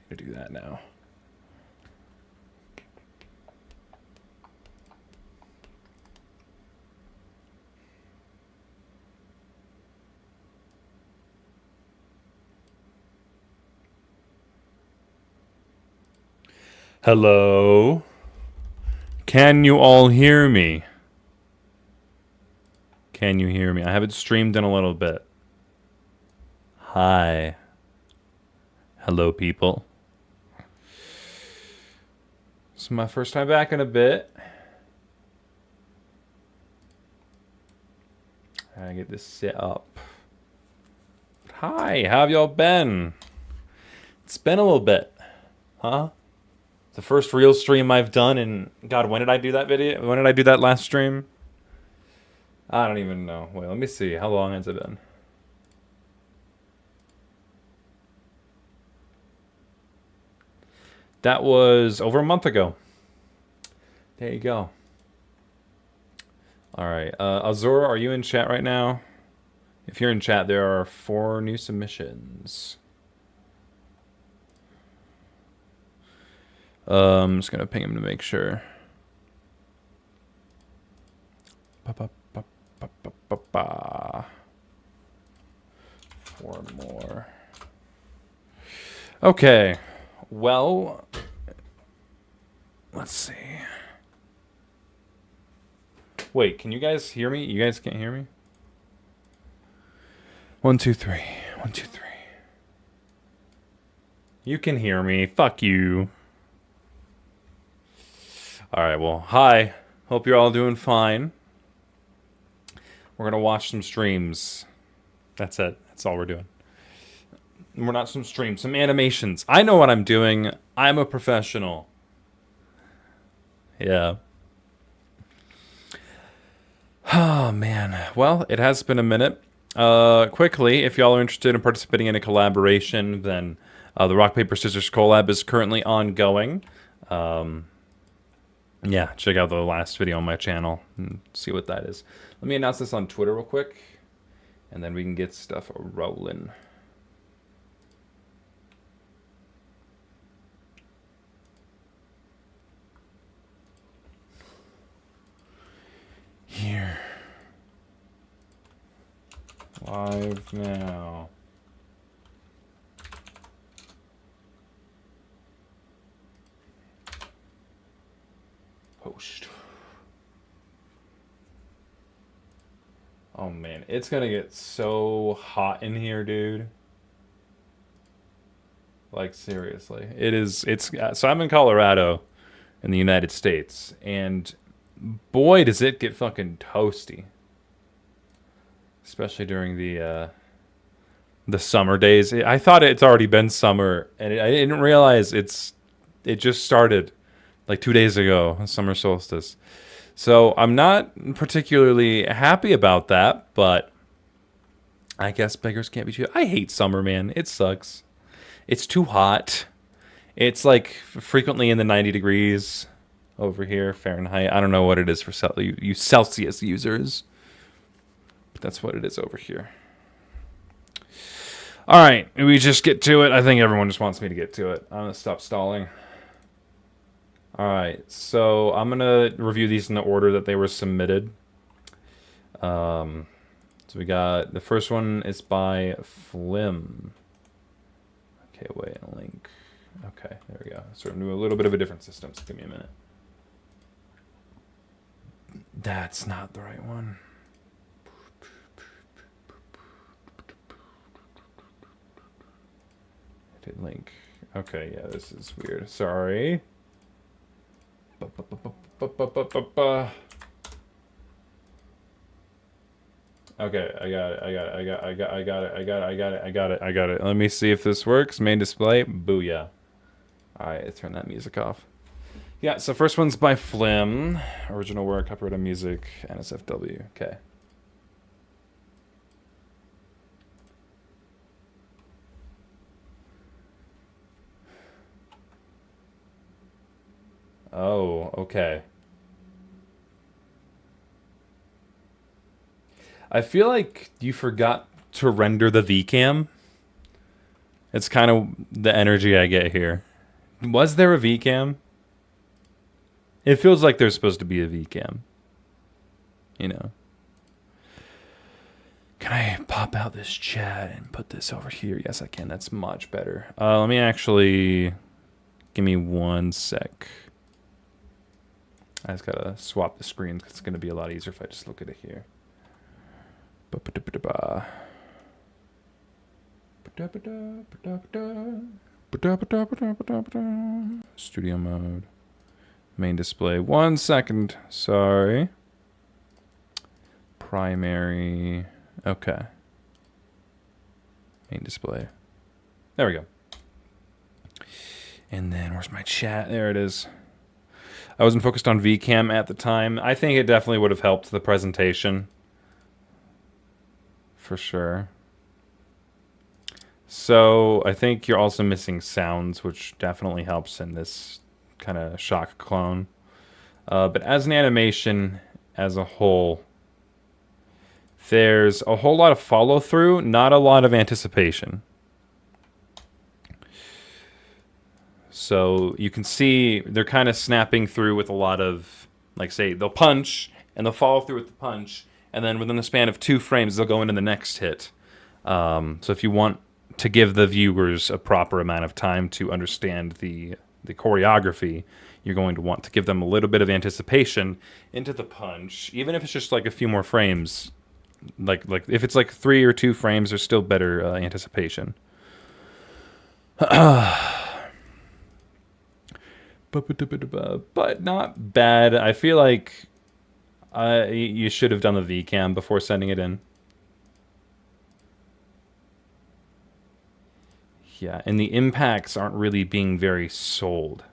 to do that now. Hello? Can you all hear me? Can you hear me? I haven't streamed in a little bit. Hi. Hello, people. It's my first time back in a bit. I get this set up. Hi, how have y'all been? It's been a little bit. Huh? It's the first real stream I've done in... God, when did I do that video? When did I do that last stream? I don't even know. Wait, let me see. How long has it been? That was over a month ago. There you go. All right. Azura, are you in chat right now? If you're in chat, there are 4 new submissions. I'm just going to ping him to make sure. 4 more. Okay. Well, let's see. Wait, can you guys hear me? You guys can't hear me? 1, 2, 3. 1, 2, 3. You can hear me. Fuck you. Alright, well, hi. Hope you're all doing fine. We're gonna watch some streams. That's it. That's all we're doing. We're not some streams, some animations. I know what I'm doing. I'm a professional. Yeah. Oh, man. Well, it has been a minute. Quickly, if y'all are interested in participating in a collaboration, then the Rock, Paper, Scissors collab is currently ongoing. Yeah, check out the last video on my channel and see what that is. Let me announce this on Twitter real quick, and then we can get stuff rolling. Here. Live now. Post. Oh man, it's gonna get so hot in here, dude. Like seriously. So I'm in Colorado in the United States, and boy does it get fucking toasty. Especially during the summer days. I thought it's already been summer, and I didn't realize it just started like 2 days ago, summer solstice. So I'm not particularly happy about that, but I guess beggars can't be choosers. I hate summer, man. It sucks. It's too hot. It's like frequently in the 90 degrees over here, Fahrenheit. I don't know what it is for you Celsius users, but that's what it is over here. All right, we just get to it. I think everyone just wants me to get to it. I'm going to stop stalling. All right, so I'm going to review these in the order that they were submitted. So we got, the first one is by Flim. Okay, wait, a link. Okay, there we go. So we're doing a little bit of a different system, so give me a minute. That's not the right one. Edit link. Okay, yeah, this is weird. Sorry. Okay, I got it. Let me see if this works. Main display. Booyah. Alright, turn that music off. Yeah, so first one's by Flim. Original work, copyrighted music, NSFW. Okay. Oh, okay. I feel like you forgot to render the VCam. It's kind of the energy I get here. Was there a VCam? It feels like there's supposed to be a VCam. You know. Can I pop out this chat and put this over here? Yes, I can. That's much better. Let me actually... Give me 1 sec. I just gotta swap the screens because it's gonna be a lot easier if I just look at it here. Studio mode. Main display. 1 second. Sorry. Primary. Okay. Main display. There we go. And then where's my chat? There it is. I wasn't focused on VCam at the time. I think it definitely would have helped the presentation. For sure. So I think you're also missing sounds, which definitely helps in this kind of shock clone. But as an animation as a whole, there's a whole lot of follow-through, not a lot of anticipation. So you can see they're kind of snapping through with a lot of, like, say, they'll punch, and they'll follow through with the punch, and then within the span of 2 frames, they'll go into the next hit. So if you want to give the viewers a proper amount of time to understand the choreography, you're going to want to give them a little bit of anticipation into the punch, even if it's just like a few more frames. Like if it's like 3 or 2 frames, there's still better anticipation. But not bad. I feel like you should have done the VCam before sending it in. Yeah, and the impacts aren't really being very sold.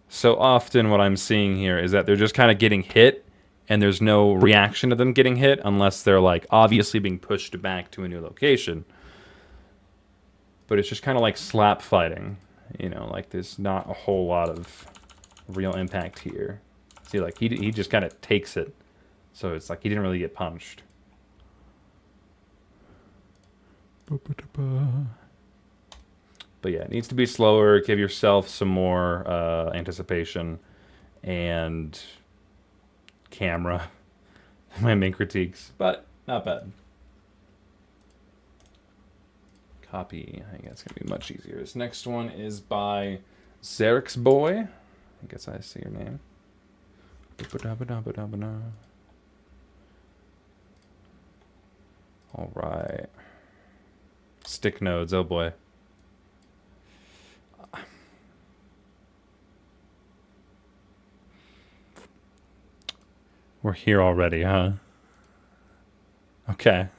So often what I'm seeing here is that they're just kind of getting hit, and there's no reaction to them getting hit unless they're like obviously being pushed back to a new location. But it's just kind of like slap fighting, you know, like there's not a whole lot of real impact here. See, like he just kind of takes it, so it's like he didn't really get punched. But yeah, it needs to be slower. Give yourself some more anticipation and camera. My main critiques, but not bad. Copy. I think that's going to be much easier. This next one is by Xerix Boy. I guess I see your name. All right. Stick nodes. Oh boy. We're here already, huh? Okay.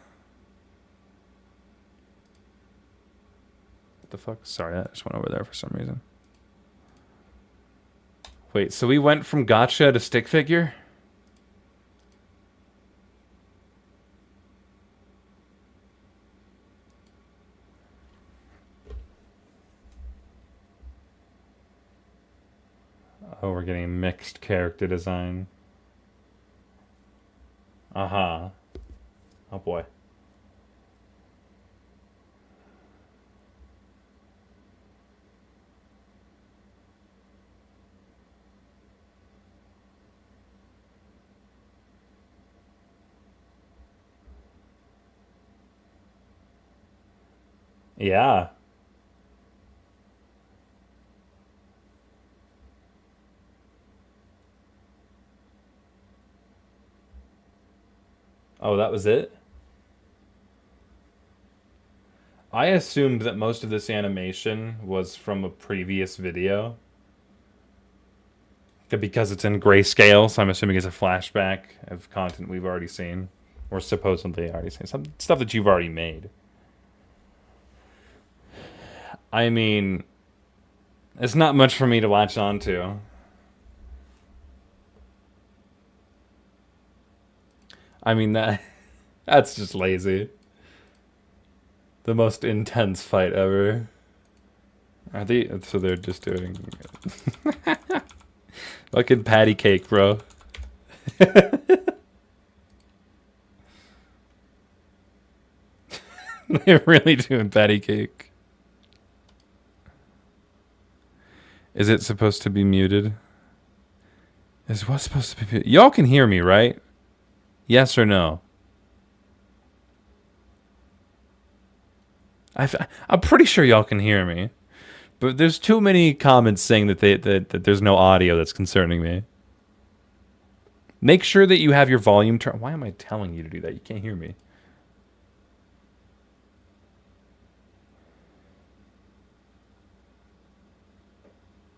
What the fuck? Sorry, I just went over there for some reason. Wait, so we went from gotcha to stick figure? Oh, we're getting mixed character design. Uh-huh. Oh boy. Yeah. Oh, that was it? I assumed that most of this animation was from a previous video. Because it's in grayscale, so I'm assuming it's a flashback of content we've already seen. Or supposedly already seen. Some stuff that you've already made. I mean, it's not much for me to latch on to. I mean, that's just lazy. The most intense fight ever. Are they? So they're just doing fucking patty cake, bro. They're really doing patty cake. Is it supposed to be muted? Is what supposed to be muted? Y'all can hear me, right? Yes or no? I'm pretty sure y'all can hear me. But there's too many comments saying that that there's no audio that's concerning me. Make sure that you have your volume turned. Why am I telling you to do that? You can't hear me.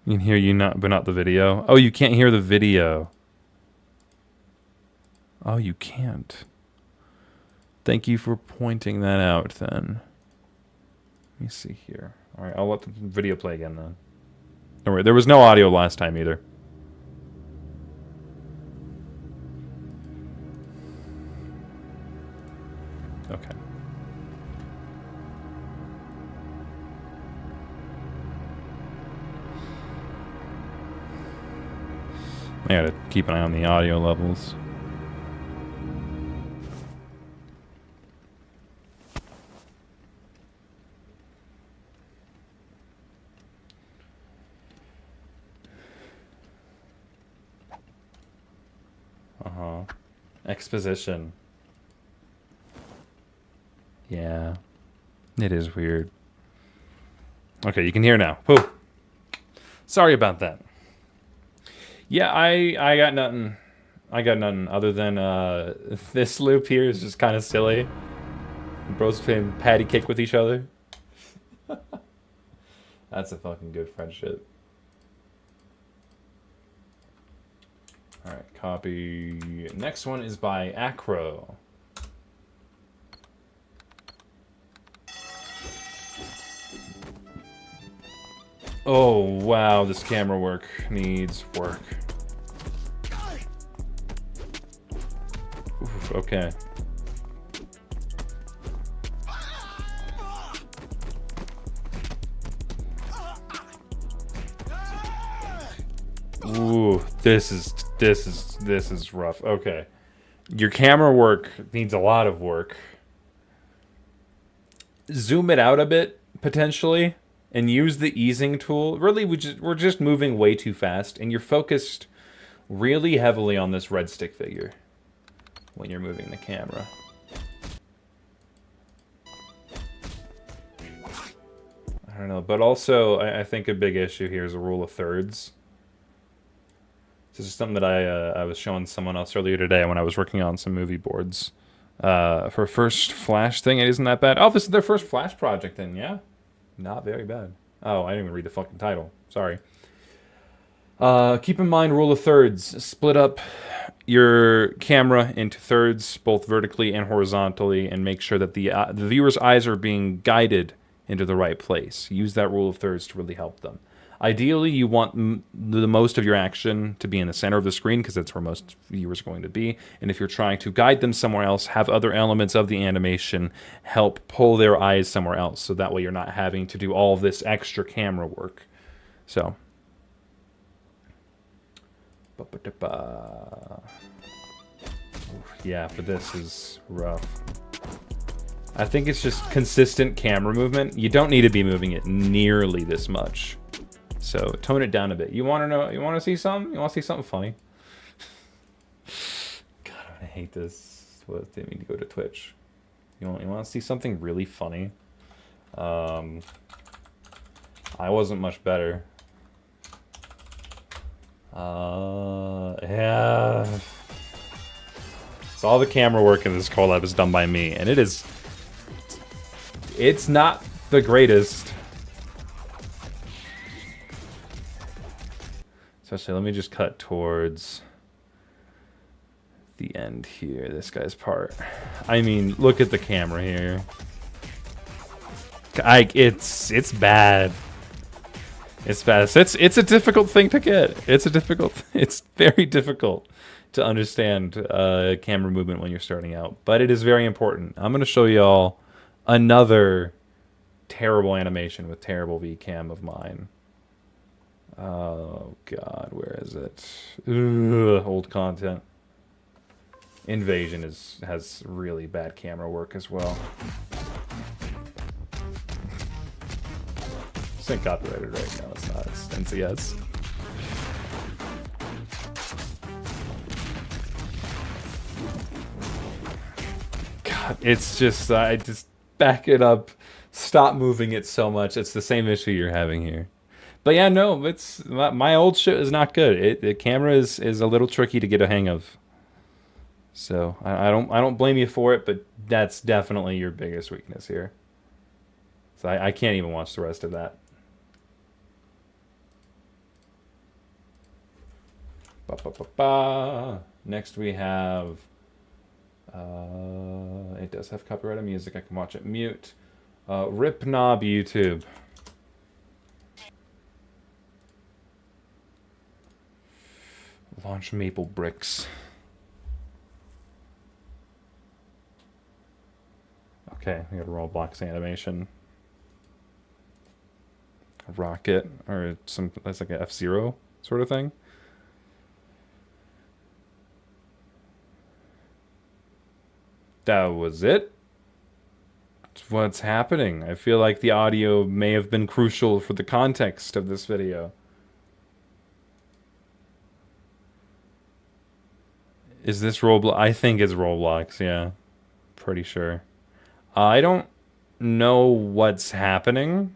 You can hear you not, but not the video. Oh, you can't hear the video. Oh, you can't. Thank you for pointing that out, then. Let me see here. All right, I'll let the video play again, then. Don't worry, there was no audio last time, either. Okay. I gotta keep an eye on the audio levels. Exposition. Yeah. It is weird. Okay, you can hear now. Whew. Sorry about that. Yeah, I got nothing. I got nothing other than this loop here is just kind of silly. Bros playing patty cake with each other. That's a fucking good friendship. Alright, copy. Next one is by Acro. Oh, wow, this camera work needs work. Oof, okay. Ooh, this is rough. Okay. Your camera work needs a lot of work. Zoom it out a bit, potentially, and use the easing tool. Really, we're just moving way too fast, and you're focused really heavily on this red stick figure when you're moving the camera. I don't know, but also, I think a big issue here is a rule of thirds. This is something that I was showing someone else earlier today when I was working on some movie boards. For first Flash thing, it isn't that bad. Oh, this is their first Flash project then, yeah? Not very bad. Oh, I didn't even read the fucking title. Sorry. Keep in mind rule of thirds. Split up your camera into thirds, both vertically and horizontally, and make sure that the viewer's eyes are being guided into the right place. Use that rule of thirds to really help them. Ideally, you want the most of your action to be in the center of the screen because that's where most viewers are going to be. And if you're trying to guide them somewhere else, have other elements of the animation help pull their eyes somewhere else. So that way you're not having to do all of this extra camera work. So. Yeah, but this is rough. I think it's just consistent camera movement. You don't need to be moving it nearly this much. So tone it down a bit. You want to know? You want to see something? You want to see something funny? God, I hate this. What they mean to go to Twitch? You want to see something really funny? I wasn't much better. Yeah. So all the camera work in this collab is done by me, and it's not the greatest. Especially, let me just cut towards the end here, this guy's part. I mean, look at the camera here. It's bad. It's bad. It's a difficult thing to get. It's very difficult to understand camera movement when you're starting out. But it is very important. I'm going to show y'all another terrible animation with terrible VCam of mine. Oh God, where is it? Ugh, old content. Invasion has really bad camera work as well. 100% copyrighted right now. It's not. It's NCS. God, it's just, I just back it up. Stop moving it so much. It's the same issue you're having here. But yeah, no, it's my old shit is not good. The camera is a little tricky to get a hang of. So I don't blame you for it, but that's definitely your biggest weakness here. So I can't even watch the rest of that. Ba, ba, ba, ba. Next we have. It does have copyrighted music. I can watch it mute. Rip knob YouTube. Launch Maple Bricks. Okay, we got a Roblox animation. A rocket, or some, that's like an F-Zero sort of thing. That was it? What's happening? I feel like the audio may have been crucial for the context of this video. Is this Roblox? I think it's Roblox, yeah. Pretty sure. I don't know what's happening.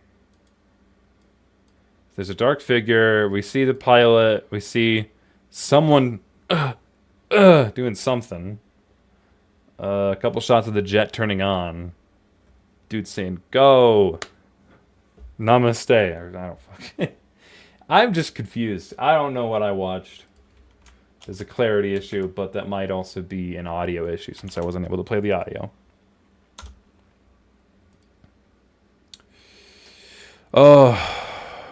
There's a dark figure. We see the pilot. We see someone doing something. A couple shots of the jet turning on. Dude saying, go. Namaste. I don't fucking... I'm just confused. I don't know what I watched. There's a clarity issue, but that might also be an audio issue since I wasn't able to play the audio. Oh,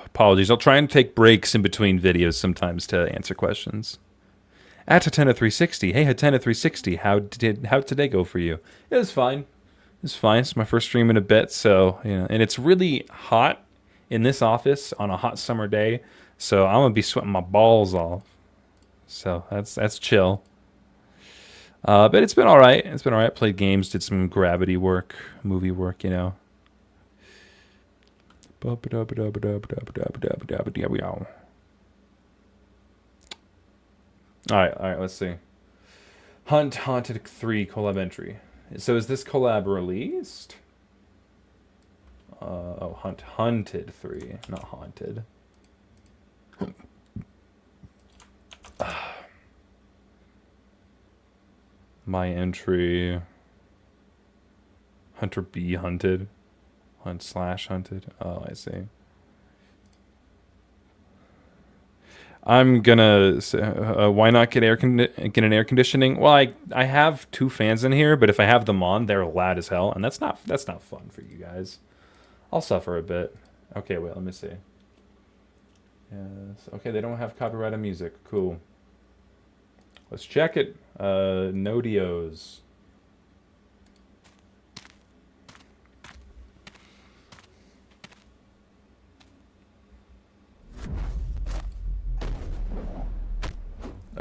apologies. I'll try and take breaks in between videos sometimes to answer questions. At Hatena360. Hey, Hatena360. How did today go for you? It was fine. It was fine. It's my first stream in a bit, so, you know, and it's really hot in this office on a hot summer day, so I'm gonna be sweating my balls off. So that's chill. But it's been all right. It's been all right. Played games, did some Gravity work, movie work, you know. All right, let's see. Hunt Haunted 3 collab entry. So is this collab released? Oh, Hunt Hunted 3, not Haunted. My entry. Hunter B hunted. Hunt/hunted. Oh, I see. I'm gonna say, why not get an air conditioning? Well, I have two fans in here, but if I have them on, they're loud as hell, and that's not fun for you guys. I'll suffer a bit. Okay, wait, let me see. Yes. Okay, they don't have copyrighted music. Cool. Let's check it. Nodios.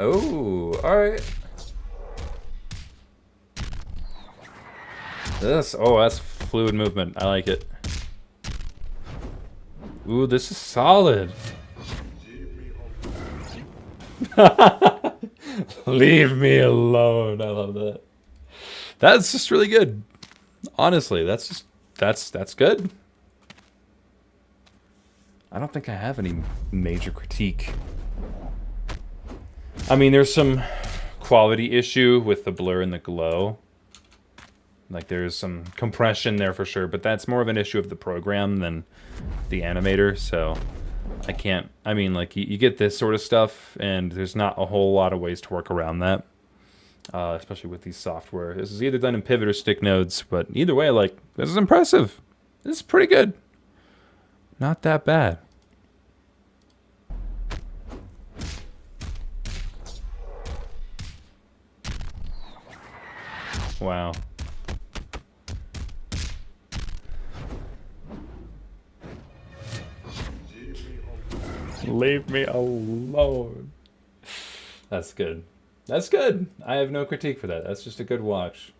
Oh, alright. That's fluid movement. I like it. Ooh, this is solid. Leave me alone. I love that. That's just really good. Honestly, that's good. I don't think I have any major critique. I mean, there's some quality issue with the blur and the glow. Like, there's some compression there for sure, but that's more of an issue of the program than the animator, so I can't... I mean, like, you get this sort of stuff, and there's not a whole lot of ways to work around that, especially with these software. This is either done in pivot or stick nodes, but either way, like, this is impressive. This is pretty good. Not that bad. Wow. Leave me alone. That's good. That's good. I have no critique for that. That's just a good watch.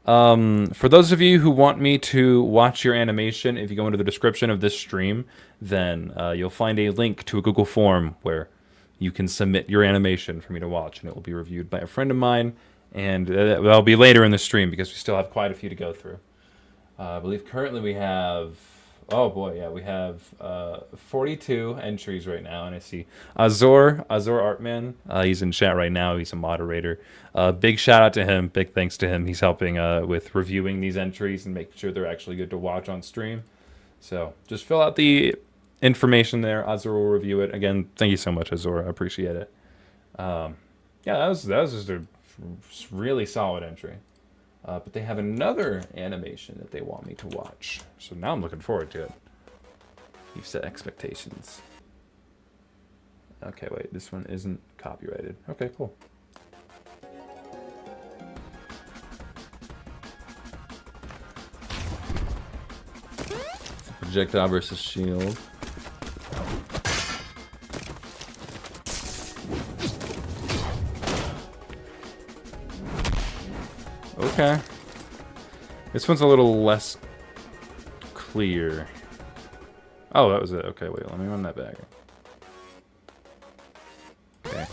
For those of you who want me to watch your animation, if you go into the description of this stream, then you'll find a link to a Google form where you can submit your animation for me to watch, and it will be reviewed by a friend of mine, and that'll be later in the stream because we still have quite a few to go through. I believe currently we have, oh boy, yeah, we have 42 entries right now, and I see Azor Artman. He's in chat right now. He's a moderator. Big shout out to him. Big thanks to him. He's helping with reviewing these entries and making sure they're actually good to watch on stream. So just fill out the information there. Azor will review it. Again, thank you so much, Azor. I appreciate it. Yeah, that was just a really solid entry. But they have another animation that they want me to watch. So now I'm looking forward to it. You've set expectations. Okay, wait, this one isn't copyrighted. Okay, cool. Projectile versus shield. Okay. This one's a little less clear. Oh, that was it. Okay, wait, let me run that back. Okay.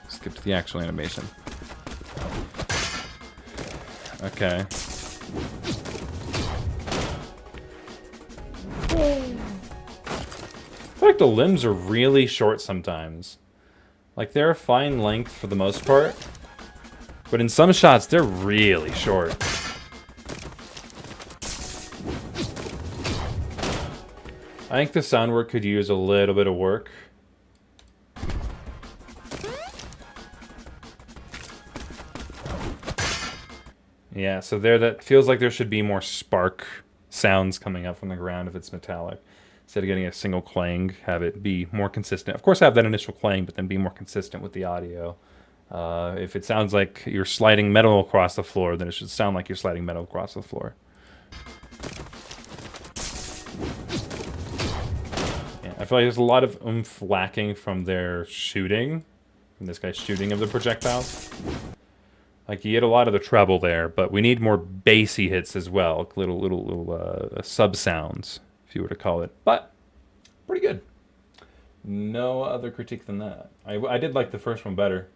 Skip to the actual animation. Okay. I feel like the limbs are really short sometimes. Like, they're a fine length for the most part. But in some shots, they're really short. I think the sound work could use a little bit of work. Yeah, so there, that feels like there should be more spark sounds coming up from the ground if it's metallic. Instead of getting a single clang, have it be more consistent. Of course, have that initial clang, but then be more consistent with the audio. If it sounds like you're sliding metal across the floor, then it should sound like you're sliding metal across the floor. Yeah, I feel like there's a lot of oomph lacking from their shooting, from this guy's shooting of the projectiles. Like, you get a lot of the treble there, but we need more bassy hits as well, little sub sounds, if you were to call it. But pretty good. No other critique than that. I did like the first one better.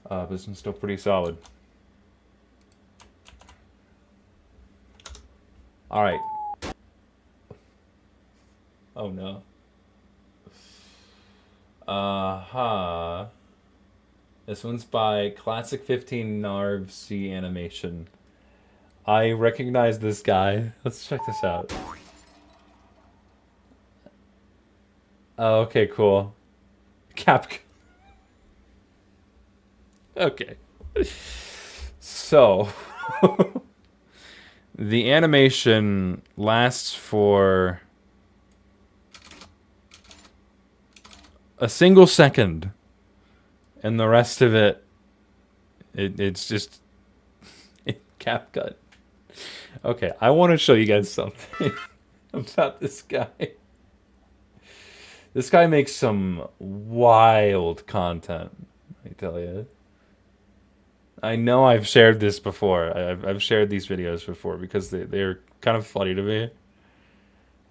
But this one's still pretty solid. Alright. Oh no. This one's by Classic 15 Narv C Animation. I recognize this guy. Let's check this out. Oh, okay, cool. Capcom. Okay. So, the animation lasts for a single second, and the rest of it's just CapCut. Okay, I want to show you guys something about this guy. This guy makes some wild content, I tell you. I know I've shared this before. I've shared these videos before because they're kind of funny to me.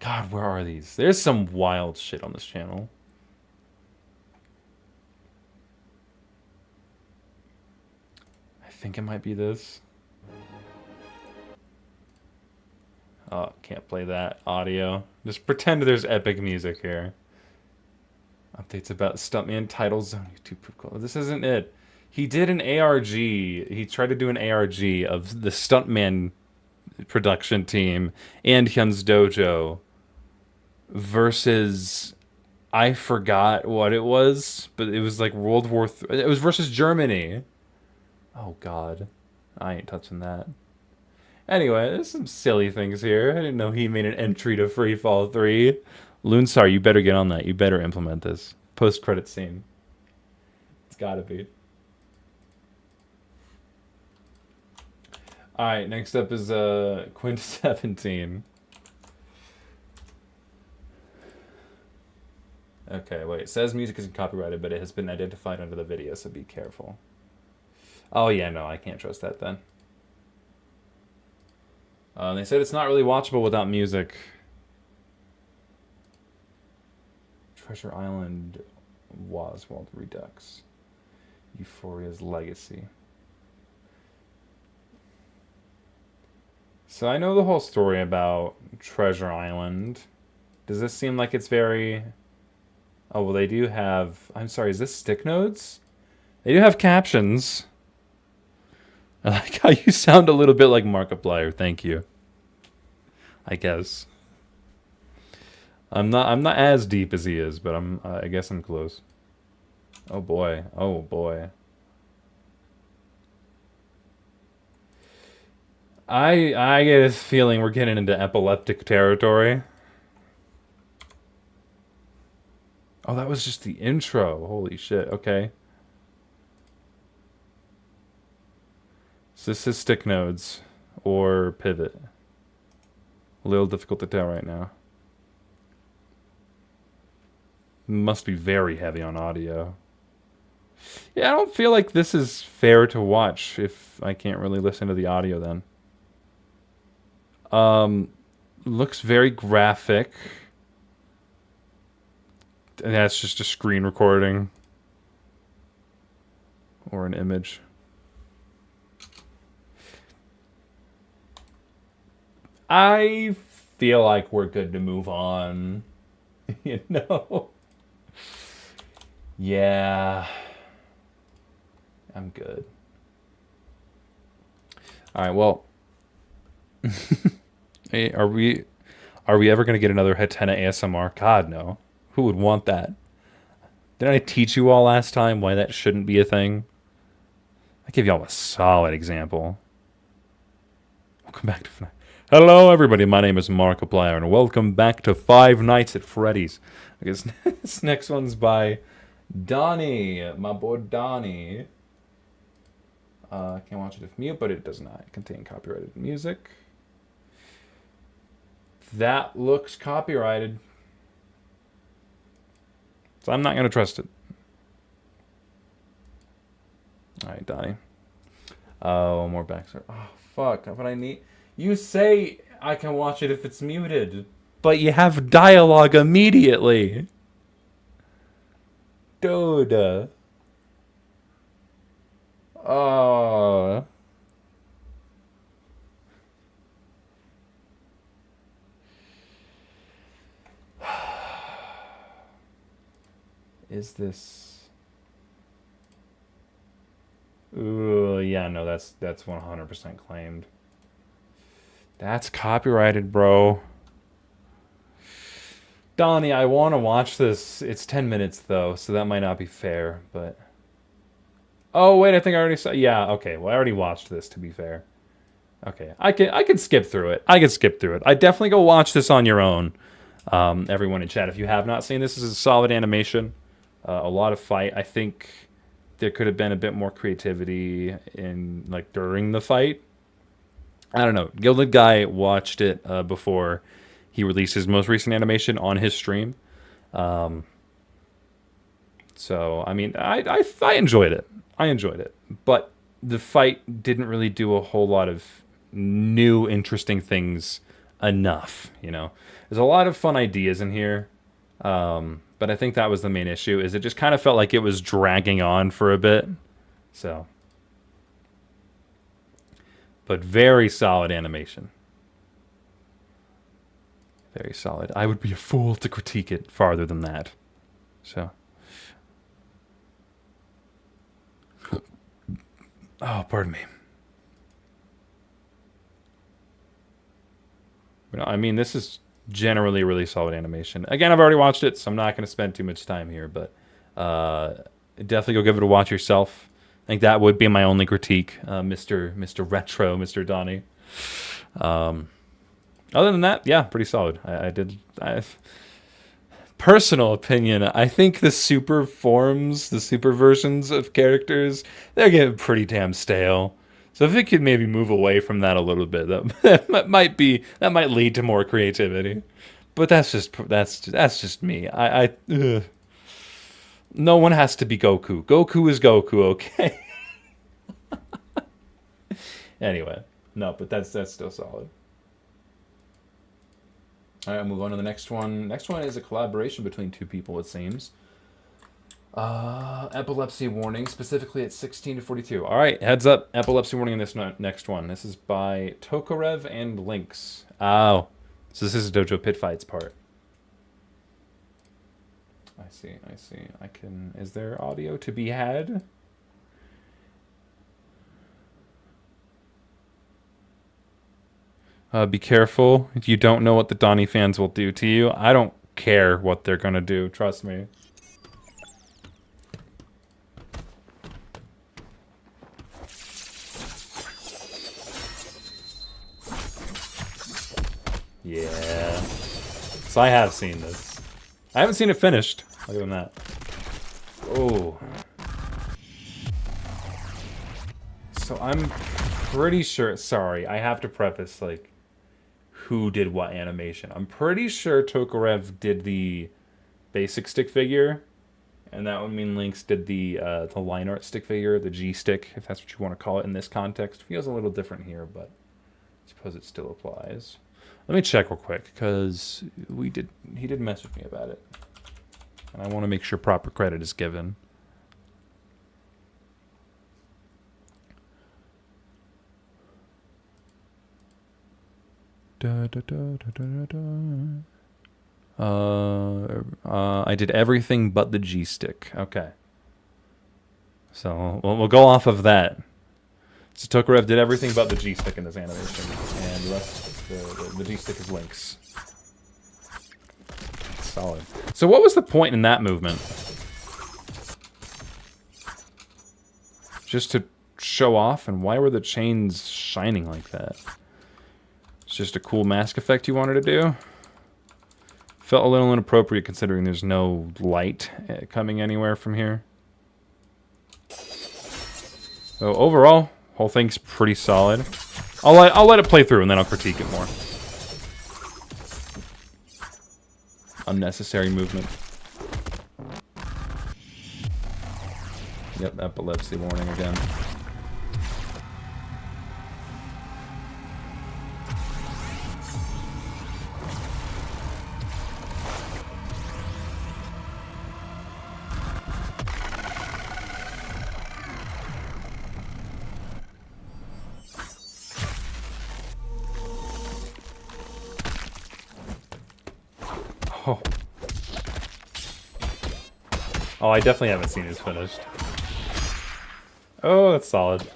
God, where are these? There's some wild shit on this channel. I think it might be this. Oh, can't play that audio. Just pretend there's epic music here. Updates about Stuntman Title Zone YouTube proof call. This isn't it. He did an ARG. He tried to do an ARG of the Stuntman production team and Hyun's Dojo versus, I forgot what it was, but it was like World War III. It was versus Germany. Oh God, I ain't touching that. Anyway, there's some silly things here. I didn't know he made an entry to Free Fall 3. Loonstar, you better get on that. You better implement this post-credit scene. It's gotta be. Alright, next up is Quint 17. Okay, wait. It says music isn't copyrighted, but it has been identified under the video, so be careful. Oh, yeah, no, I can't trust that then. They said it's not really watchable without music. Treasure Island, Oswald Redux, Euphoria's Legacy. So I know the whole story about Treasure Island. Does this seem like it's very... Oh, well, they do have... I'm sorry, is this stick nodes? They do have captions. I like how you sound a little bit like Markiplier. Thank you. I guess. I'm not as deep as he is, but I guess I'm close. Oh boy. Oh boy. I get a feeling we're getting into epileptic territory. Oh, that was just the intro. Holy shit. Okay. So this is stick nodes or pivot. A little difficult to tell right now. Must be very heavy on audio. Yeah, I don't feel like this is fair to watch if I can't really listen to the audio then. Looks very graphic. And that's just a screen recording. Or an image. I feel like we're good to move on. You know? Yeah. I'm good. Alright, well. Hey, are we ever going to get another Hatena ASMR? God, no. Who would want that? Didn't I teach you all last time why that shouldn't be a thing? I gave y'all a solid example. Welcome back to FNAF. Hello, everybody. My name is Markiplier, and welcome back to Five Nights at Freddy's. I guess this next one's by Donnie, my boy Donnie. I can't watch it if mute, but it does not contain copyrighted music. That looks copyrighted. So I'm not going to trust it. Alright, Donnie. Oh, more backstory. Oh, fuck. What I need... You say I can watch it if it's muted, but you have dialogue immediately. Dude. Oh. Is this... Ooh, yeah, no, that's 100% claimed. That's copyrighted, bro. Donnie, I want to watch this. It's 10 minutes, though, so that might not be fair, but... Oh, wait, I think I already saw... Yeah, okay, well, I already watched this, to be fair. Okay, I can skip through it. I can skip through it. I definitely go watch this on your own. Everyone in chat, if you have not seen this, this is a solid animation. A lot of fight. I think there could have been a bit more creativity in, like, during the fight. I don't know. Gilded Guy watched it before he released his most recent animation on his stream. So, I mean, I enjoyed it. I enjoyed it. But the fight didn't really do a whole lot of new, interesting things enough, you know? There's a lot of fun ideas in here. But I think that was the main issue, is it just kind of felt like it was dragging on for a bit. So... But very solid animation. Very solid. I would be a fool to critique it farther than that. So. Oh, pardon me. I mean, this is generally a really solid animation. Again, I've already watched it, so I'm not going to spend too much time here, but definitely go give it a watch yourself. I think that would be my only critique, Mr. Retro, Mr. Donnie. Other than that, yeah, pretty solid. Personal opinion, I think the super forms, the super versions of characters, they're getting pretty damn stale. So if it could maybe move away from that a little bit, that might lead to more creativity. But that's just me. Ugh. No one has to be Goku. Goku is Goku, okay? Anyway, no, but that's still solid. All right, I'll move on to the next one. Next one is a collaboration between two people, it seems. Epilepsy warning, specifically at 16 to 42. All right, heads up, epilepsy warning in this next one. This is by Tokarev and Lynx. Oh, so this is Dojo Pit Fights part. I see. Is there audio to be had? Be careful. You don't know what the Donnie fans will do to you. I don't care what they're gonna do, trust me. Yeah. So I have seen this. I haven't seen it finished, other than that. Oh. So I'm pretty sure, sorry, I have to preface, like, who did what animation. I'm pretty sure Tokarev did the basic stick figure, and that would mean Lynx did the line art stick figure, the G stick, if that's what you want to call it in this context. Feels a little different here, but I suppose it still applies. Let me check real quick, because he did mess with me about it. And I want to make sure proper credit is given. I did everything but the G stick. Okay. So we'll go off of that. So Tokarev did everything but the G stick in this animation, and the rest, the G stick is Lynx. Solid. So what was the point in that movement? Just to show off, and why were the chains shining like that? It's just a cool mask effect you wanted to do? Felt a little inappropriate considering there's no light coming anywhere from here. So overall, whole thing's pretty solid. I'll let it play through and then I'll critique it more. Unnecessary movement. Yep, epilepsy warning again. Oh. Oh, I definitely haven't seen his finished. Oh, that's solid.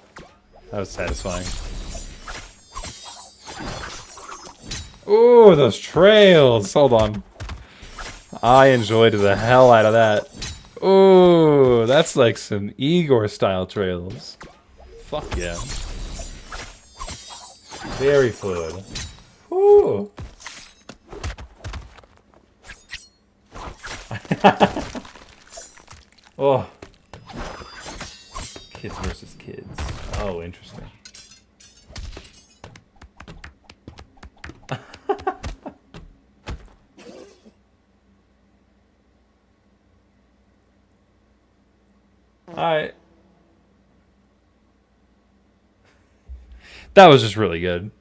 That was satisfying. Ooh, those trails! Hold on. I enjoyed the hell out of that. Ooh, that's like some Igor-style trails. Fuck yeah. Very fluid. Ooh. Oh. Kids versus kids. Oh, interesting. Alright. That was just really good.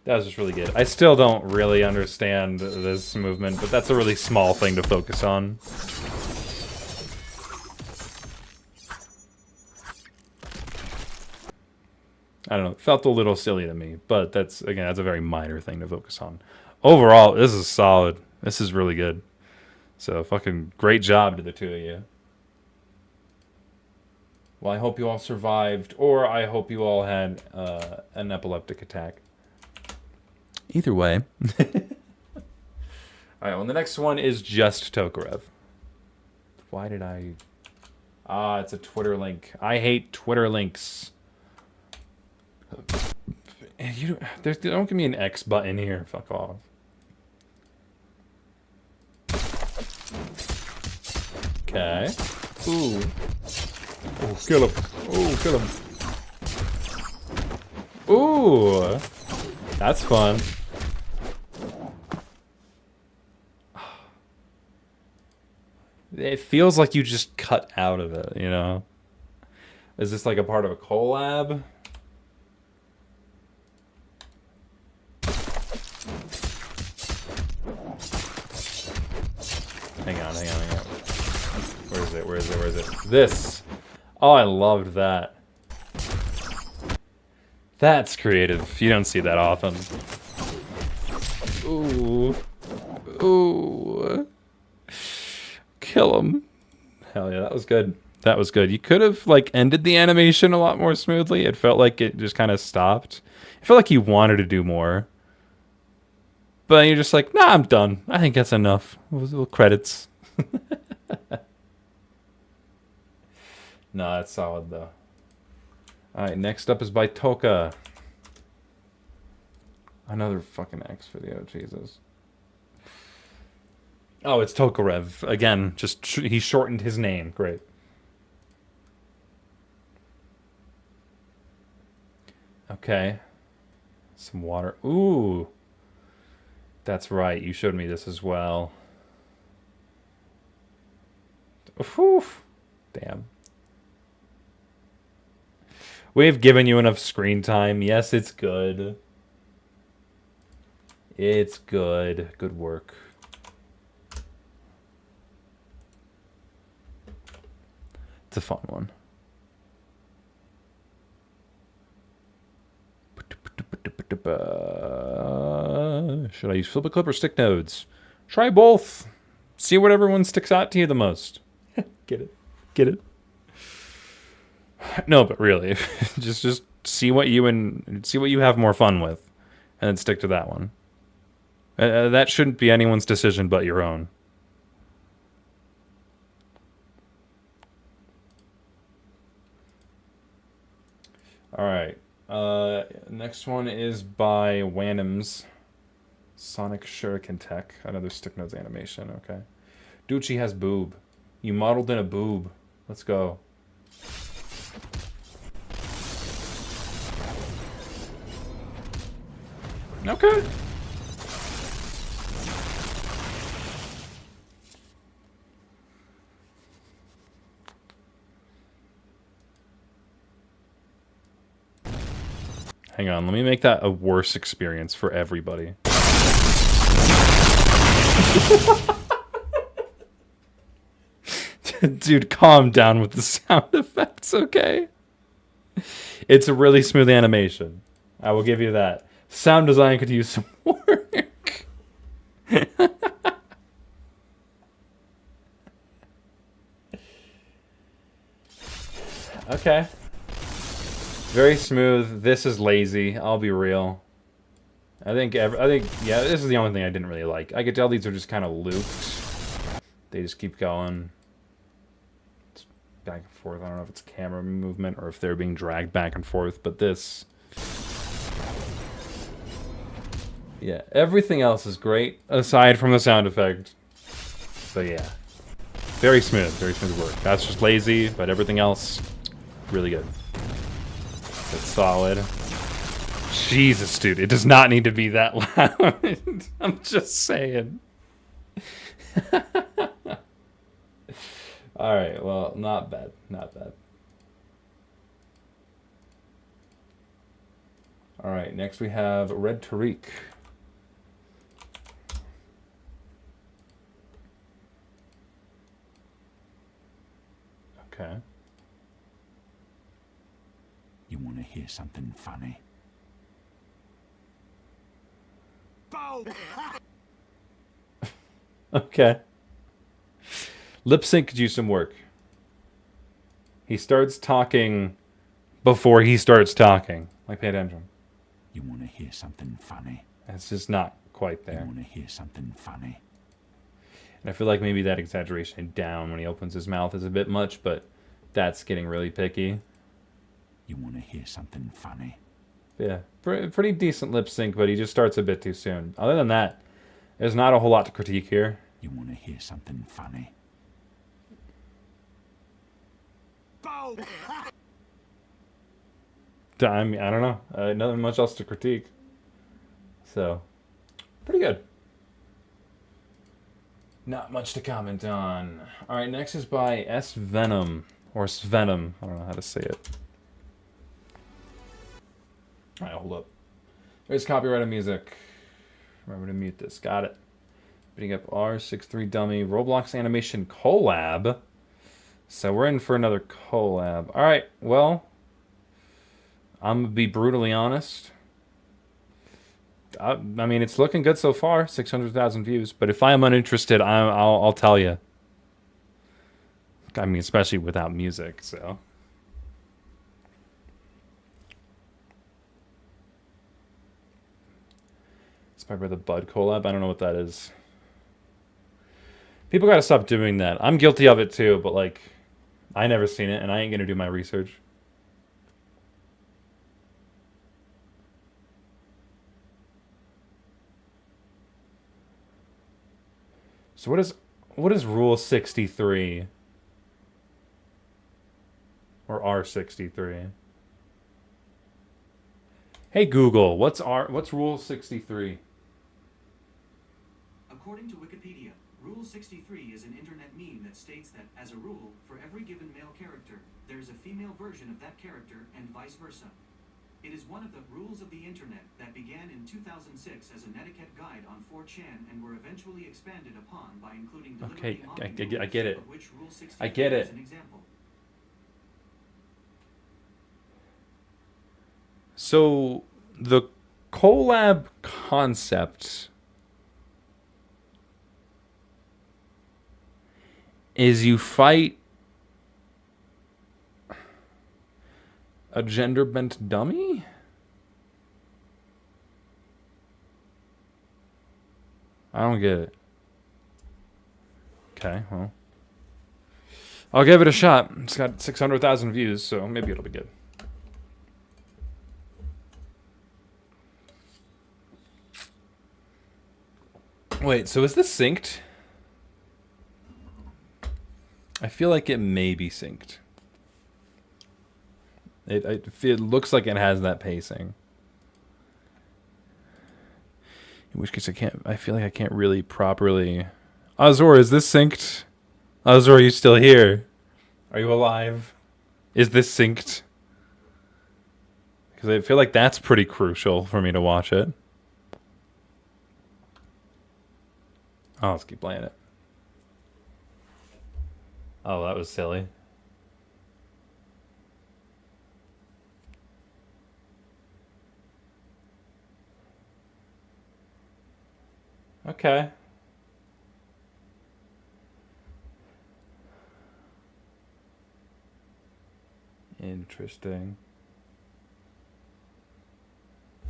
That was just really good. I still don't really understand this movement, but that's a really small thing to focus on. I don't know. It felt a little silly to me, but that's, again, that's a very minor thing to focus on. Overall, this is solid. This is really good. So, fucking great job to the two of you. Well, I hope you all survived, or I hope you all had an epileptic attack. Either way. Alright, well, the next one is just Tokarev. Why did I... Ah, it's a Twitter link. I hate Twitter links. Don't give me an X button here. Fuck off. Okay. Ooh. Oh, kill him. Oh, kill him. Ooh. That's fun. It feels like you just cut out of it, you know? Is this like a part of a collab? hang on. Where is it? Where is it? Where is it? This! Oh, I loved that. That's creative. You don't see that often. Ooh. Ooh. Kill him. Hell yeah, that was good. That was good. You could have, like, ended the animation a lot more smoothly. It felt like it just kind of stopped. It felt like you wanted to do more. But you're just like, nah, I'm done. I think that's enough. Little credits. No, that's solid, though. Alright, next up is by Toka. Another fucking X video, Jesus. Oh, it's Tokarev. Again, just he shortened his name. Great. Okay. Some water. Ooh. That's right. You showed me this as well. Whew. Damn. We've given you enough screen time. Yes, it's good. It's good. Good work. It's a fun one. Should I use flip a clip or stick nodes? Try both. See whatever one sticks out to you the most. Get it? Get it? No, but really, just see what you have more fun with, and then stick to that one. That shouldn't be anyone's decision but your own. All right. Next one is by Wanham's Sonic Shuriken Tech. Another stick nodes animation. Okay. Ducci has boob. You modeled in a boob. Let's go. Okay. Hang on, let me make that a worse experience for everybody. Dude, calm down with the sound effects, okay? It's a really smooth animation. I will give you that. Sound design could use some work. Okay. Very smooth. This is lazy. I'll be real. I think yeah, this is the only thing I didn't really like. I could tell these are just kind of looped. They just keep going. It's back and forth. I don't know if it's camera movement or if they're being dragged back and forth, but this... Yeah, everything else is great, aside from the sound effect. But yeah. Very smooth work. That's just lazy, but everything else, really good. It's solid. Jesus, dude, it does not need to be that loud. I'm just saying. Alright, well, not bad. Not bad. Alright, next we have Red Tariq. Okay. You want to hear something funny? Okay. Lip sync could use some work. He starts talking before he starts talking. Like, pay attention. You want to hear something funny? It's just not quite there. You want to hear something funny? And I feel like maybe that exaggeration down when he opens his mouth is a bit much, but that's getting really picky. You want to hear something funny? Yeah, pretty decent lip sync, but he just starts a bit too soon. Other than that, there's not a whole lot to critique here. You want to hear something funny? I mean, I don't know. Nothing much else to critique. So, pretty good. Not much to comment on. Alright, next is by S. Venom. Or Svenom. I don't know how to say it. Alright, hold up. There's copyrighted music. Remember to mute this. Got it. Beating up R63 dummy. Roblox animation collab. So we're in for another collab. All right, well, I'm gonna be brutally honest. I mean, it's looking good so far. 600,000 views. But if I am uninterested, I'll tell you. I mean, especially without music. So. Inspired by the Bud collab. I don't know what that is. People gotta stop doing that. I'm guilty of it too, but like, I never seen it, and I ain't gonna do my research. So what is Rule 63? Or R63? Hey Google, what's Rule 63? According to Wikipedia, Rule 63 is an internet meme that states that, as a rule, for every given male character, there is a female version of that character and vice versa. It is one of the rules of the internet that began in 2006 as an etiquette guide on 4chan and were eventually expanded upon by including Okay, deliberately I get it. of which Rule 63 I get it. is an example. So the collab concept is you fight a gender bent dummy? I don't get it. Okay, well. I'll give it a shot. It's got 600,000 views, so maybe it'll be good. Wait, so is this synced? I feel like it may be synced. It looks like it has that pacing. In which case I feel like I can't really properly... Azor, is this synced? Azor, are you still here? Are you alive? Is this synced? Because I feel like that's pretty crucial for me to watch it. Oh, let's keep playing it. Oh, that was silly. Okay. Interesting.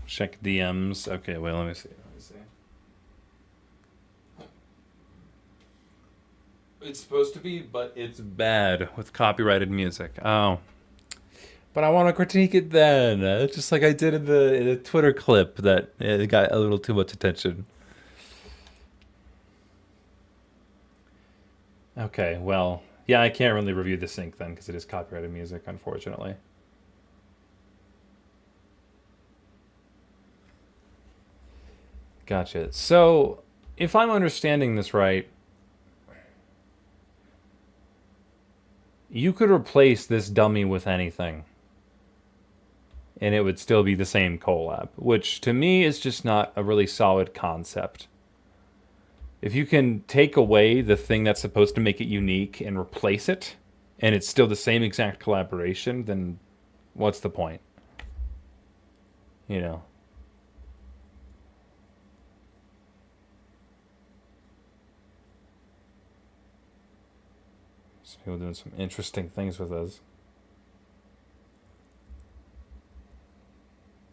Check DMs. Okay, wait, let me see. It's supposed to be, but it's bad with copyrighted music. Oh. But I want to critique it then. Just like I did in the Twitter clip that it got a little too much attention. Okay, well, yeah, I can't really review the sync then because it is copyrighted music, unfortunately. Gotcha. So, if I'm understanding this right, you could replace this dummy with anything, and it would still be the same collab, which to me is just not a really solid concept. If you can take away the thing that's supposed to make it unique and replace it, and it's still the same exact collaboration, then what's the point? You know? Some people doing some interesting things with this.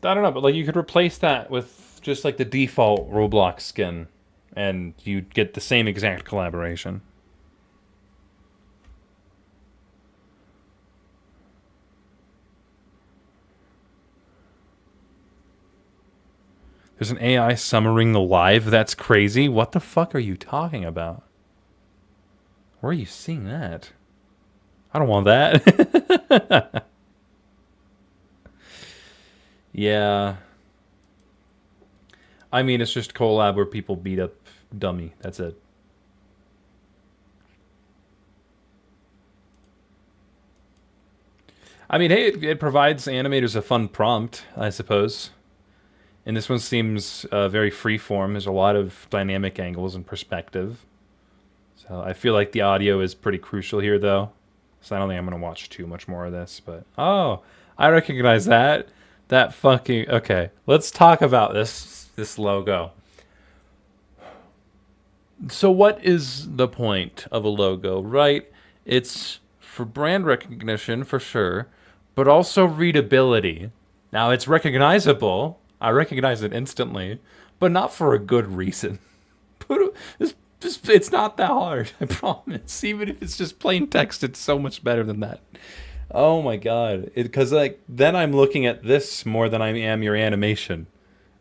I don't know, but like you could replace that with just like the default Roblox skin, and you'd get the same exact collaboration. There's an AI summoning the live? That's crazy. What the fuck are you talking about? Where are you seeing that? I don't want that. Yeah. I mean, it's just collab where people beat up dummy. That's it. I mean, hey, it provides animators a fun prompt, I suppose. And this one seems very freeform. There's a lot of dynamic angles and perspective. So I feel like the audio is pretty crucial here, though. So I don't think I'm going to watch too much more of this. But, oh, I recognize that. That fucking... Okay, let's talk about this logo. So what is the point of a logo, right? It's for brand recognition, for sure, but also readability. Now, it's recognizable. I recognize it instantly, but not for a good reason. It's not that hard, I promise. Even if it's just plain text, it's so much better than that. Oh my god. Because, like, then I'm looking at this more than I am your animation.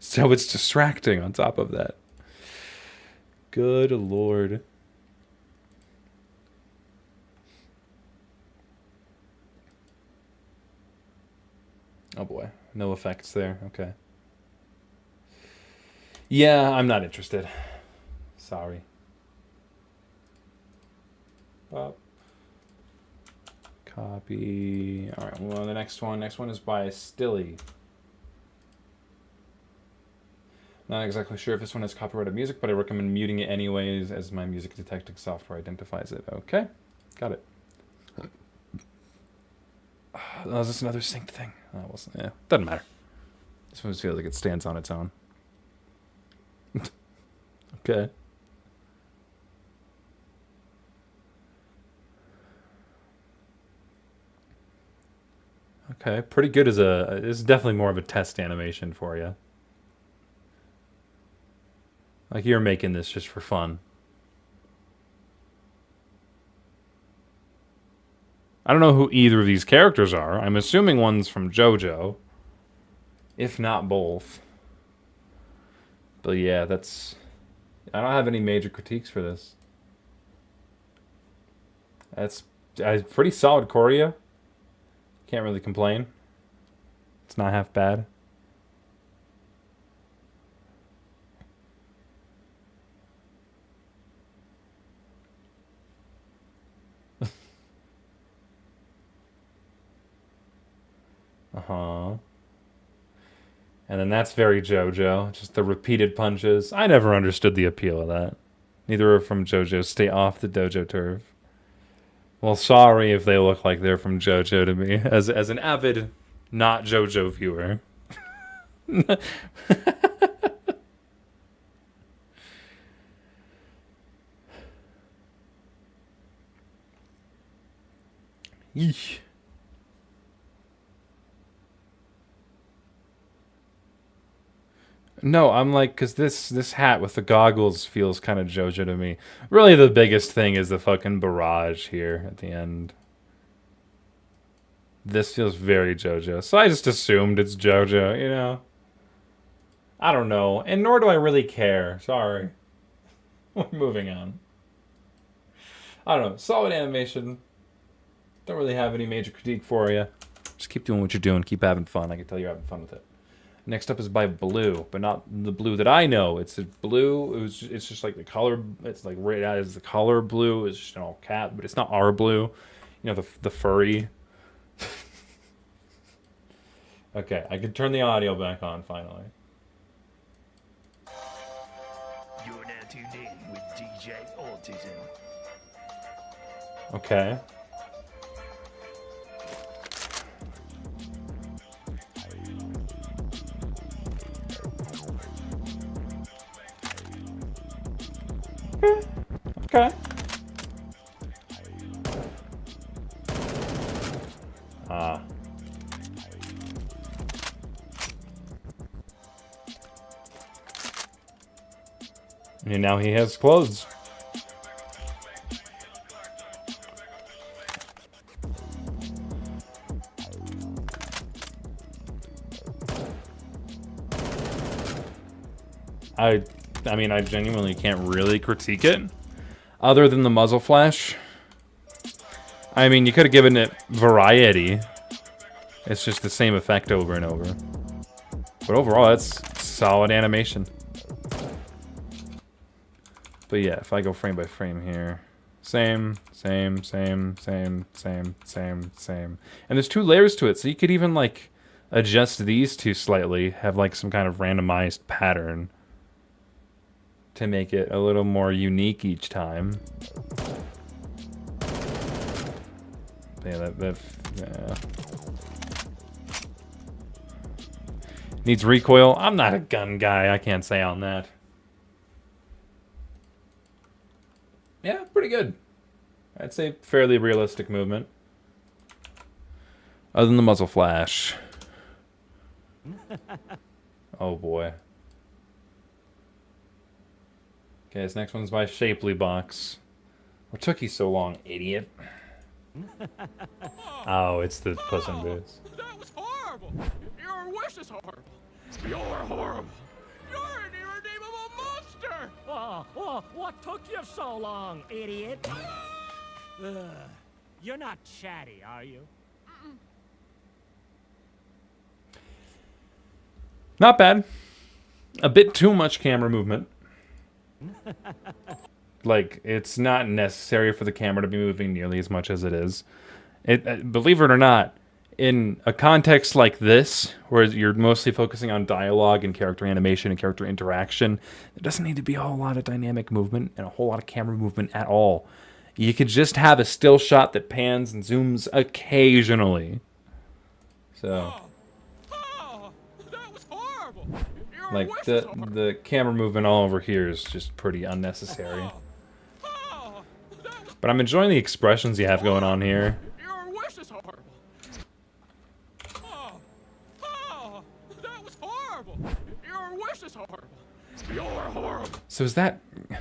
So it's distracting on top of that. Good lord. Oh boy. No effects there. Okay. Yeah, I'm not interested. Sorry. Copy. Alright, well, the next one. Next one is by Stilly. Not exactly sure if this one has copyrighted music, but I recommend muting it anyways, as my music detecting software identifies it. Okay, got it. Oh, is this another synced thing? Oh, it wasn't. Yeah, doesn't matter. This one just feels like it stands on its own. Okay. Okay, pretty good as a... This is definitely more of a test animation for you. Like, you're making this just for fun. I don't know who either of these characters are. I'm assuming one's from Dojo. If not both. But yeah, that's... I don't have any major critiques for this. That's pretty solid choreo. Can't really complain. It's not half bad. Uh-huh. And then that's very JoJo. Just the repeated punches. I never understood the appeal of that. Neither are from JoJo. Stay off the Dojo turf. Well, sorry if they look like they're from JoJo to me. As an avid, not JoJo viewer. Yeesh. No, I'm like, because this hat with the goggles feels kind of JoJo to me. Really, the biggest thing is the fucking barrage here at the end. This feels very JoJo. So I just assumed it's JoJo, you know? I don't know. And nor do I really care. Sorry. We're moving on. I don't know. Solid animation. Don't really have any major critique for you. Just keep doing what you're doing. Keep having fun. I can tell you're having fun with it. Next up is by Blue, but not the blue that I know. It's a blue. It's just like the color. It's like right as the color blue. It's just an all cap, but it's not our blue. You know, the furry. Okay, I can turn the audio back on finally. You're now tuned in with DJ Autism. Okay. Okay. Ah. And now he has clothes. I mean, I genuinely can't really critique it, other than the muzzle flash. I mean, you could have given it variety. It's just the same effect over and over. But overall, it's solid animation. But yeah, if I go frame by frame here, same. And there's 2 layers to it, so you could even like adjust these two slightly, have like some kind of randomized pattern to make it a little more unique each time. Yeah, yeah. Needs recoil. I'm not a gun guy. I can't say on that. Yeah, pretty good. I'd say fairly realistic movement. Other than the muzzle flash. Oh boy. Okay, this next one's by Shapely Box. What took you so long, idiot? Oh, it's the Puss in Boots. That was horrible. Your wish is horrible. You're horrible. You're an irredeemable monster. Oh, what took you so long, idiot? You're not chatty, are you? Not bad. A bit too much camera movement. Like, it's not necessary for the camera to be moving nearly as much as it is. Believe it or not, in a context like this, where you're mostly focusing on dialogue and character animation and character interaction, there doesn't need to be a whole lot of dynamic movement and a whole lot of camera movement at all. You could just have a still shot that pans and zooms occasionally. So, That was horrible. Your like, wish is horrible. the camera movement all over here is just pretty unnecessary. But I'm enjoying the expressions you have going on here. Your wish is horrible. That was horrible. Your wish is horrible. You're horrible. So is that... I feel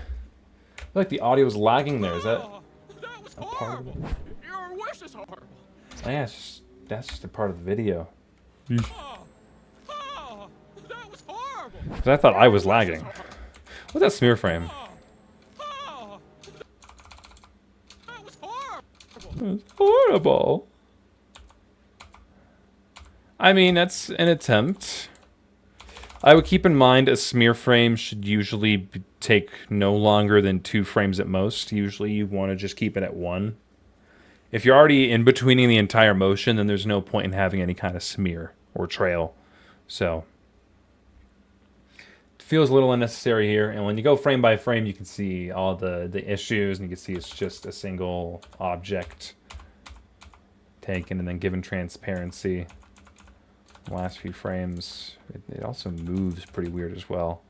like the audio is lagging there. Is that That was a part of it? horrible. Your wish is horrible. Oh, yeah, that's just a part of the video. That was horrible. 'Cause I thought I was lagging. What's that smear frame? That was horrible. It's horrible. I mean, that's an attempt. I would keep in mind a smear frame should usually take no longer than 2 frames at most. Usually you want to just keep it at 1. If you're already in betweening the entire motion, then there's no point in having any kind of smear or trail. So it feels a little unnecessary here. And when you go frame by frame, you can see all the issues, and you can see it's just a single object taken and then given transparency. The last few frames, it also moves pretty weird as well.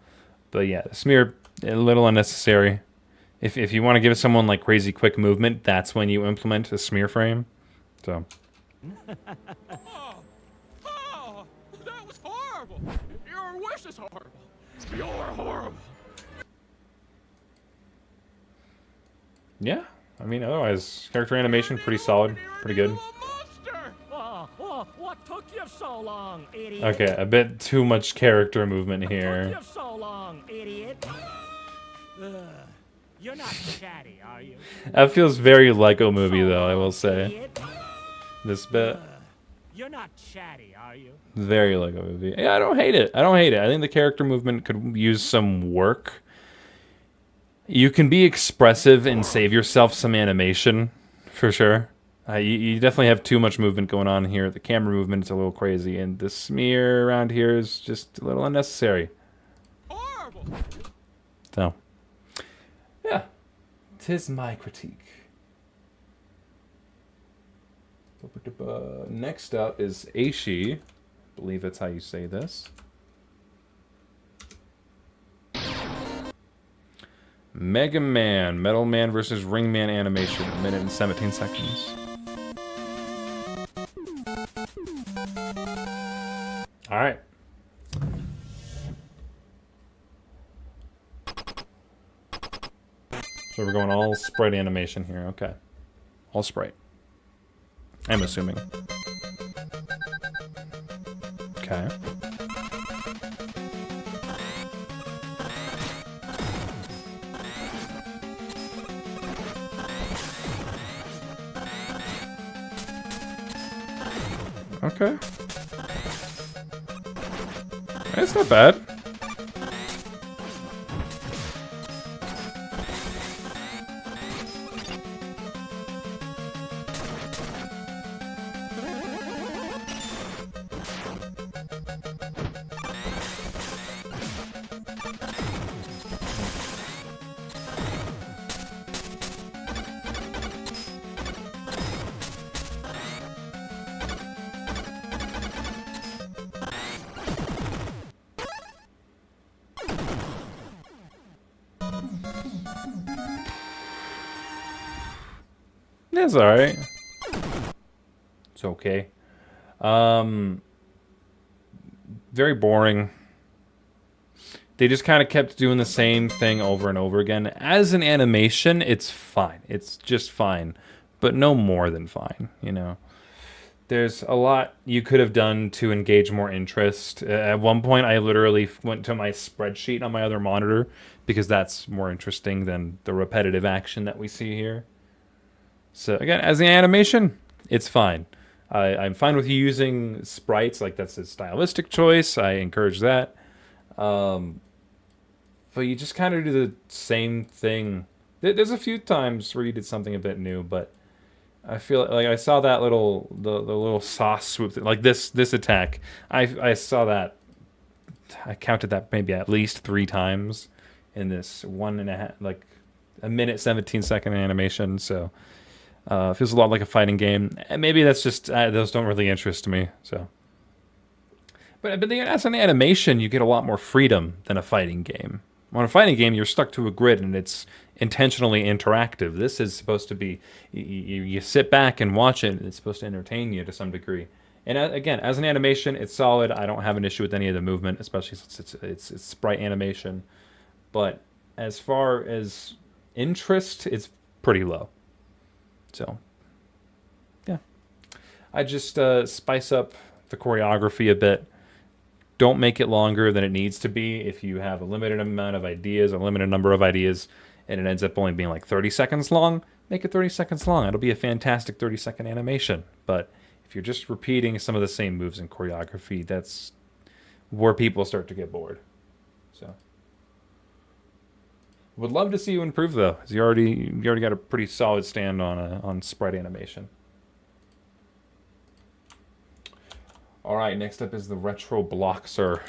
But yeah, the smear, a little unnecessary. If you want to give someone like crazy quick movement, that's when you implement a smear frame. So. That was horrible. Your wish is horrible. You're horrible. Yeah, I mean, otherwise, character animation, pretty solid, pretty good. What took you so long, idiot? Okay, a bit too much character movement Took here. you so long, idiot? You're not chatty, are you? That feels very Lego movie, though, I will say. Idiot? This bit, You're not chatty, are you? very Lego movie. Yeah, I don't hate it. I don't hate it. I think the character movement could use some work. You can be expressive and save yourself some animation, for sure. You definitely have too much movement going on here. The camera movement is a little crazy, and the smear around here is just a little unnecessary. Horrible. So, yeah, 'tis my critique. Next up is Aishi. I believe that's how you say this. Mega Man, Metal Man versus Ring Man animation, 1 minute and 17 seconds. All right. So we're going all sprite animation here. Okay. All sprite. I'm assuming. Okay. Okay. It's not bad. It's alright. It's okay. Very boring. They just kind of kept doing the same thing over and over again. As an animation, it's fine. It's just fine. But no more than fine, you know. There's a lot you could have done to engage more interest. At one point, I literally went to my spreadsheet on my other monitor because that's more interesting than the repetitive action that we see here. So again, as an animation, it's fine. I'm fine with you using sprites, like that's a stylistic choice. I encourage that. But you just kind of do the same thing. There's a few times where you did something a bit new, but I feel like I saw that the little sauce swoop, like this attack. I saw that. I counted that maybe at least 3 times in this 1.5, like a minute 17-second animation. So it feels a lot like a fighting game. And maybe that's just those don't really interest me. So, but as an animation, you get a lot more freedom than a fighting game. On a fighting game, you're stuck to a grid and it's intentionally interactive. This is supposed to be, you sit back and watch it, and it's supposed to entertain you to some degree. And again, as an animation, it's solid. I don't have an issue with any of the movement, especially since it's sprite animation. But as far as interest, it's pretty low. So, yeah. I just spice up the choreography a bit. Don't make it longer than it needs to be. If you have a limited amount of ideas, a limited number of ideas, and it ends up only being like 30 seconds long, make it 30 seconds long. It'll be a fantastic 30-second animation. But if you're just repeating some of the same moves in choreography, that's where people start to get bored. So, would love to see you improve though, because you already got a pretty solid stand on sprite animation. All right, next up is the Retro Bloxer.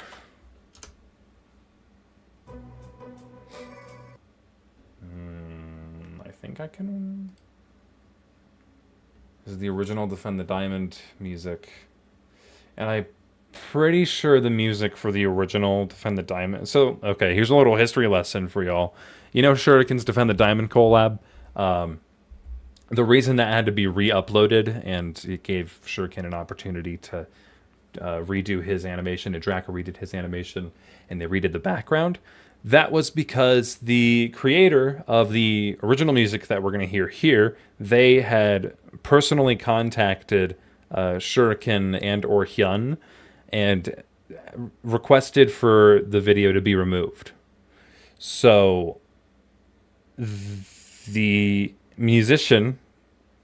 I think I can... This is the original Defend the Diamond music. And I'm pretty sure the music for the original Defend the Diamond... So, okay, here's a little history lesson for y'all. You know Shuriken's Defend the Diamond collab? The reason that had to be re-uploaded, and it gave Shuriken an opportunity to redo his animation, and Draka redid his animation, and they redid the background. That was because the creator of the original music that we're going to hear here, they had personally contacted Shuriken and or Hyun and requested for the video to be removed. So the musician,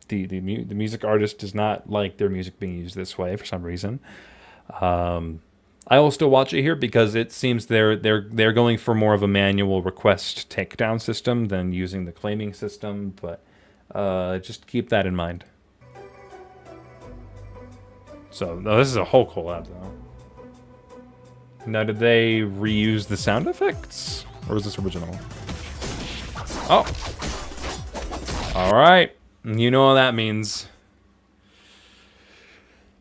the music artist, does not like their music being used this way for some reason. I will still watch it here because it seems they're going for more of a manual request takedown system than using the claiming system, but just keep that in mind. So, no, this is a whole collab though. Now, did they reuse the sound effects? Or is this original? Oh! Alright. You know what that means.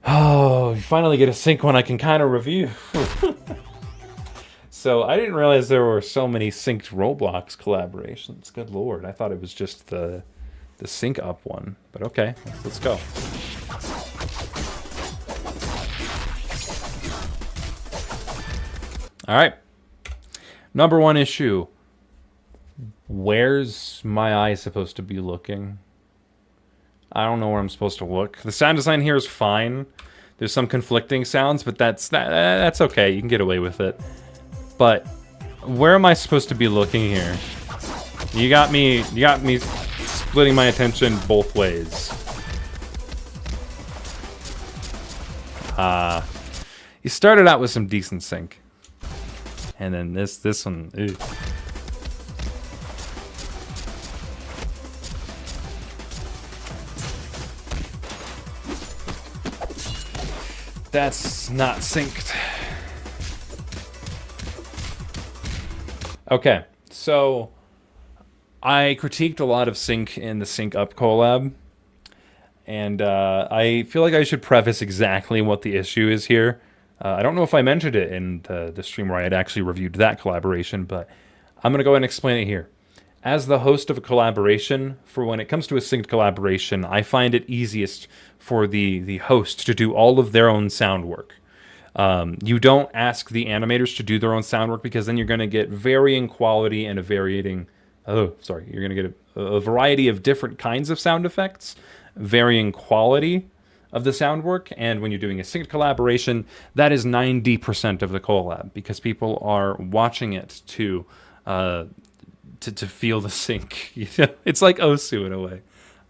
Oh, you finally get a sync one I can kind of review. So, I didn't realize there were so many synced Roblox collaborations. Good lord. I thought it was just the sync up one. But okay, let's go. Alright. Number 1 issue. Where's my eye supposed to be looking? I don't know where I'm supposed to look. The sound design here is fine. There's some conflicting sounds, but that's okay. You can get away with it. But where am I supposed to be looking here? You got me splitting my attention both ways. You started out with some decent sync. And then this one, ew. That's not synced. Okay, so I critiqued a lot of sync in the Sync Up collab, and I feel like I should preface exactly what the issue is here. I don't know if I mentioned it in the stream where I had actually reviewed that collaboration, but I'm going to go ahead and explain it here. as the host of a collaboration, for when it comes to a synced collaboration, I find it easiest for the host to do all of their own sound work. You don't ask the animators to do their own sound work because then you're going to get varying quality and you're going to get a variety of different kinds of sound effects, varying quality of the sound work. And when you're doing a synced collaboration, that is 90% of the collab because people are watching it to feel the sync. It's like Osu in a way,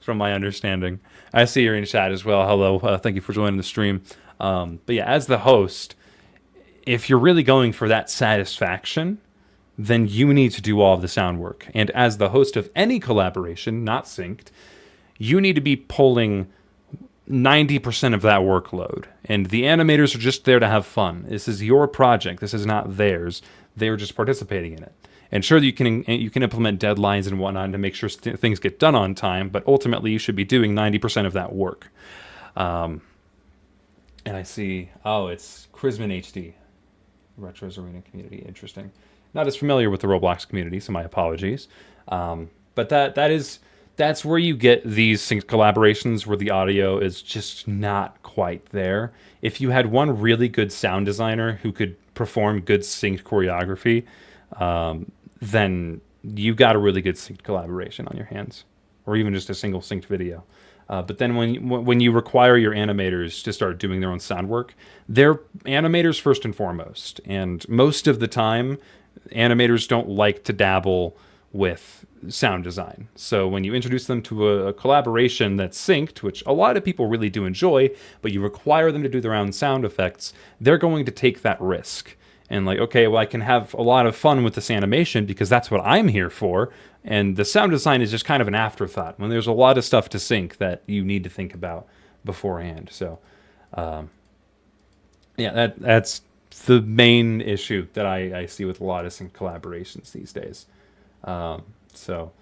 from my understanding. I see you're in chat as well. Hello, thank you for joining the stream. But yeah, as the host, if you're really going for that satisfaction, then you need to do all of the sound work. And as the host of any collaboration, not synced, you need to be pulling 90% of that workload. And the animators are just there to have fun. This is your project. This is not theirs. They're just participating in it. And sure, you can implement deadlines and whatnot to make sure things get done on time, but ultimately you should be doing 90% of that work. And I see, it's Chrisman HD, Retro's Arena community. Interesting. Not as familiar with the Roblox community, so my apologies. But that's where you get these synced collaborations where the audio is just not quite there. If you had one really good sound designer who could perform good synced choreography, then you got a really good synced collaboration on your hands, or even just a single synced video. But then when you require your animators to start doing their own sound work, they're animators first and foremost. And most of the time, animators don't like to dabble with sound design. So when you introduce them to a collaboration that's synced, which a lot of people really do enjoy, but you require them to do their own sound effects, they're going to take that risk. And like, okay, well, I can have a lot of fun with this animation because that's what I'm here for. And the sound design is just kind of an afterthought when there's a lot of stuff to sync that you need to think about beforehand. So, that's the main issue that I see with a lot of sync collaborations these days. So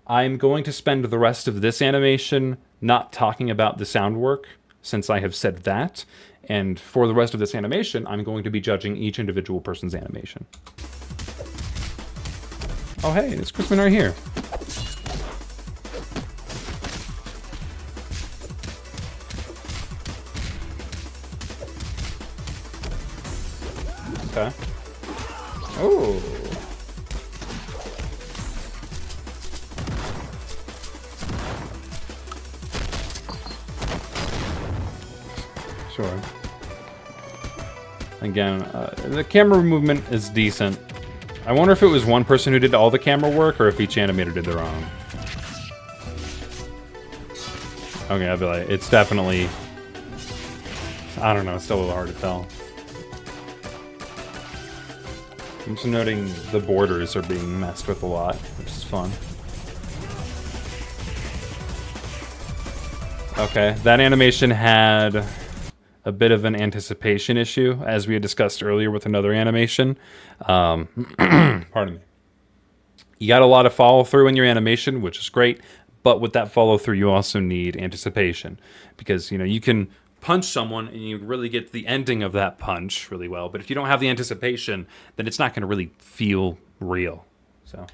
I'm going to spend the rest of this animation not talking about the sound work, since I have said that. And for the rest of this animation, I'm going to be judging each individual person's animation. Oh, hey, it's Chrisman right here. Okay. Oh. Sure. Again, the camera movement is decent. I wonder if it was one person who did all the camera work or if each animator did their own. Okay, I'd be like, it's definitely... I don't know, it's still a little hard to tell. I'm just noting the borders are being messed with a lot, which is fun. Okay, that animation had a bit of an anticipation issue, as we had discussed earlier with another animation. Pardon me. You got a lot of follow-through in your animation, which is great, but with that follow-through, you also need anticipation. Because, you can punch someone and you really get the ending of that punch really well, but if you don't have the anticipation, then it's not going to really feel real. So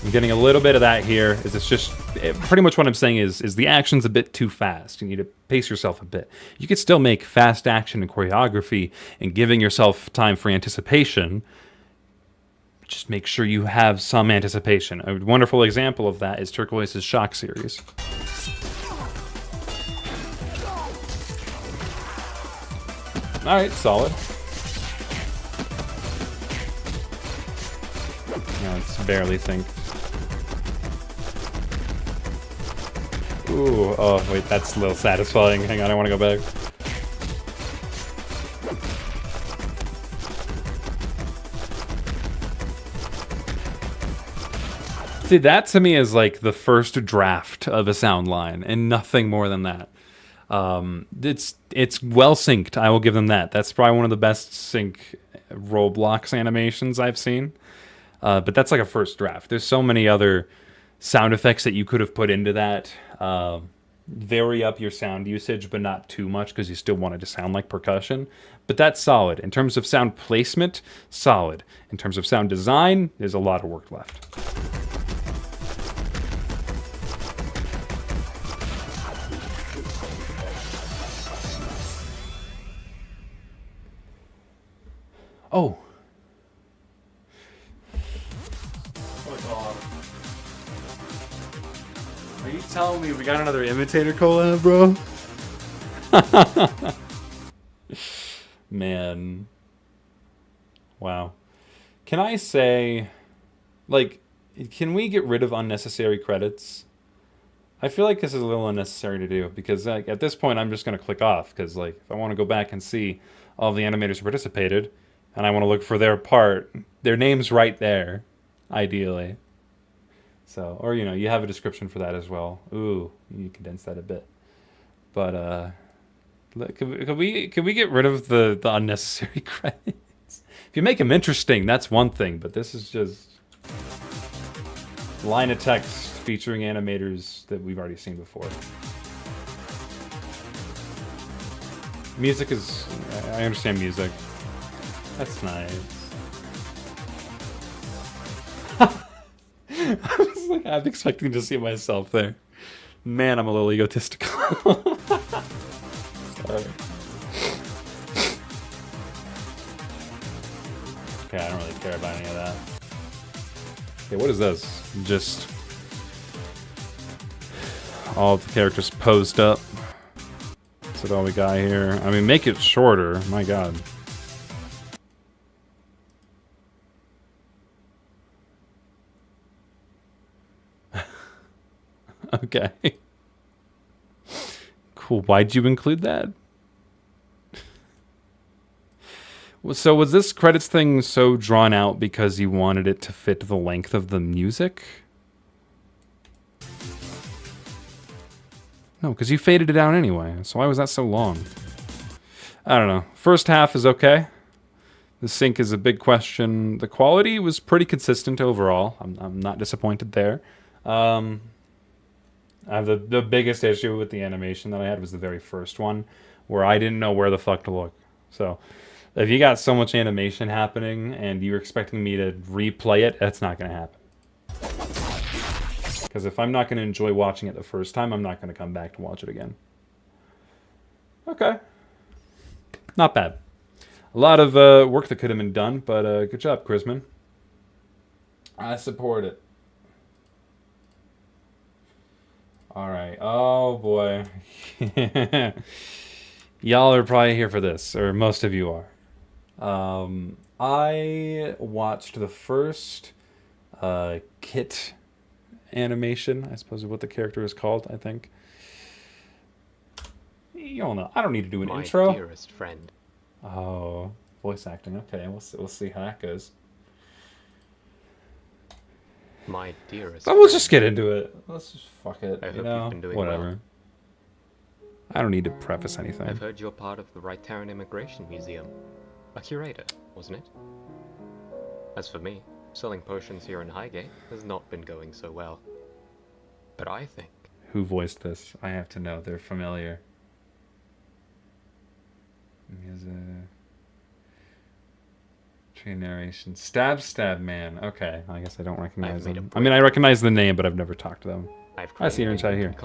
I'm getting a little bit of that here. Pretty much what I'm saying is the action's a bit too fast. You need to pace yourself a bit. You could still make fast action and choreography and giving yourself time for anticipation. Just make sure you have some anticipation. A wonderful example of that is Turquoise's Shock series. Alright, solid. No, it's barely synced. Ooh, oh wait, that's a little satisfying. Hang on, I want to go back. See, that to me is like the first draft of a sound line, and nothing more than that. It's well synced. I will give them that. That's probably one of the best sync Roblox animations I've seen. But that's like a first draft. There's so many other sound effects that you could have put into that. Vary up your sound usage, but not too much because you still want it to sound like percussion. But that's solid. In terms of sound placement, solid. In terms of sound design, there's a lot of work left. Oh. Are you telling me we got another imitator collab, bro? Man. Wow. Can I say, like, can we get rid of unnecessary credits? I feel like this is a little unnecessary to do because, like, at this point I'm just going to click off because, like, if I want to go back and see all the animators who participated and I want to look for their part, their name's right there, ideally. So, or, you know, you have a description for that as well. Ooh, you condense that a bit. But, could we get rid of the unnecessary credits? If you make them interesting, that's one thing, but this is just line of text featuring animators that we've already seen before. Music is... I understand music. That's nice. I was like, I'm expecting to see myself there. Man, I'm a little egotistical. Sorry. Okay, I don't really care about any of that. Okay, what is this? Just all of the characters posed up. That's what all we got here. I mean, make it shorter. My God. Okay. Cool. Why'd you include that? So was this credits thing so drawn out because you wanted it to fit the length of the music? No, because you faded it out anyway. So why was that so long? I don't know. First half is okay. The sync is a big question. The quality was pretty consistent overall. I'm not disappointed there. I have the biggest issue with the animation that I had was the very first one, where I didn't know where the fuck to look. So if you got so much animation happening and you're expecting me to replay it, that's not going to happen. Because if I'm not going to enjoy watching it the first time, I'm not going to come back to watch it again. Okay. Not bad. A lot of work that could have been done, but good job, Chrisman. I support it. Alright. Oh, boy. Y'all are probably here for this, or most of you are. I watched the first Kit animation, I suppose is what the character is called, I think. You all know. I don't need to do an intro. My dearest friend. Oh, voice acting. Okay, we'll see how that goes. My dearest But we'll just get into it. Let's just fuck it. I You hope know, you've been doing whatever. well. I don't need to preface anything. I've heard you're part of the Right Terran Immigration Museum. A curator, wasn't it? As for me, selling potions here in Highgate has not been going so well. But I think... Who voiced this? I have to know. They're familiar. Is a train narration. Stab man. Okay, I guess I don't recognize them. I mean, I recognize the name, but I've never talked to them. I see your chat here.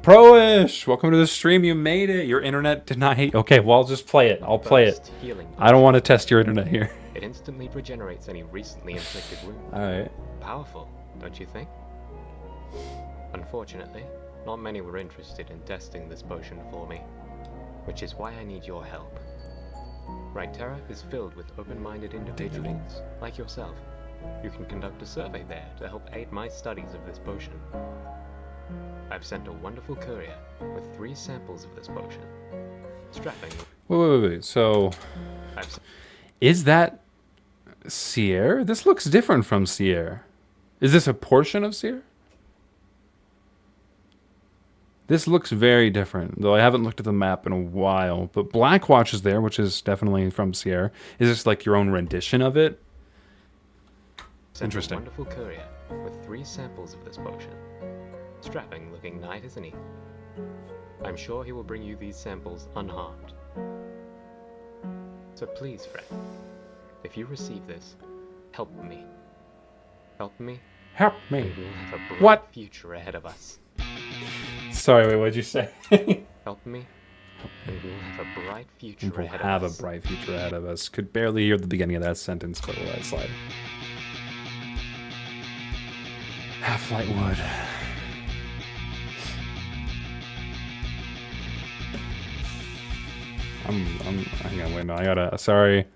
Pro-ish! Welcome to the stream. You made it. Your internet did not hate. Okay, well, I'll just play it. I'll play it. I don't want to test your internet here. It instantly regenerates any recently inflicted wounds. Alright. Powerful, don't you think? Unfortunately, not many were interested in testing this potion for me, which is why I need your help. Right Terra is filled with open-minded individuals like yourself. You can conduct a survey there to help aid my studies of this potion. I've sent a wonderful courier with 3 samples of this potion. Strapping. Wait. So, is that Sierre? This looks different from Sierre. Is this a portion of Sierre? This looks very different, though I haven't looked at the map in a while. But Blackwatch is there, which is definitely from Sierre. Is this like your own rendition of it? Interesting. A wonderful courier with 3 samples of this potion. Strapping looking knight, isn't he? I'm sure he will bring you these samples unharmed. So please, friend, if you receive this, help me. Help me? Help me. And we'll have a bright What? future ahead of us. Sorry, wait, what'd you say? Help me? and we'll have a bright future We'll ahead have of a us. bright future ahead of us. Could barely hear the beginning of that sentence, but let it slide. Half-Light wood. Hang on, wait, no, I gotta, sorry.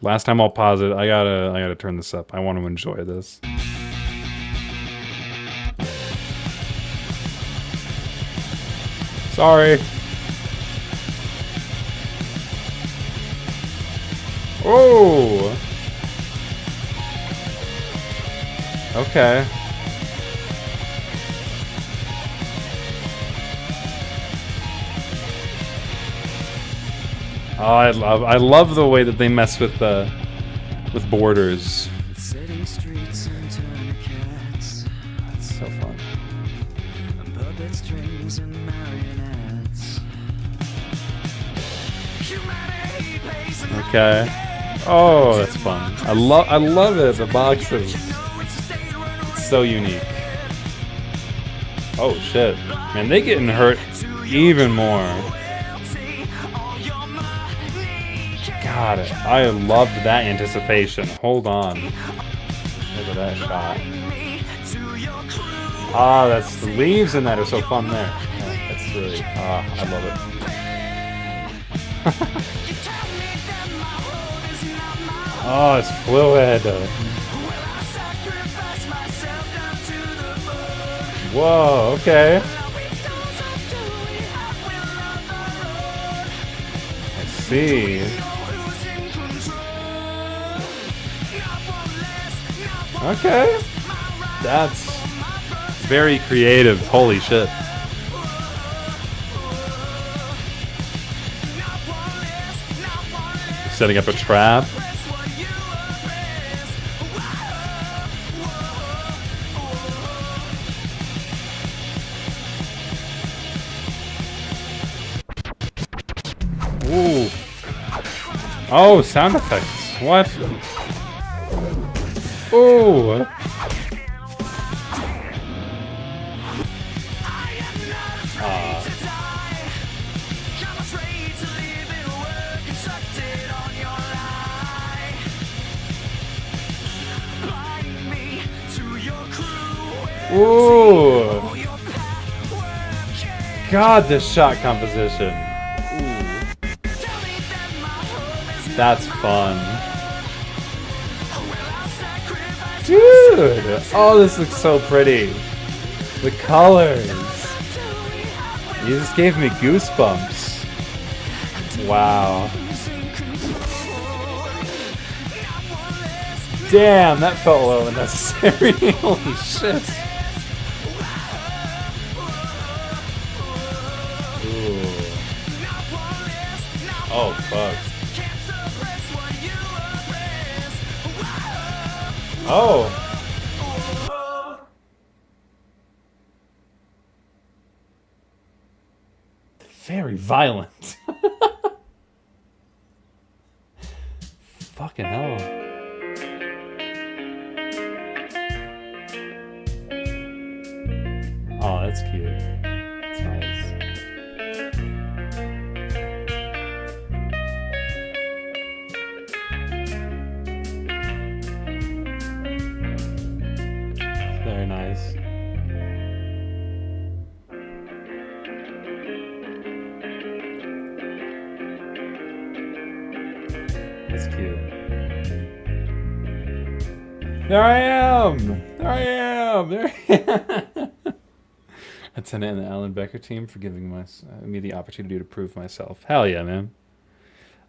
Last time I'll pause it. I gotta turn this up. I want to enjoy this. Sorry. Oh. Okay. Oh, I love the way that they mess with borders. City streets and tourniquets, That's so fun. puppet strings and marionettes. Humanity pays an Okay. Oh, that's fun. I love it. The box is so unique. Oh shit. Man, they getting hurt even more. God, I loved that anticipation. Hold on. Look at that shot. Ah, that's the leaves in that are so fun there. Yeah, that's really, I love it. Oh, it's fluid. Whoa, okay. I see. Okay. That's very creative. Holy shit. Setting up a trap. Ooh. Oh, sound effects. What? Ooh. Ooh. God, this shot composition. Ooh. That's fun. Dude! Oh, this looks so pretty. The colors. You just gave me goosebumps. Wow. Damn, that felt a little unnecessary. Holy shit. Ooh. Oh, fuck. Oh. Very violent. Fucking hell. Oh, that's cute. That's nice. Very nice. That's cute. There I am! There I am! There I am! That's an the Alan Becker team for giving me the opportunity to prove myself. Hell yeah, man.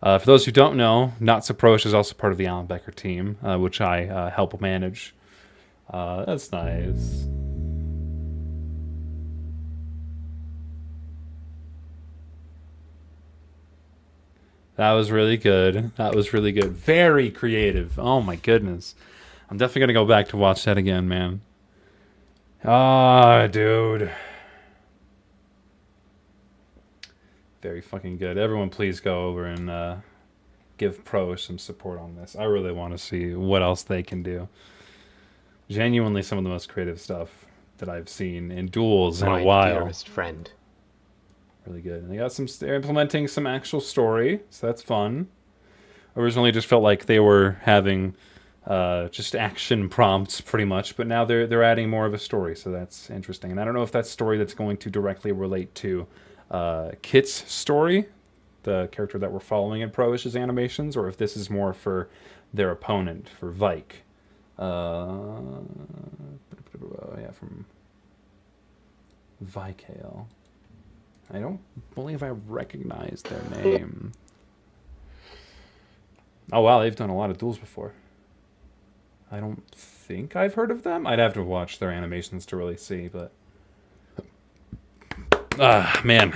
For those who don't know, Not So Prosh is also part of the Alan Becker team, which I help manage. That's nice. That was really good. That was really good. Very creative. Oh my goodness. I'm definitely gonna go back to watch that again, man. Ah, dude. Very fucking good. Everyone please go over and give Pro some support on this. I really want to see what else they can do. Genuinely some of the most creative stuff that I've seen in duels in My a while. dearest friend, Really good. And they got they're implementing some actual story, so that's fun. Originally just felt like they were having just action prompts pretty much, but now they're adding more of a story, so that's interesting. And I don't know if that's story that's going to directly relate to Kit's story, the character that we're following in Pro-ish's animations, or if this is more for their opponent, for Vike. Yeah, from Vikale. I don't believe I recognize their name. Oh wow, they've done a lot of duels before. I don't think I've heard of them. I'd have to watch their animations to really see, but... man.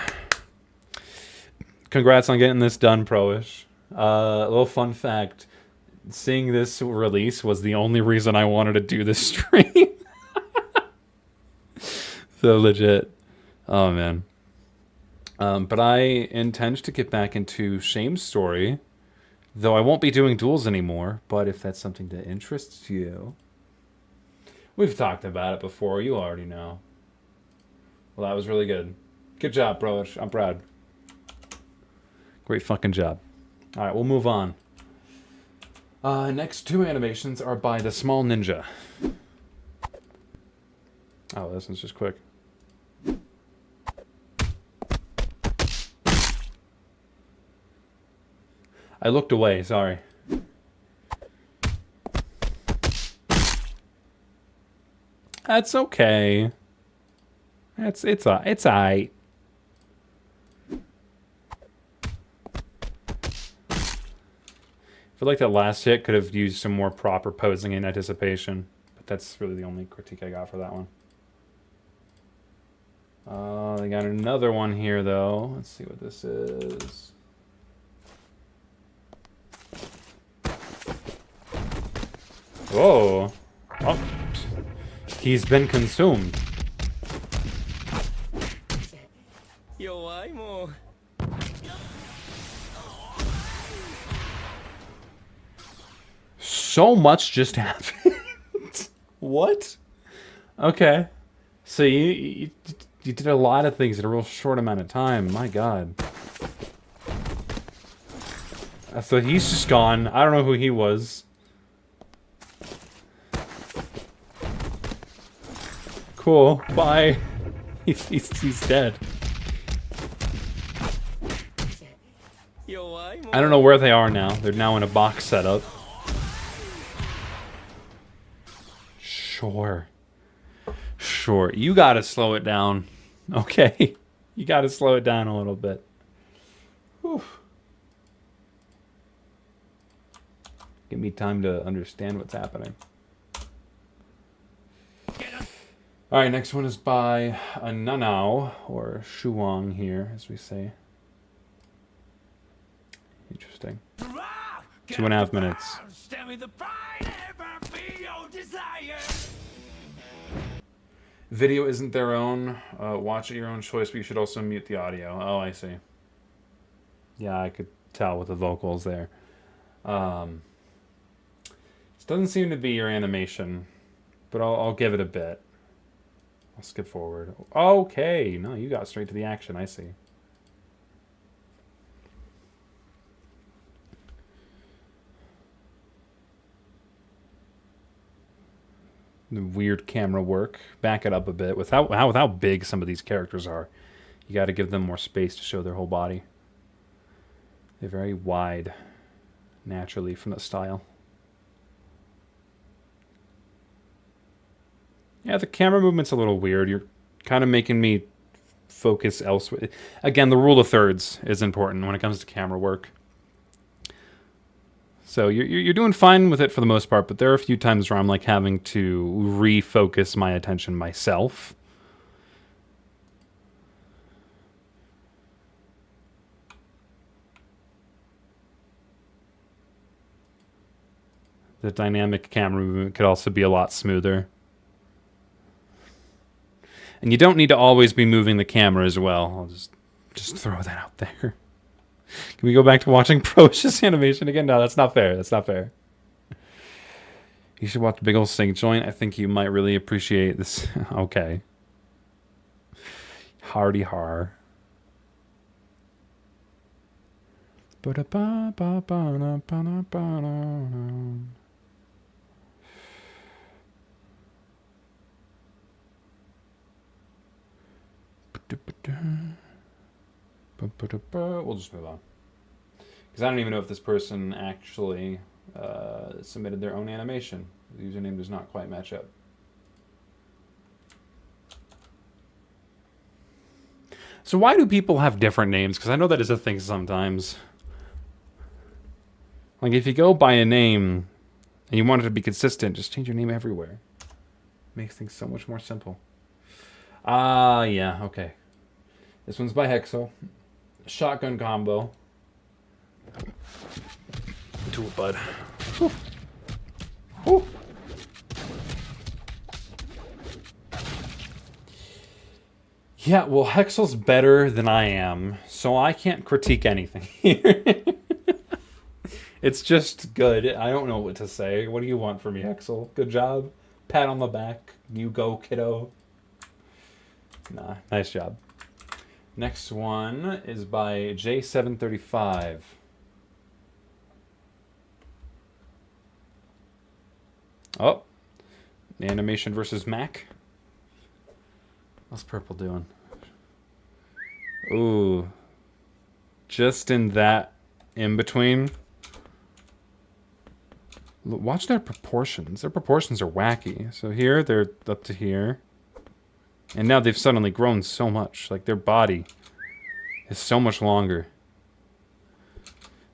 Congrats on getting this done, Pro-ish. A little fun fact. Seeing this release was the only reason I wanted to do this stream. So legit. Oh, man. But I intend to get back into Shame's story, though I won't be doing duels anymore, but if that's something that interests you... We've talked about it before, you already know. Well, that was really good. Good job, bro. I'm proud. Great fucking job. Alright, we'll move on. Next two animations are by the Small Ninja. Oh, this one's just quick. I looked away, sorry. That's okay. It's aight. I feel like that last hit could have used some more proper posing in anticipation, but that's really the only critique I got for that one. They got another one here though. Let's see what this is. Whoa. Oh. He's been consumed. So much just happened. What? Okay. So you did a lot of things in a real short amount of time. My God. So he's just gone. I don't know who he was. Cool. Bye. He's dead. I don't know where they are now. They're now in a box setup. Sure. Sure. You gotta slow it down. Okay. You gotta slow it down a little bit. Whew. Give me time to understand what's happening. Alright, next one is by a Nanao, or Shuang here, as we say. Interesting. 2.5 minutes. Video isn't their own. Watch at your own choice, but you should also mute the audio. Oh, I see. Yeah, I could tell with the vocals there. This doesn't seem to be your animation, but I'll give it a bit. I'll skip forward. Okay, no, you got straight to the action, I see. The weird camera work. Back it up a bit. With how big some of these characters are, you got to give them more space to show their whole body. They're very wide, naturally, from the style. Yeah, the camera movement's a little weird. You're kind of making me focus elsewhere. Again, the rule of thirds is important when it comes to camera work. So you're doing fine with it for the most part, but there are a few times where I'm like having to refocus my attention myself. The dynamic camera movement could also be a lot smoother. And you don't need to always be moving the camera as well. I'll just throw that out there. Can we go back to watching Pro-ish's animation again? No, that's not fair. That's not fair. You should watch Big Ol' Sink Joint. I think you might really appreciate this. Okay. Hardy har. We'll just move on. Because I don't even know if this person actually submitted their own animation. The username does not quite match up. So why do people have different names? Because I know that is a thing sometimes. Like if you go by a name and you want it to be consistent, just change your name everywhere. Makes things so much more simple. Yeah, okay. This one's by Hexel. Shotgun combo. Do it, bud. Whew. Whew. Yeah, well, Hexel's better than I am, so I can't critique anything here. It's just good. I don't know what to say. What do you want from me, Hexel? Good job. Pat on the back. You go, kiddo. Nah, nice job. Next one is by J735. Oh, animation versus Mac. What's purple doing? Ooh, just in that in between. Watch their proportions. Their proportions are wacky. So here they're up to here. And now they've suddenly grown so much. Like their body is so much longer.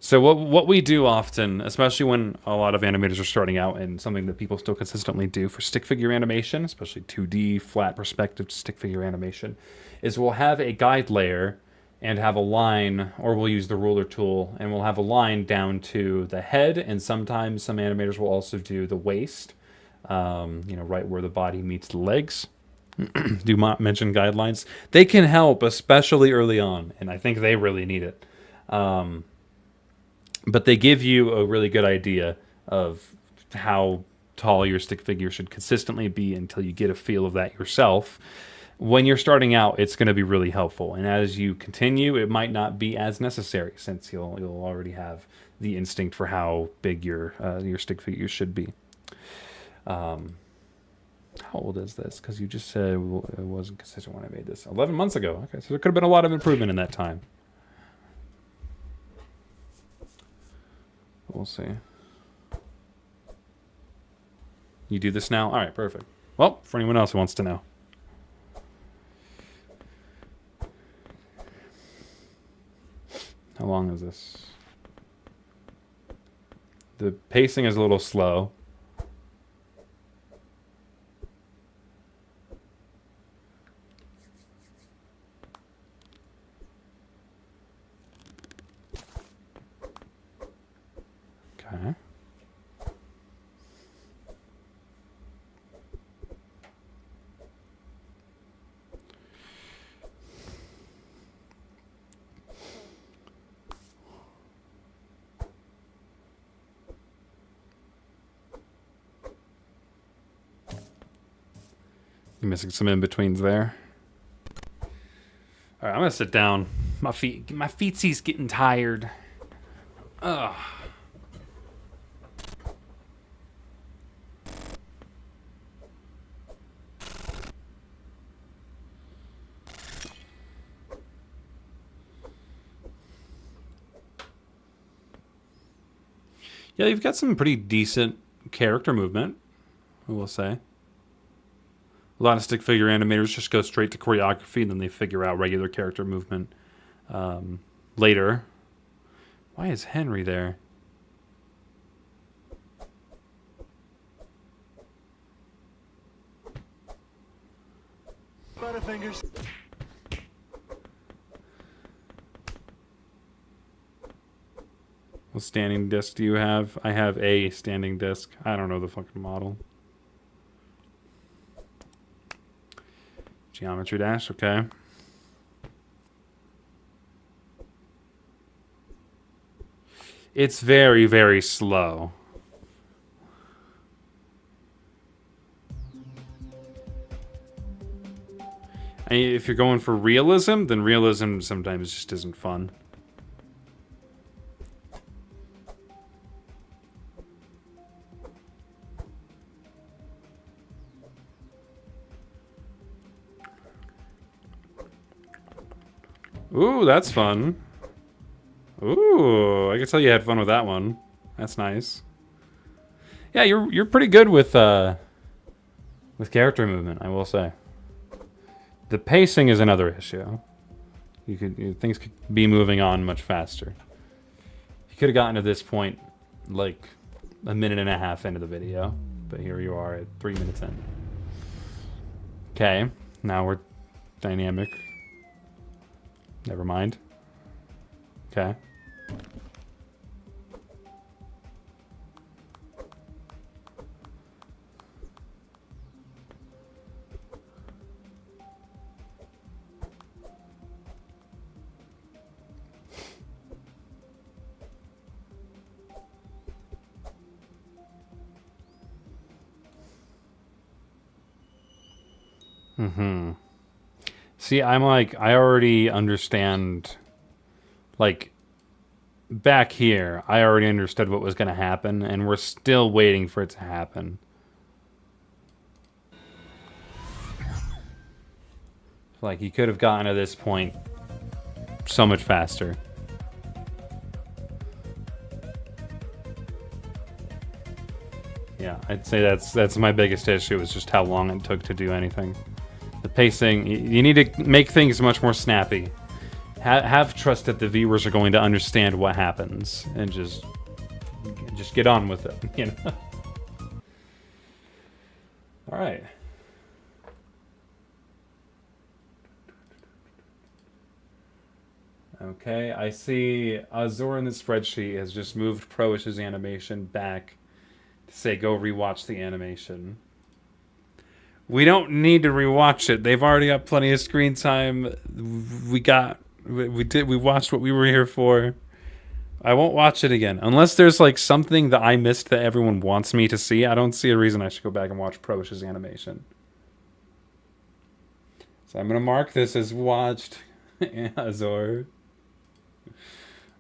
So what we do often, especially when a lot of animators are starting out, and something that people still consistently do for stick figure animation, especially 2D flat perspective stick figure animation, is we'll have a guide layer and have a line, or we'll use the ruler tool, and we'll have a line down to the head, and sometimes some animators will also do the waist, right where the body meets the legs. Do not mention guidelines. They can help, especially early on, and I think they really need it. But they give you a really good idea of how tall your stick figure should consistently be until you get a feel of that yourself. When you're starting out, it's going to be really helpful. And as you continue, it might not be as necessary, since you'll already have the instinct for how big your stick figure should be. How old is this? Because you just said it wasn't consistent when I made this. 11 months ago. Okay, so there could have been a lot of improvement in that time. We'll see. You do this now? All right, perfect. Well, for anyone else who wants to know. How long is this? The pacing is a little slow. Okay. You're missing some in-betweens there. All right, I'm gonna sit down. My feetsy's getting tired. Ugh. Yeah, you've got some pretty decent character movement, I will say. A lot of stick figure animators just go straight to choreography and then they figure out regular character movement later. Why is Henry there? Butterfingers. What standing disc do you have? I have a standing disc. I don't know the fucking model. Geometry Dash, okay. It's very, very slow. And if you're going for realism, then realism sometimes just isn't fun. Ooh, that's fun. Ooh, I can tell you had fun with that one. That's nice. Yeah, you're pretty good with character movement, I will say. The pacing is another issue. Things could be moving on much faster. You could have gotten to this point like a minute and a half into the video, but here you are at 3 minutes in. Okay, now we're dynamic. Never mind. Okay. Mm-hmm. See, I'm like, I already understand, like, back here, I already understood what was going to happen, and we're still waiting for it to happen. Like, you could have gotten to this point so much faster. Yeah, I'd say that's my biggest issue, is just how long it took to do anything. The pacing, you need to make things much more snappy. Have trust that the viewers are going to understand what happens, and just get on with it, you know? Alright. Okay, I see Azor in the spreadsheet has just moved Proish's animation back to say go rewatch the animation. We don't need to rewatch it. They've already got plenty of screen time. We watched what we were here for. I won't watch it again. Unless there's like something that I missed that everyone wants me to see, I don't see a reason I should go back and watch Proish's animation. So I'm going to mark this as watched. Azor.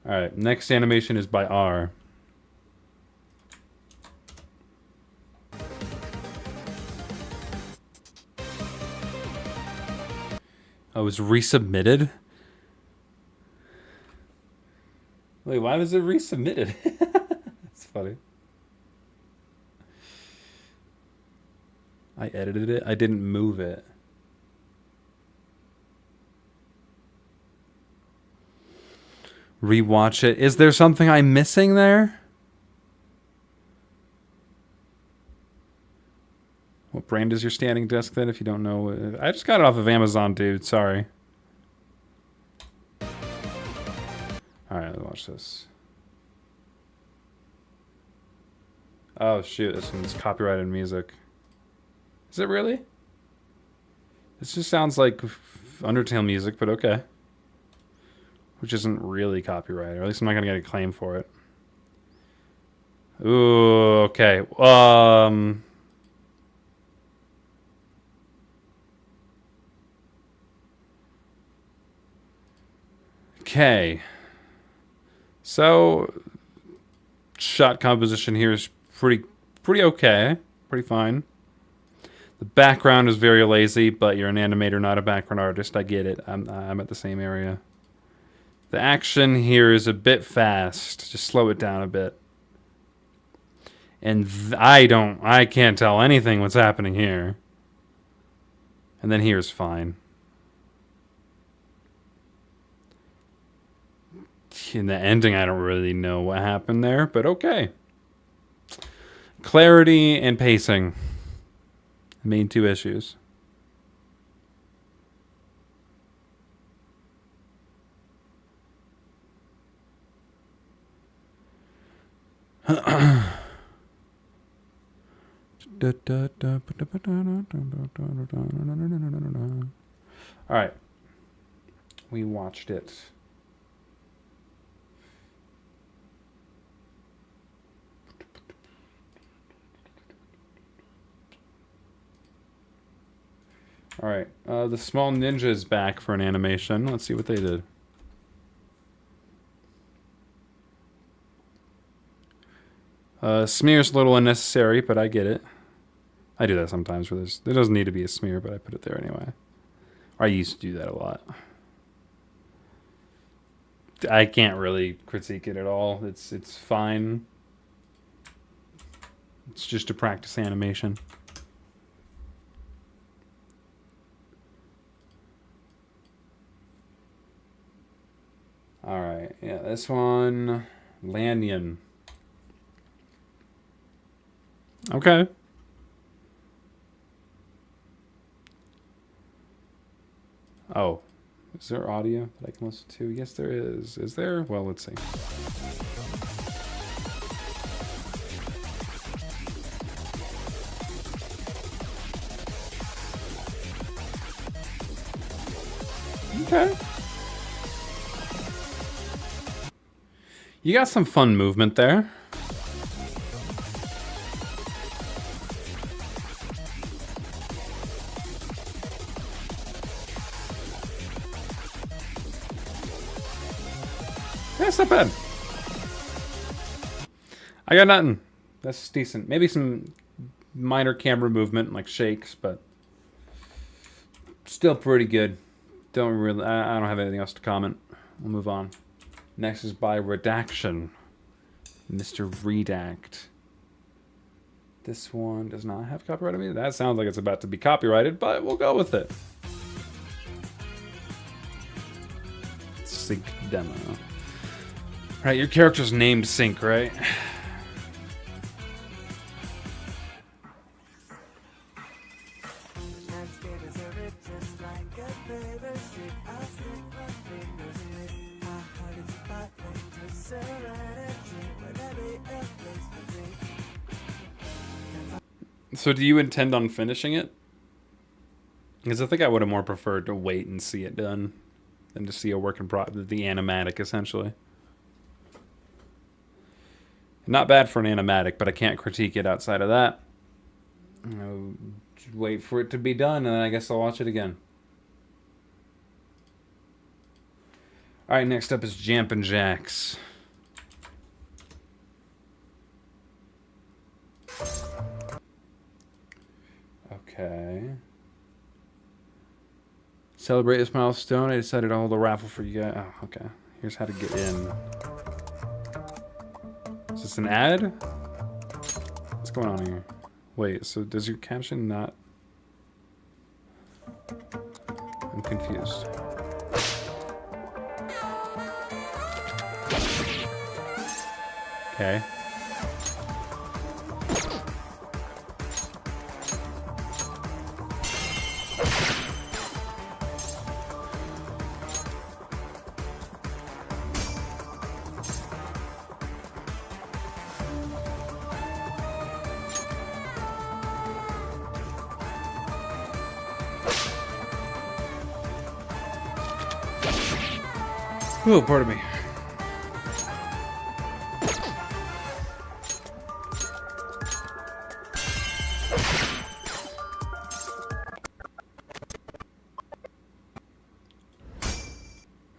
Alright, next animation is by R. Oh, it was resubmitted? Wait, why was it resubmitted? That's funny. I edited it. I didn't move it. Rewatch it. Is there something I'm missing there? What brand is your standing desk then, if you don't know? I just got it off of Amazon, dude. Sorry. Alright, let's watch this. Oh, shoot. This one's copyrighted music. Is it really? This just sounds like Undertale music, but okay. Which isn't really copyrighted. Or at least I'm not going to get a claim for it. Ooh, okay. Okay. So, shot composition here is pretty okay. Pretty fine. The background is very lazy, but you're an animator, not a background artist. I get it. I'm at the same area. The action here is a bit fast. Just slow it down a bit. And I can't tell anything what's happening here. And then here's fine. In the ending, I don't really know what happened there, but okay. Clarity and pacing. The main two issues. Alright. We watched it. Alright, the Small Ninja is back for an animation. Let's see what they did. Smear's a little unnecessary, but I get it. I do that sometimes where there doesn't need to be a smear, but I put it there anyway. I used to do that a lot. I can't really critique it at all. It's fine. It's just to practice animation. All right, yeah, this one, Lanyon. Okay. Oh, is there audio that I can listen to? Yes, there is. Is there? Well, let's see. Okay. You got some fun movement there. That's not bad. I got nothing. That's decent. Maybe some minor camera movement, like shakes, but still pretty good. Don't really. I don't have anything else to comment. We'll move on. Next is by Redaction, Mr. Redact. This one does not have copyright on me. That sounds like it's about to be copyrighted, but we'll go with it. Sync demo. Right, your character's named Sync, right? So do you intend on finishing it? Because I think I would have more preferred to wait and see it done than to see a work in progress, the animatic, essentially. Not bad for an animatic, but I can't critique it outside of that. You know, wait for it to be done, and then I guess I'll watch it again. All right, next up is Jampin' Jacks. Okay. Celebrate this milestone. I decided to hold a raffle for you guys. Oh, okay. Here's how to get in. Is this an ad? What's going on here? Wait, so does your caption not... I'm confused. Okay. Oh, pardon me.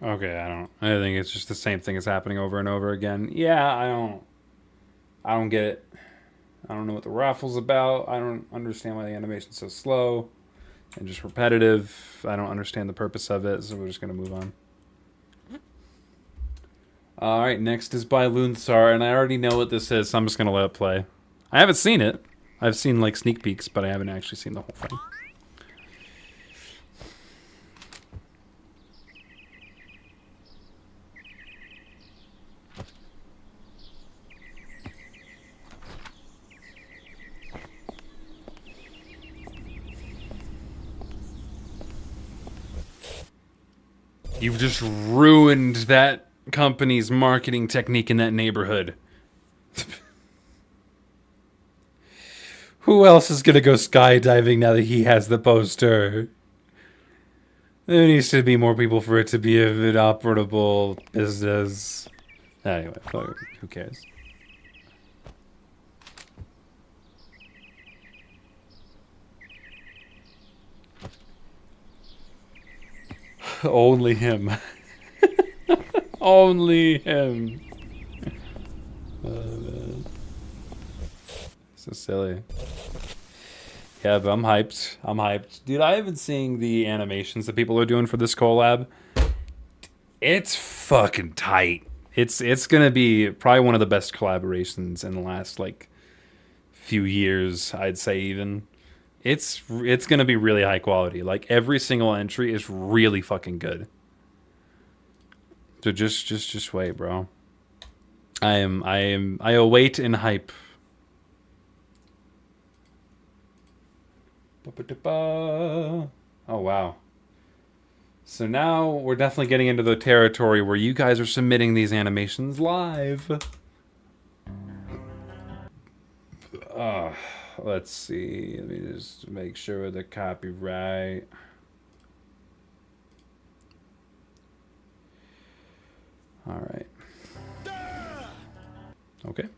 Okay, I think it's just the same thing is happening over and over again. Yeah, I don't get it. I don't know what the raffle's about. I don't understand why the animation's so slow and just repetitive. I don't understand the purpose of it, so we're just gonna move on. Alright, next is by Loonsar, and I already know what this is, so I'm just gonna let it play. I haven't seen it. I've seen like sneak peeks, but I haven't actually seen the whole thing. You've just ruined that company's marketing technique in that neighborhood. Who else is gonna go skydiving now that he has the poster? There needs to be more people for it to be an operable business. Anyway, who cares? Only him. Only him. Oh, man. So silly. Yeah, but I'm hyped. I'm hyped. Dude, I have been seeing the animations that people are doing for this collab. It's fucking tight. It's gonna be probably one of the best collaborations in the last like few years, I'd say even. It's gonna be really high quality. Like every single entry is really fucking good. So just wait, bro. I await in hype. Oh wow. So now we're definitely getting into the territory where you guys are submitting these animations live. Let's see. Let me just make sure the copyright. All right. Okay.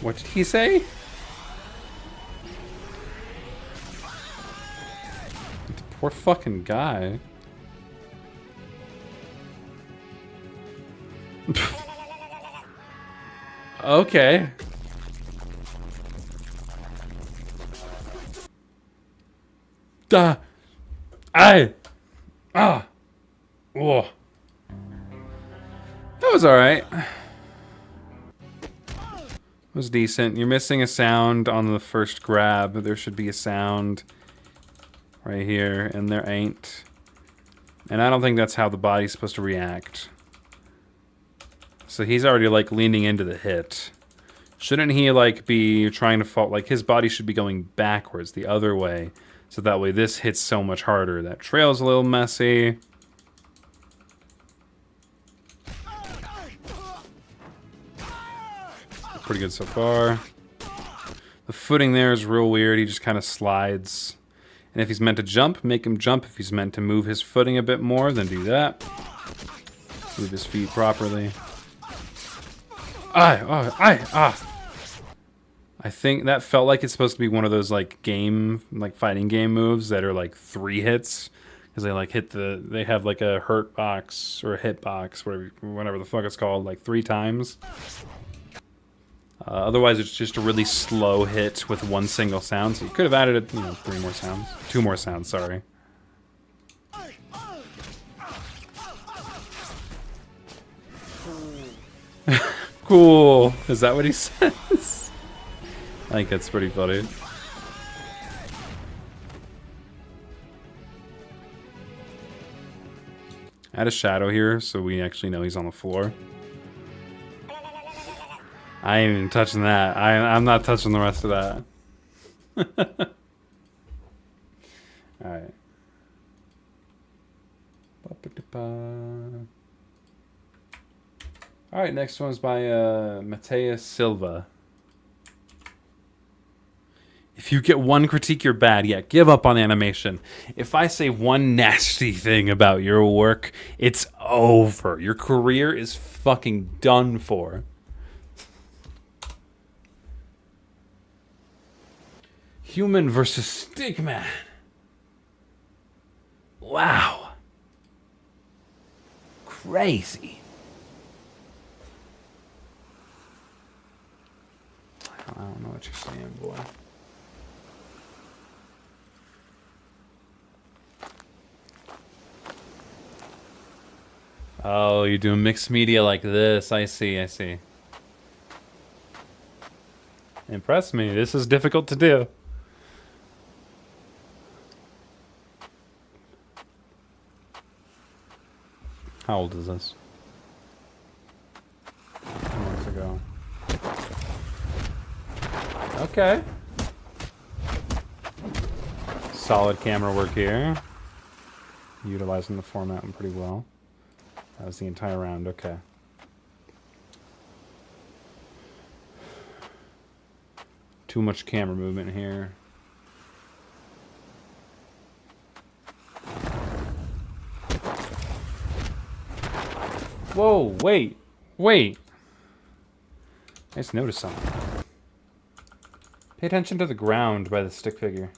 What did he say? The poor fucking guy. Okay. Duh. I. Ah. Whoa. That was alright. Was decent. You're missing a sound on the first grab. There should be a sound right here, and there ain't. And I don't think that's how the body's supposed to react. So he's already like leaning into the hit. Shouldn't he like be trying to fall? Like his body should be going backwards the other way, so that way this hits so much harder. That trail's a little messy. Pretty good so far. The footing there is real weird. He just kind of slides. And if he's meant to jump, make him jump. If he's meant to move his footing a bit more, then do that. Move his feet properly. I think that felt like it's supposed to be one of those like fighting game moves that are like 3 hits. Because they like they have like a hurt box or a hit box, whatever the fuck it's called, like 3 times. Otherwise, it's just a really slow hit with 1 single sound. So you could have added, 3 more sounds. 2 more sounds, sorry. Cool. Is that what he says? I think that's pretty funny. Add a shadow here so we actually know he's on the floor. I ain't even touching that. I'm not touching the rest of that. Alright. Alright, next one's by Mateus Silva. If you get 1 critique, you're bad. Yeah, give up on animation. If I say 1 nasty thing about your work, it's over. Your career is fucking done for. Human versus Stickman. Wow. Crazy. I don't know what you're saying, boy. Oh, you're doing mixed media like this. I see, I see. Impress me. This is difficult to do. How old is this? Months ago. Okay. Solid camera work here. Utilizing the format pretty well. That was the entire round, okay. Too much camera movement here. Whoa, wait. I just noticed something. Pay attention to the ground by the stick figure.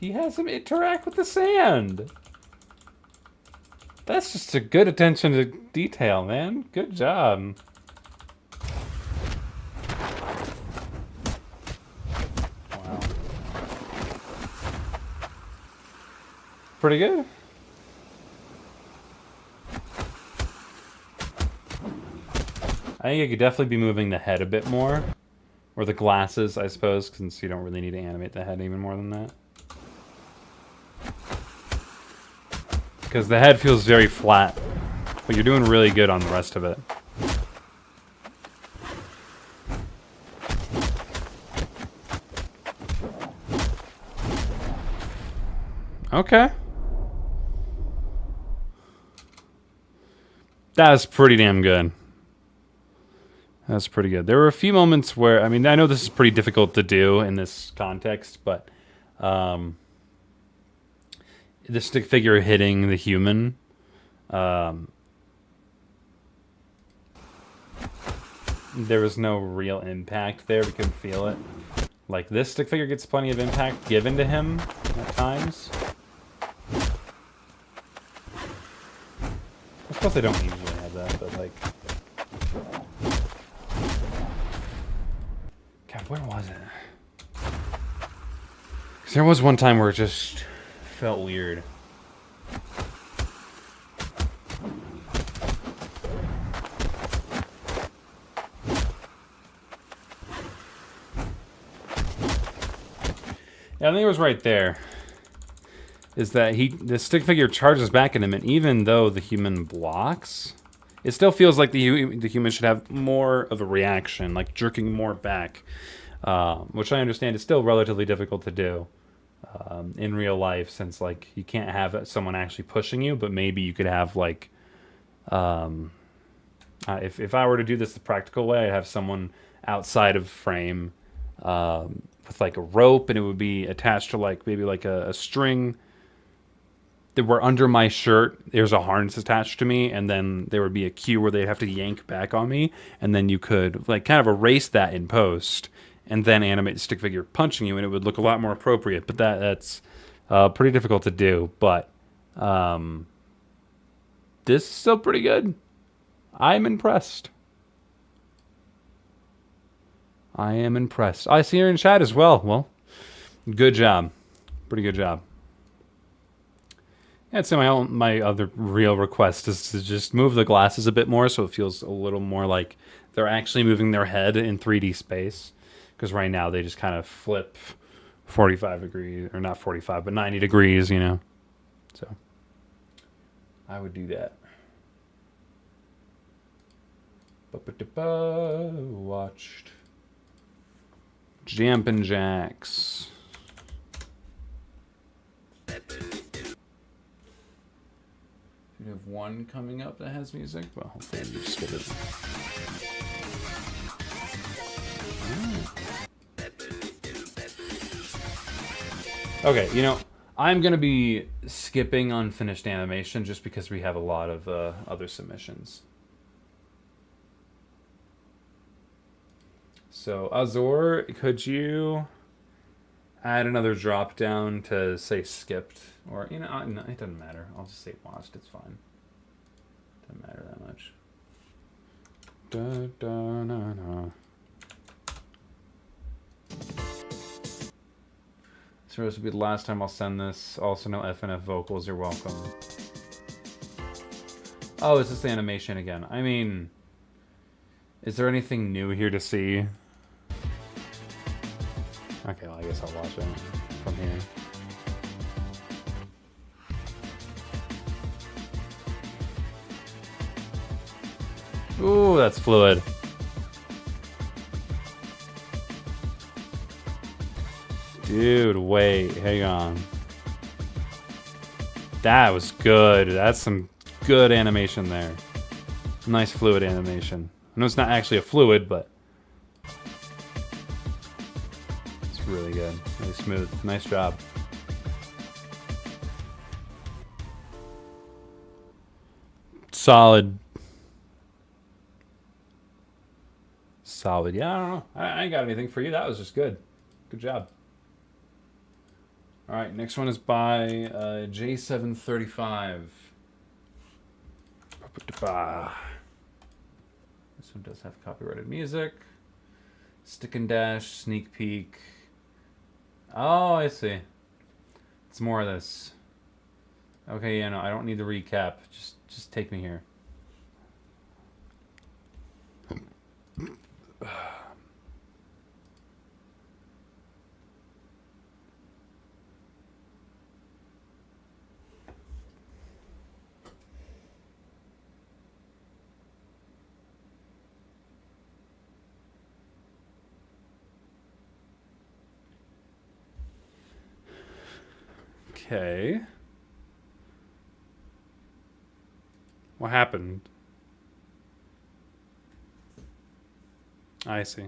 He has him interact with the sand. That's just a good attention to detail, man. Good job. Wow. Pretty good. I think I could definitely be moving the head a bit more. Or the glasses, I suppose, since you don't really need to animate the head even more than that. Because the head feels very flat. But you're doing really good on the rest of it. Okay. That's pretty damn good. That's pretty good. There were a few moments where, I mean, I know this is pretty difficult to do in this context, but the stick figure hitting the human, there was no real impact there. We couldn't feel it. Like, this stick figure gets plenty of impact given to him at times. I suppose they don't usually have that, but like... God, where was it? Because there was one time where it just felt weird. Yeah, I think it was right there. Is that the stick figure charges back at him, and even though the human blocks, it still feels like the human should have more of a reaction, like jerking more back, which I understand is still relatively difficult to do in real life, since like you can't have someone actually pushing you, but maybe you could have like, if I were to do this the practical way, I'd have someone outside of frame with like a rope, and it would be attached to like maybe like a string. That were under my shirt, there's a harness attached to me, and then there would be a cue where they'd have to yank back on me, and then you could like kind of erase that in post, and then animate the stick figure punching you, and it would look a lot more appropriate. But that's pretty difficult to do. But this is still pretty good. I'm impressed. I am impressed. I see her in chat as well. Well, good job. Pretty good job. I'd say my other real request is to just move the glasses a bit more so it feels a little more like they're actually moving their head in 3D space. Because right now they just kind of flip 45 degrees, or not 45, but 90 degrees, you know. So I would do that. Watched Jumpin' Jacks. We have one coming up that has music, but hopefully we just get it. Okay, you know, I'm going to be skipping unfinished animation just because we have a lot of other submissions. So, Azor, could you add another drop down to say skipped? Or, you know, no, it doesn't matter. I'll just say watched. It's fine. Doesn't matter that much. Da, da, na, na. Supposed to be the last time I'll send this. Also, no FNF vocals. You're welcome. Oh, is this the animation again? I mean, is there anything new here to see? Okay, well, I guess I'll watch it from here. Ooh, that's fluid. Dude, wait, hang on. That was good. That's some good animation there. Nice fluid animation. I know it's not actually a fluid, but it's really good. Really smooth. Nice job. Solid. solid. Yeah, I don't know. I ain't got anything for you. That was just good. Good job. All right, next one is by J735. This one does have copyrighted music. Stick and Dash, Sneak Peek. Oh, I see. It's more of this. Okay, yeah, no, I don't need the recap. Just take me here. Okay. What happened? I see.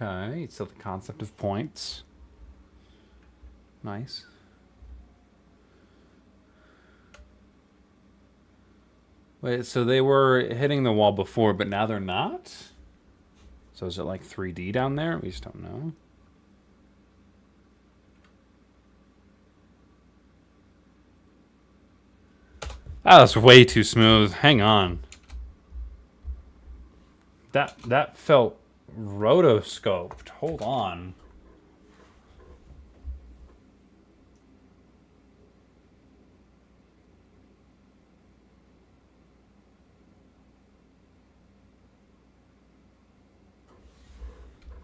Okay, so the concept of points. Nice. Wait, so they were hitting the wall before, but now they're not? So is it like 3D down there? We just don't know. Ah, that's way too smooth. Hang on. That felt rotoscoped. Hold on.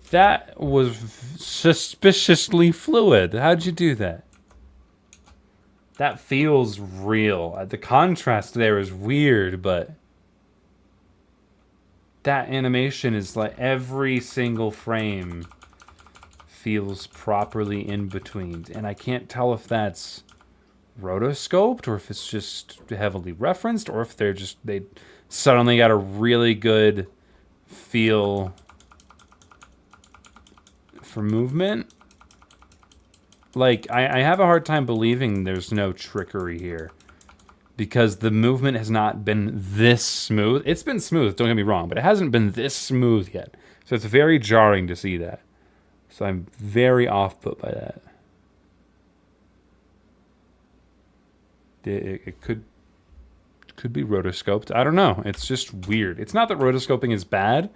That was suspiciously fluid. How'd you do that? That feels real. The contrast there is weird, but that animation is like every single frame feels properly in between. And I can't tell if that's rotoscoped or if it's just heavily referenced or if they suddenly got a really good feel for movement. Like, I have a hard time believing there's no trickery here because the movement has not been this smooth. It's been smooth, don't get me wrong, but it hasn't been this smooth yet. So it's very jarring to see that. So I'm very off-put by that. It could be rotoscoped. I don't know. It's just weird. It's not that rotoscoping is bad.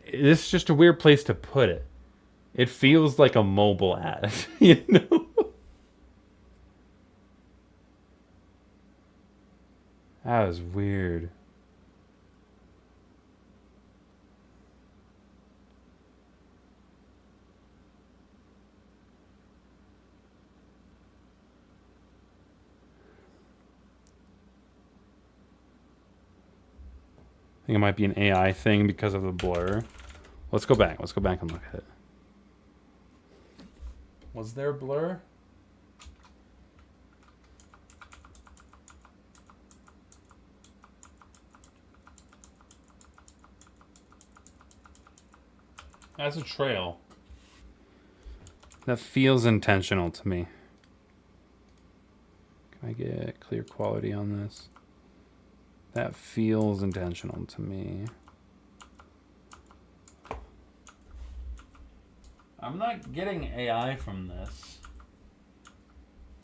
It's just a weird place to put it. It feels like a mobile ad, you know? That was weird. I think it might be an AI thing because of the blur. Let's go back. Let's go back and look at it. Was there blur? That's a trail. That feels intentional to me. Can I get clear quality on this? That feels intentional to me. I'm not getting AI from this.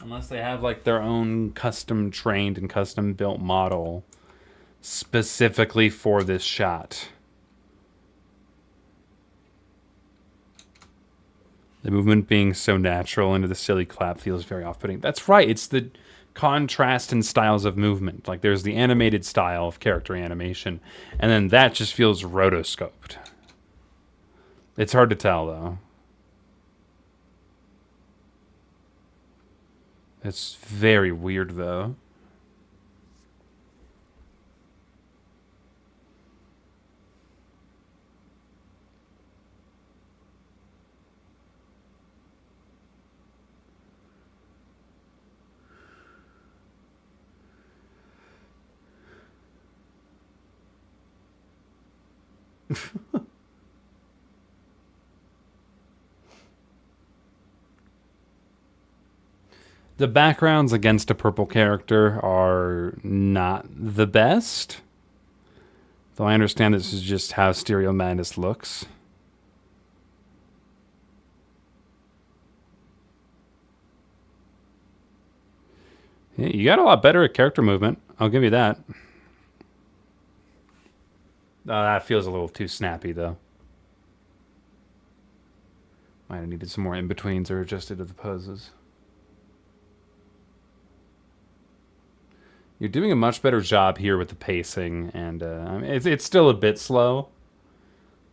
Unless they have like their own custom trained and custom built model specifically for this shot. The movement being so natural into the silly clap feels very off-putting. That's right. It's the contrast and styles of movement. Like there's the animated style of character animation, and then that just feels rotoscoped. It's hard to tell though. It's very weird though. The backgrounds against a purple character are not the best. Though I understand this is just how Stereo Madness looks. Yeah, you got a lot better at character movement. I'll give you that. That feels a little too snappy, though. Might have needed some more in-betweens or adjusted to the poses. You're doing a much better job here with the pacing, and it's still a bit slow,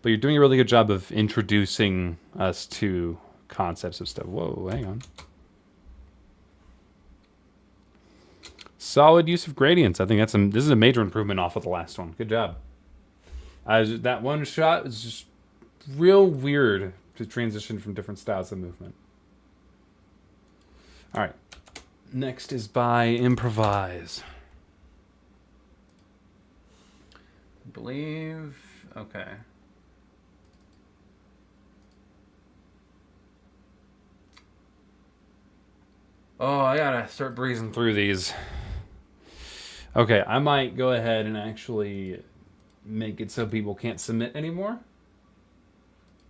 but you're doing a really good job of introducing us to concepts of stuff. Whoa, hang on. Solid use of gradients. I think this is a major improvement off of the last one. Good job. That one shot is just real weird to transition from different styles of movement. All right. Next is by Improvise. I believe. Okay. Oh, I gotta start breezing through these. Okay, I might go ahead and actually make it so people can't submit anymore.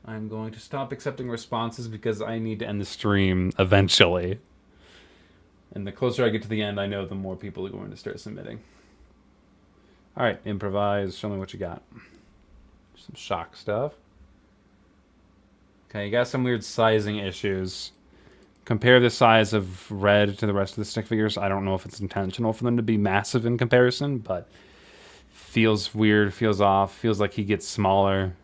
I'm going to stop accepting responses because I need to end the stream eventually. And the closer I get to the end, I know the more people are going to start submitting. All right, Improvise. Show me what you got. Some shock stuff. Okay, you got some weird sizing issues. Compare the size of red to the rest of the stick figures. I don't know if it's intentional for them to be massive in comparison, but feels weird, feels off, feels like he gets smaller.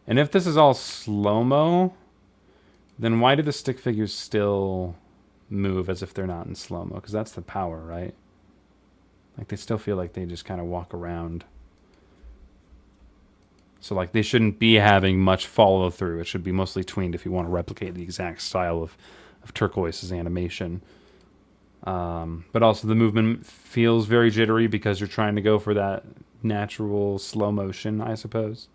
And if this is all slow-mo, then why do the stick figures still move as if they're not in slow-mo? Because that's the power, right? Like, they still feel like they just kind of walk around. So, like, they shouldn't be having much follow-through. It should be mostly tweened if you want to replicate the exact style of Turquoise's animation. But also the movement feels very jittery because you're trying to go for that natural slow motion, I suppose.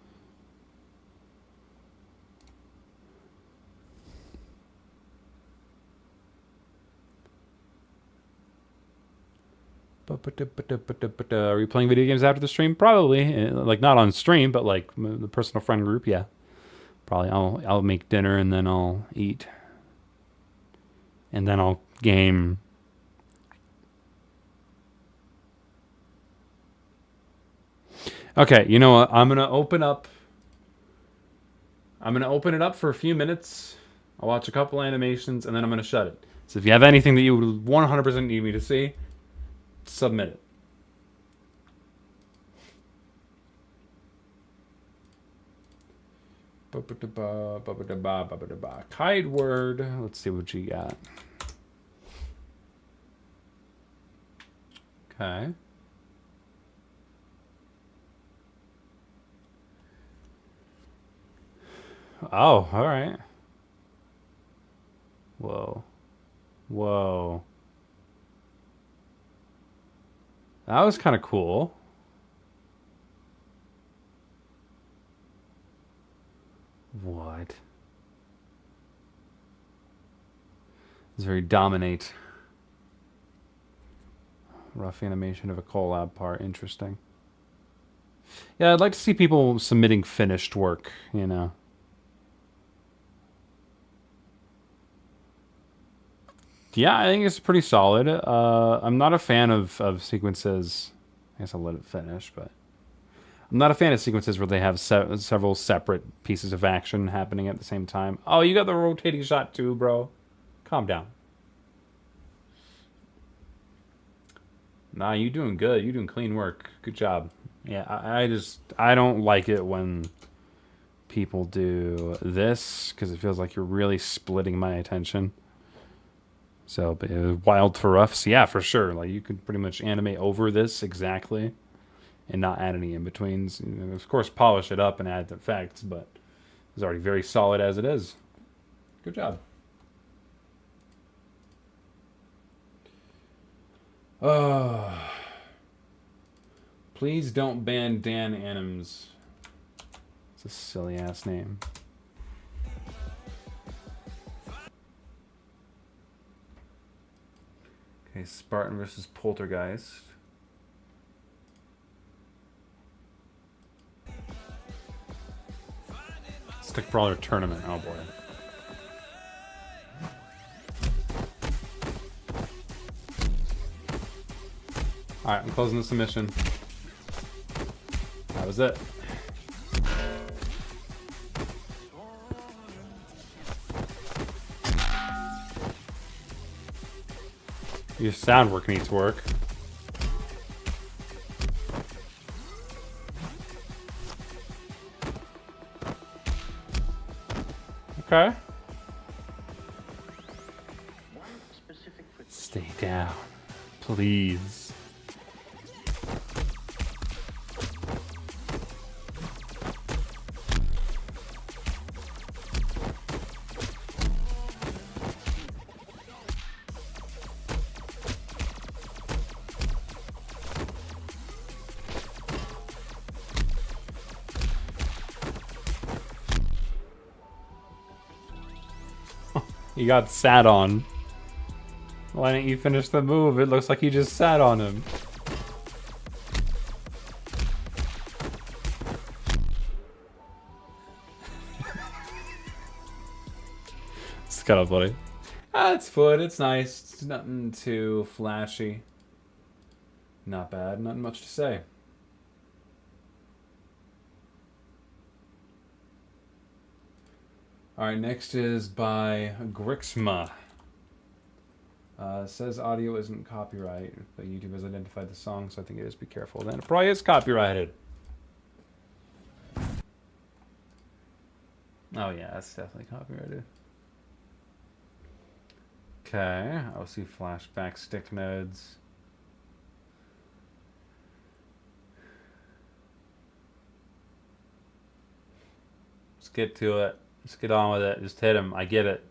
Are you playing video games after the stream? Probably. Like, not on stream, but like the personal friend group, yeah. Probably. I'll make dinner and then I'll eat. And then I'll game. Okay, you know what? I'm gonna open it up for a few minutes. I'll watch a couple animations and then I'm gonna shut it. So if you have anything that you would 100% need me to see, submit it. Kite word. Let's see what you got. Okay. Oh, all right. Whoa. Whoa. That was kind of cool. What? It's very dominate. Rough animation of a collab part. Interesting. Yeah, I'd like to see people submitting finished work, you know. Yeah, I think it's pretty solid. I'm not a fan of sequences. I guess I'll let it finish, but I'm not a fan of sequences where they have several separate pieces of action happening at the same time. Oh, you got the rotating shot too, bro. Calm down. Nah, you doing good. You doing clean work. Good job. Yeah, I don't like it when people do this because it feels like you're really splitting my attention. So, but wild for roughs, yeah, for sure. Like, you could pretty much animate over this exactly and not add any in-betweens. You know, of course, polish it up and add the effects, but it's already very solid as it is. Good job. Oh. Please don't ban Dan Anims. It's a silly ass name. Okay, Spartan versus Poltergeist. Stick Brawler Tournament. Oh boy. Alright, I'm closing the submission. That was it. Your sound work needs work. Okay. Stay down, please. You got sat on. Why didn't you finish the move? It looks like you just sat on him. It's kind of funny. Ah, it's foot. It's nice. It's nothing too flashy. Not bad. Nothing much to say. Alright, next is by Grixma. Says audio isn't copyright, but YouTube has identified the song, so I think it is. Be careful. Then it probably is copyrighted. Oh yeah, that's definitely copyrighted. Okay, OC flashback stick nodes. Let's get to it. Let's get on with it. Just hit him. I get it.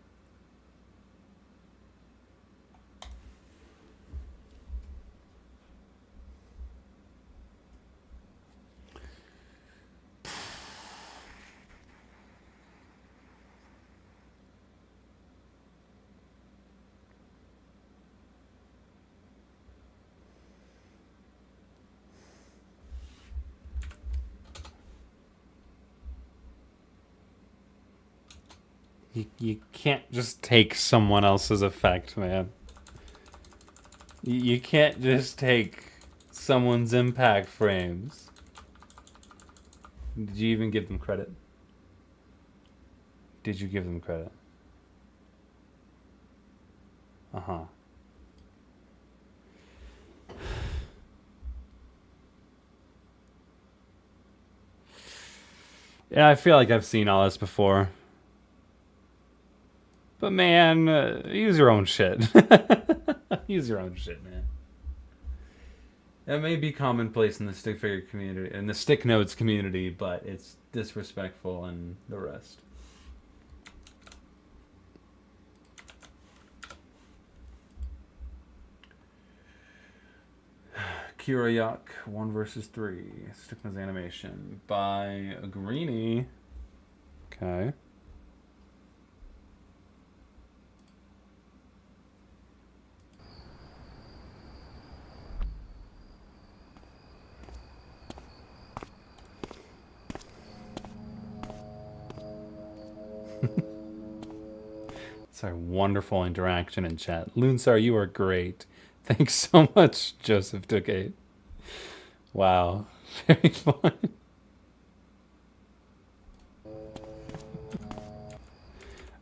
You can't just take someone else's effect, man. You can't just take someone's impact frames. Did you even give them credit? Did you give them credit? Uh-huh. Yeah, I feel like I've seen all this before. But man, use your own shit. Use your own shit, man. That may be commonplace in the stick figure community, in the stick nodes community, but it's disrespectful and the rest. Kirayak 1 versus 3. Stickman's animation by Greenie. Okay. It's our wonderful interaction in chat. Loonsar, you are great. Thanks so much, Joseph Took 8. Wow. Very fun.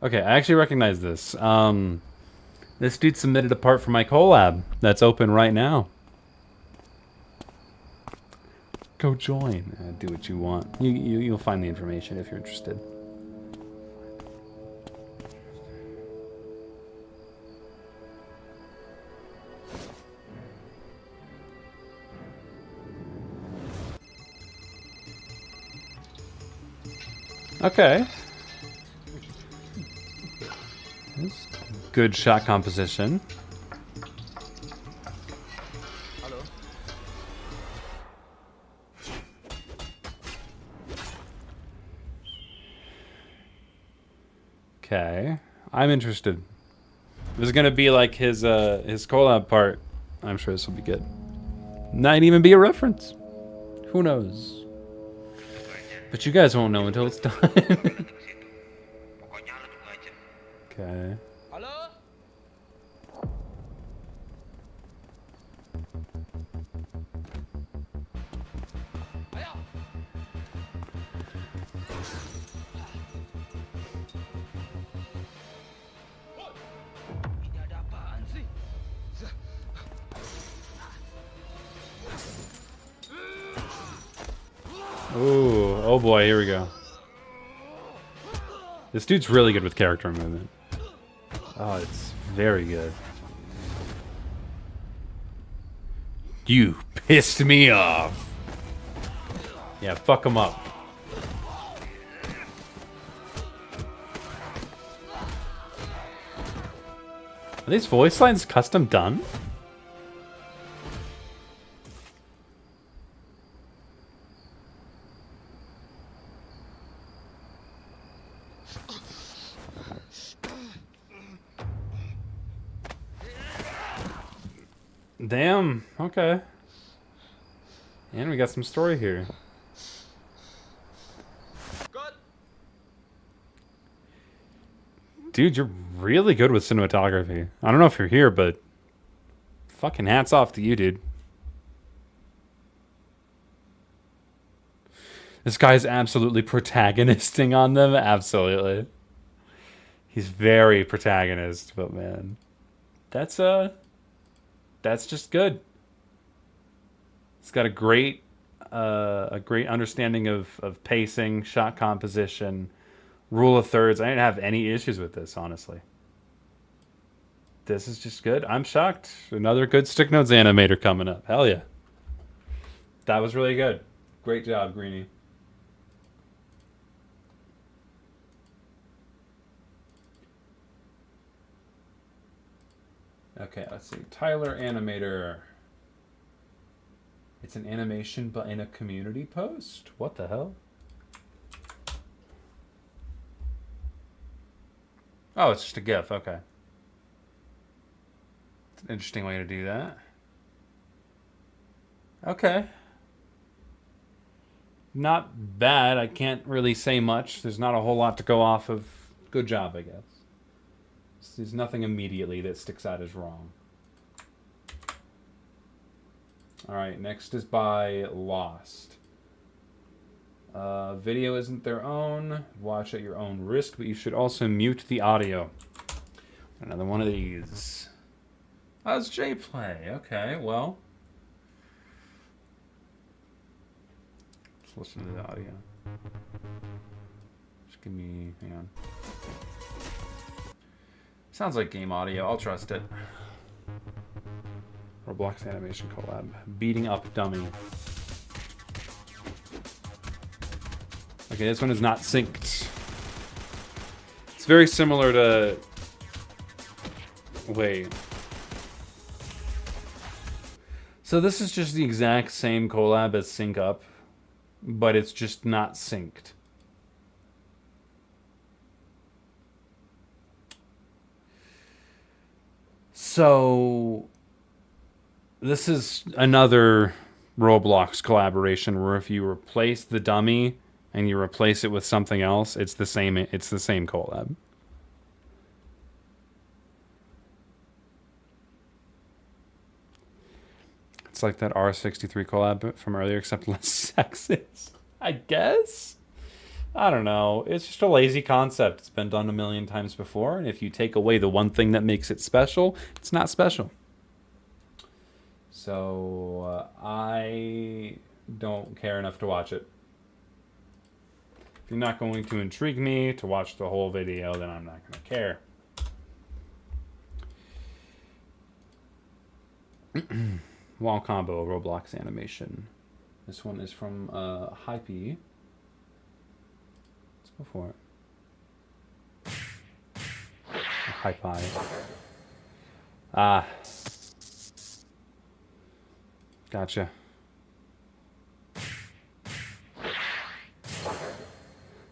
Okay, I actually recognize this. This dude submitted a part for my collab that's open right now. Go join. Do what you want. You'll find the information if you're interested. Okay. Good shot composition. Okay. I'm interested. If it's gonna be like his collab part, I'm sure this will be good. Might even be a reference. Who knows? But you guys won't know until it's done. Okay. Halo? Ayo. Ini ada apaan sih? Ooh, oh boy, here we go. This dude's really good with character movement. Oh, it's very good. You pissed me off. Yeah, fuck him up. Are these voice lines custom done? Damn, okay. And we got some story here. Good. Dude, you're really good with cinematography. I don't know if you're here, but fucking hats off to you, dude. This guy's absolutely protagonisting on them. Absolutely. He's very protagonist, but man. That's just good. It's got a great understanding of pacing, shot composition, rule of thirds. I didn't have any issues with this, honestly. This is just good. I'm shocked. Another good Stick Notes animator coming up. Hell yeah. That was really good. Great job, Greenie. Okay, let's see. Tyler Animator. It's an animation but in a community post? What the hell? Oh, it's just a GIF. Okay. It's an interesting way to do that. Okay. Not bad. I can't really say much. There's not a whole lot to go off of. Good job, I guess. There's nothing immediately that sticks out as wrong. Alright, next is by Lost. Video isn't their own. Watch at your own risk, but you should also mute the audio. Another one of these. Oh, it's J-Play. Okay, well. Let's listen to the audio. Just give me... hang on. Sounds like game audio. I'll trust it. Roblox animation collab. Beating up dummy. Okay, this one is not synced. It's very similar to... wait. So this is just the exact same collab as Sync Up, but it's just not synced. So this is another Roblox collaboration where if you replace the dummy and you replace it with something else, it's the same collab. It's like that R63 collab from earlier, except less sexist, I guess. I don't know. It's just a lazy concept. It's been done a million times before, and if you take away the one thing that makes it special, it's not special. So I don't care enough to watch it. If you're not going to intrigue me to watch the whole video, then I'm not going to care. Wall combo, Roblox animation. This one is from Hypey. Let's go for it. Hypey. Ah. Gotcha.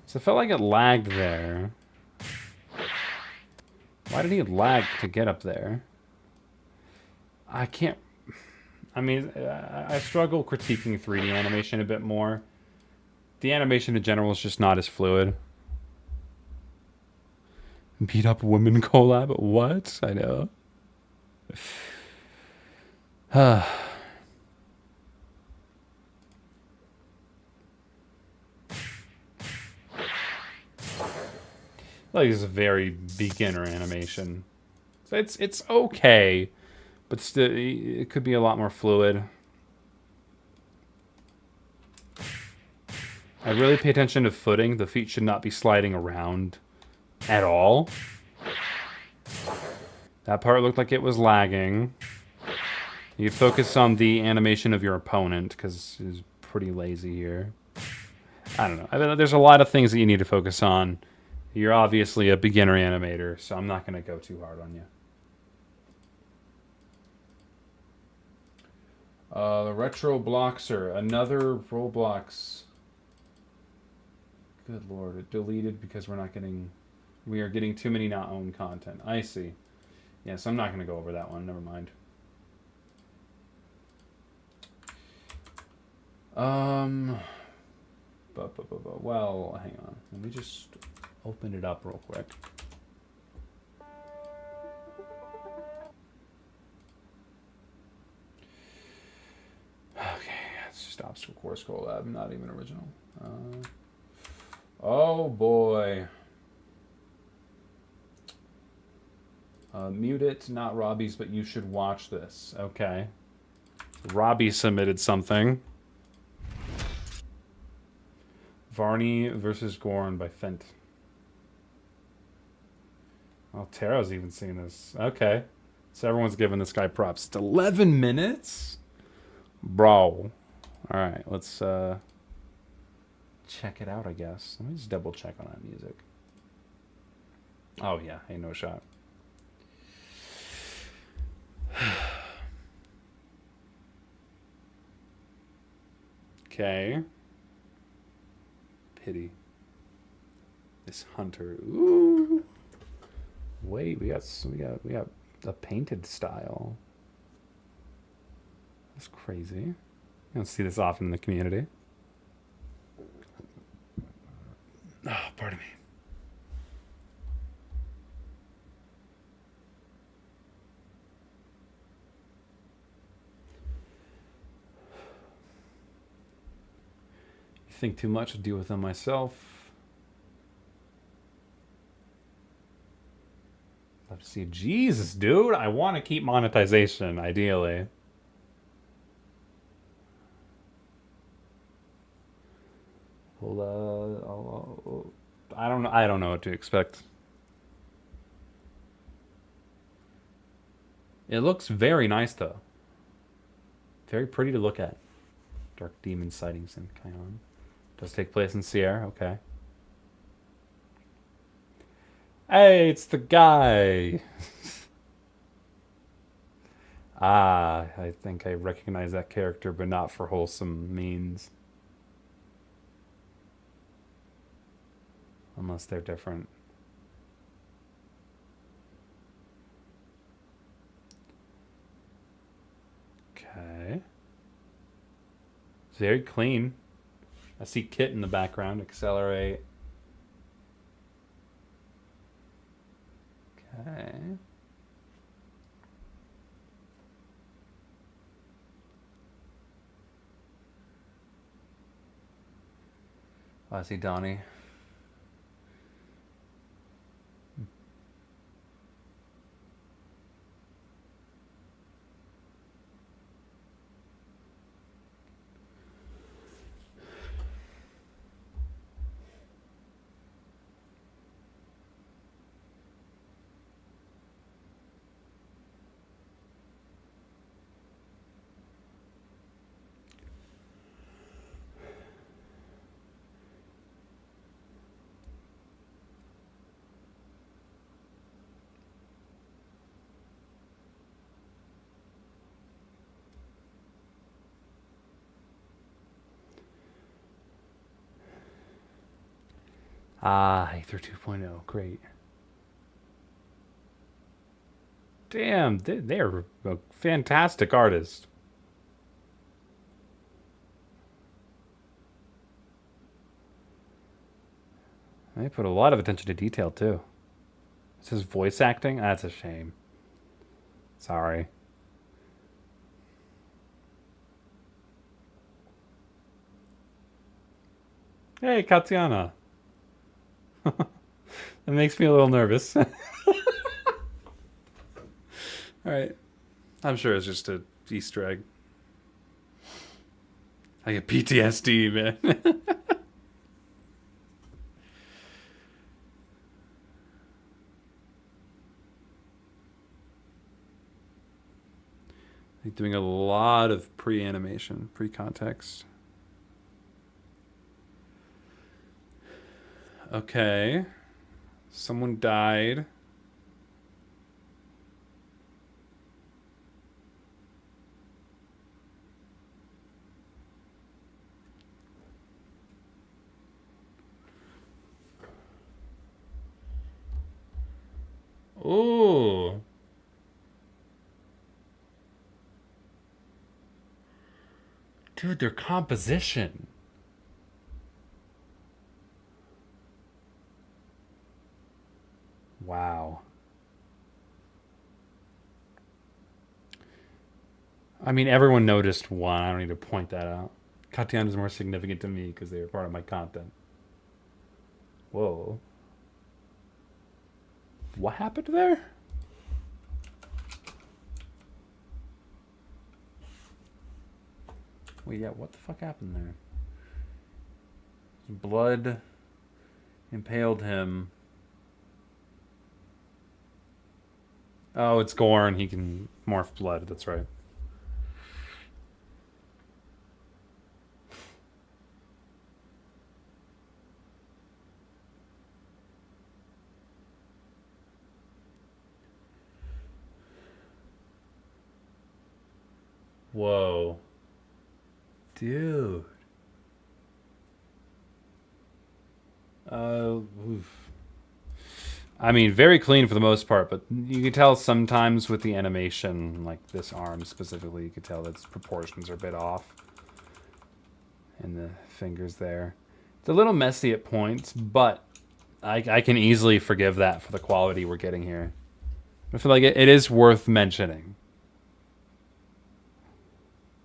So it felt like it lagged there. Why did he lag to get up there? I can't... I mean, I struggle critiquing 3D animation a bit more. The animation in general is just not as fluid. Beat up women collab? What? I know. Like, it's a very beginner animation. So it's okay, but still, it could be a lot more fluid. I really pay attention to footing. The feet should not be sliding around at all. That part looked like it was lagging. You focus on the animation of your opponent, because he's pretty lazy here. I don't know. I mean, there's a lot of things that you need to focus on. You're obviously a beginner animator, so I'm not going to go too hard on you. The Retro Bloxer, another Roblox. Good lord, it deleted because we are getting too many not owned content. I see. Yes, I'm not going to go over that one. Never mind. Well, hang on. Let me just open it up real quick. Okay, it's just obstacle course collab, not even original. Oh boy. Mute it, not Robbie's, but you should watch this. Okay. Robbie submitted something. Varney versus Gorn by Fent. Oh, Taro's even seen this. Okay. So everyone's giving this guy props. It's 11 minutes? Bro. Alright, let's check it out, I guess. Let me just double check on that music. Oh yeah, ain't no shot. Okay. Pity. This hunter. Ooh. Wait, we got a painted style. That's crazy. You don't see this often in the community. Oh, pardon me. Think too much, I'll deal with them myself. Love to see. Jesus, dude, I want to keep monetization, ideally. Well, I don't know what to expect. It looks very nice, though. Very pretty to look at. Dark Demon sightings in Kion. Does take place in Sierra, okay. Hey, it's the guy! Ah, I think I recognize that character, but not for wholesome means. Unless they're different. Okay. It's very clean. I see Kit in the background. Accelerate. Okay. Oh, I see Donnie. Ah, Aether 2.0. Great. Damn, they're a fantastic artist. They put a lot of attention to detail, too. This is voice acting? That's a shame. Sorry. Hey, Katiana. That makes me a little nervous. All right. I'm sure it's just a Easter egg. I get PTSD, man. Like doing a lot of pre-animation, pre-context. Okay. Someone died. Ooh. Dude, their composition. Wow. I mean, everyone noticed one. I don't need to point that out. Katiana is more significant to me because they were part of my content. Whoa. What happened there? Wait, yeah, what the fuck happened there? Blood impaled him. Oh, it's Gorn. He can morph blood. That's right. Whoa. Dude. Oof. I mean, very clean for the most part, but you can tell sometimes with the animation, like this arm specifically, you could tell that its proportions are a bit off. And the fingers there. It's a little messy at points, but I can easily forgive that for the quality we're getting here. I feel like it is worth mentioning.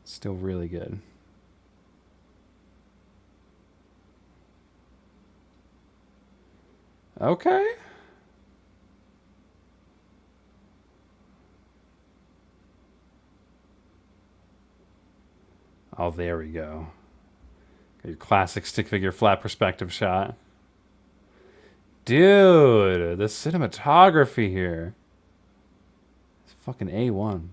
It's still really good. Okay. Oh, there we go. Your classic stick figure flat perspective shot. Dude, the cinematography here. It's fucking A1.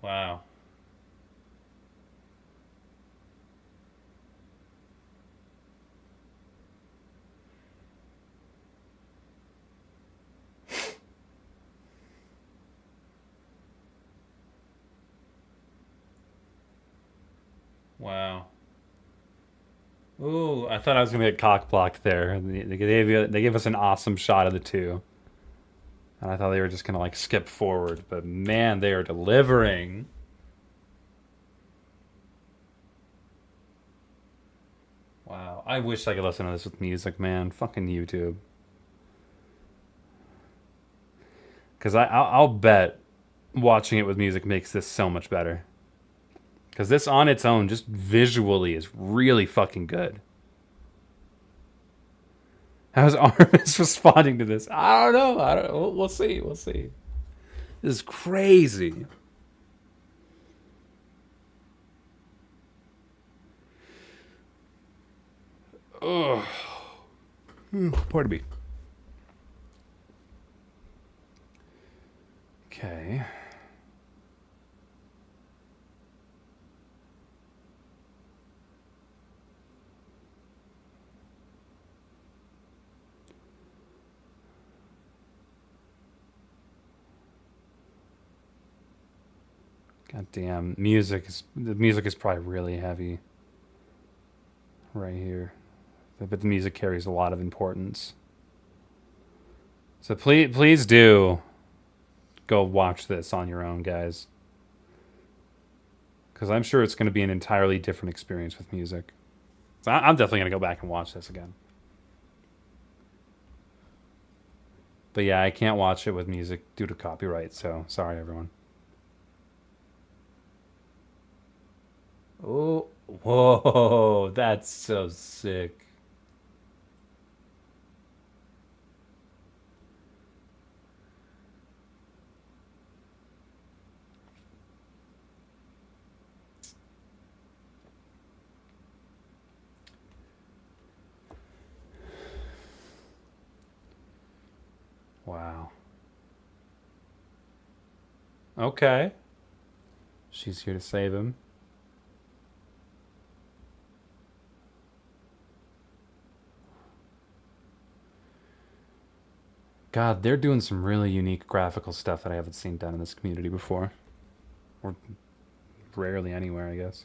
Wow. Wow. Ooh, I thought I was gonna get cock blocked there. They gave us an awesome shot of the two. And I thought they were just gonna like skip forward, but man, they are delivering. Wow, I wish I could listen to this with music, man. Fucking YouTube. Because I'll bet watching it with music makes this so much better. Because this on its own, just visually, is really fucking good. How's Armis responding to this? I don't know. We'll see. We'll see. This is crazy. Ugh. Pardon me. Okay. God damn, the music is probably really heavy right here. But the music carries a lot of importance. So please do go watch this on your own, guys. Because I'm sure it's going to be an entirely different experience with music. So I'm definitely going to go back and watch this again. But yeah, I can't watch it with music due to copyright, so sorry, everyone. Oh, whoa, that's so sick. Wow. Okay. She's here to save him. God, they're doing some really unique graphical stuff that I haven't seen done in this community before. Or rarely anywhere, I guess.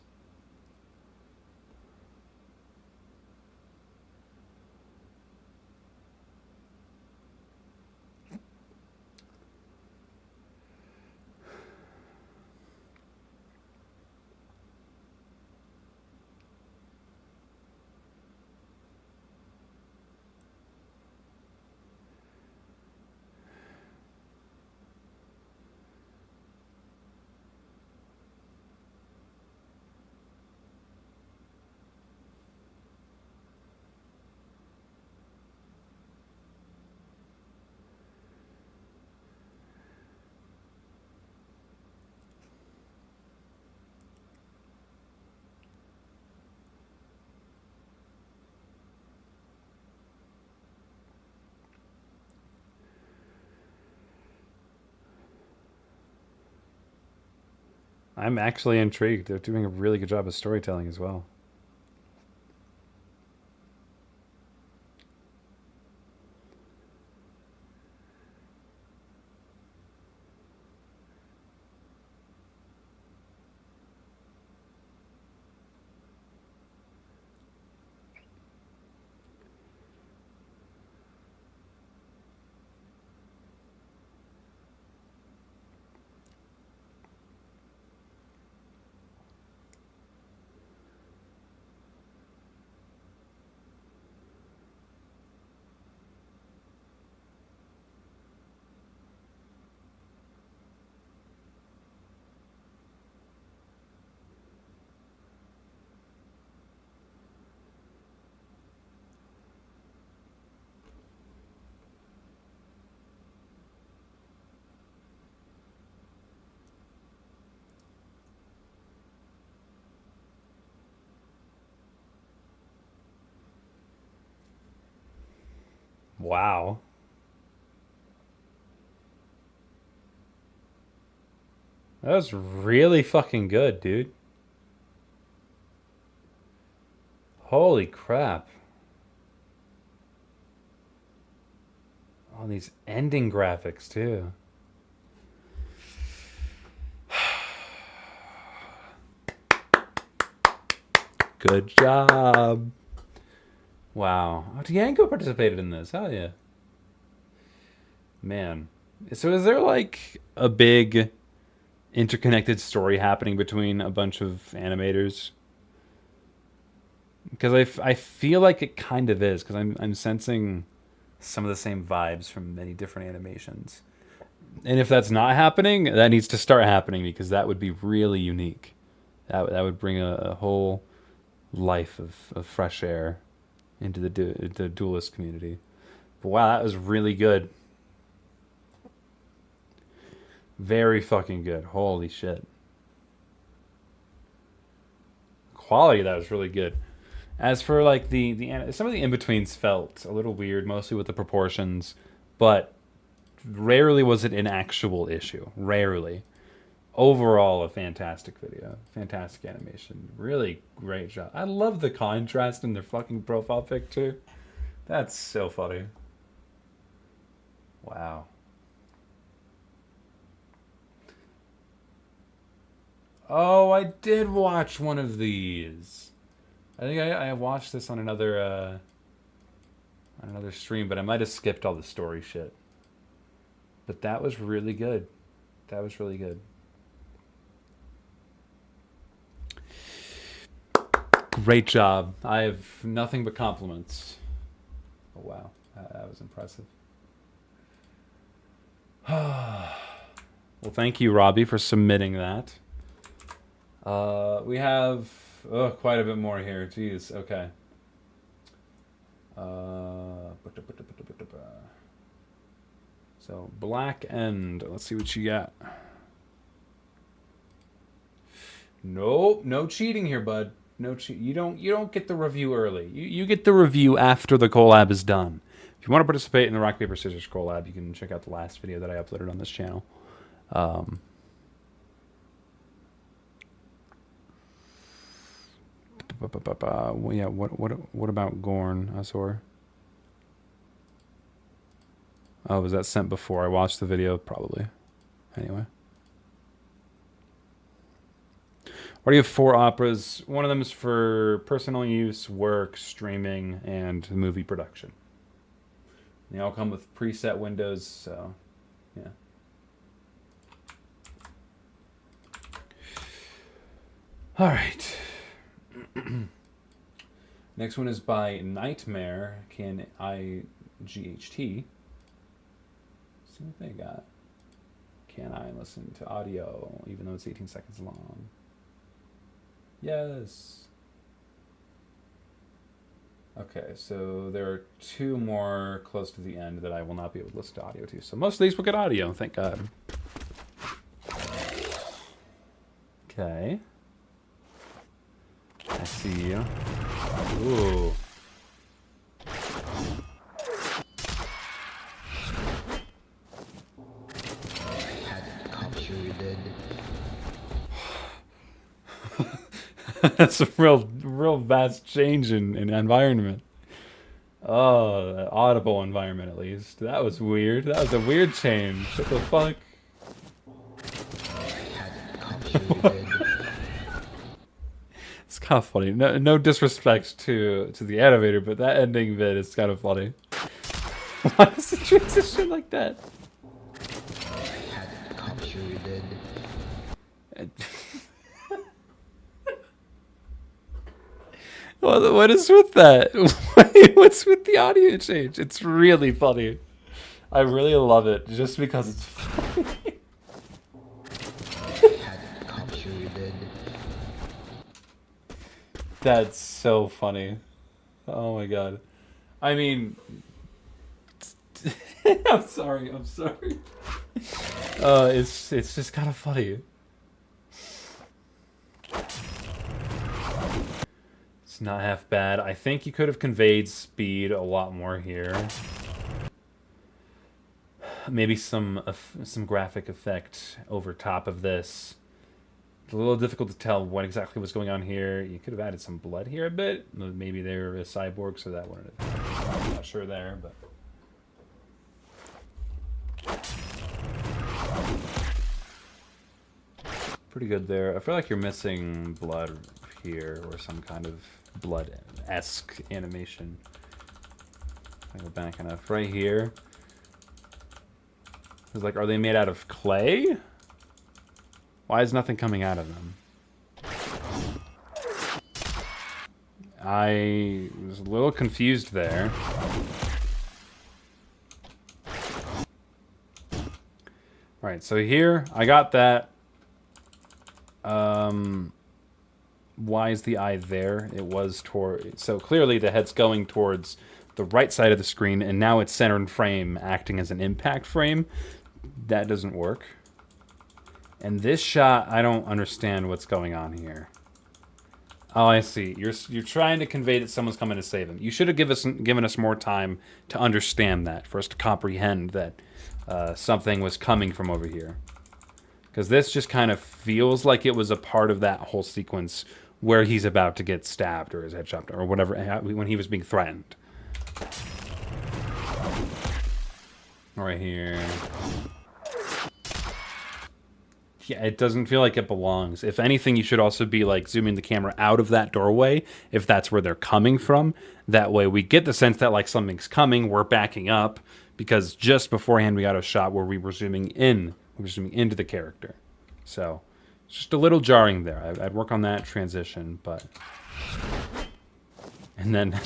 I'm actually intrigued. They're doing a really good job of storytelling as well. Wow. That was really fucking good, dude. Holy crap. All these ending graphics, too. Good job. Wow. Oh, Diango participated in this. Hell yeah. Man. So is there like a big interconnected story happening between a bunch of animators? Because I feel like it kind of is, because I'm sensing some of the same vibes from many different animations. And if that's not happening, that needs to start happening, because that would be really unique. That would bring a whole life of fresh air into the duelist community. But wow, that was really good. Very fucking good. Holy shit. Quality, that was really good. As for like the some of the in-betweens felt a little weird, mostly with the proportions, but rarely was it an actual issue. Rarely. Overall, a fantastic video. Fantastic animation. Really great job. I love the contrast in their fucking profile pic too. That's so funny. Wow. Oh, I did watch one of these. I think I watched this on another stream, but I might have skipped all the story shit. But that was really good. That was really good. Great job. I have nothing but compliments. Oh, wow. That was impressive. Well, thank you, Robbie, for submitting that. We have quite a bit more here. Jeez. Okay. So, Black End. Let's see what you got. Nope, no cheating here, bud. No cheat. You don't get the review early. You get the review after the collab is done. If you want to participate in the rock paper scissors collab, you can check out the last video that I uploaded on this channel. Yeah. What about Gorn, Azor? Oh, was that sent before I watched the video? Probably. Anyway. What do you have? 4 operas. One of them is for personal use, work, streaming, and movie production. They all come with preset windows, so yeah. All right. Next one is by Nightmare, K-N-I-G-H-T. See what they got. Can I listen to audio, even though it's 18 seconds long? Yes. Okay, so there are 2 more close to the end that I will not be able to listen to audio to. So most of these will get audio, thank God. Okay. I see you. Ooh. That's a real vast change in environment. Oh, audible environment at least. That was weird. That was a weird change. What the fuck? It's kind of funny. No disrespect to the animator, but that ending bit is kind of funny. Why is the transition like that? What is with that? What's with the audio change? It's really funny. I really love it just because it's funny. That's so funny. Oh my god. I mean, I'm sorry. It's just kind of funny. It's not half bad. I think you could have conveyed speed a lot more here. Maybe some graphic effect over top of this. It's a little difficult to tell what exactly was going on here. You could have added some blood here a bit. Maybe they were a cyborg, so that wouldn't have... I'm not sure there, but... Pretty good there. I feel like you're missing blood here, or some kind of blood-esque animation. I go back enough. Right here. It's like, are they made out of clay? Why is nothing coming out of them? I was a little confused there. Alright, so here, I got that. Why is the eye there? It was toward... So clearly the head's going towards the right side of the screen, and now it's center in frame, acting as an impact frame. That doesn't work. And this shot, I don't understand what's going on here. Oh, I see. You're trying to convey that someone's coming to save him. You should have given us more time to understand that, for us to comprehend that something was coming from over here. Because this just kind of feels like it was a part of that whole sequence where he's about to get stabbed or his head chopped or whatever, when he was being threatened. Right here. Yeah, it doesn't feel like it belongs. If anything, you should also be like zooming the camera out of that doorway if that's where they're coming from. That way we get the sense that like something's coming, we're backing up, because just beforehand we got a shot where we were zooming in. We were zooming into the character. So it's just a little jarring there. I'd work on that transition, but... And then...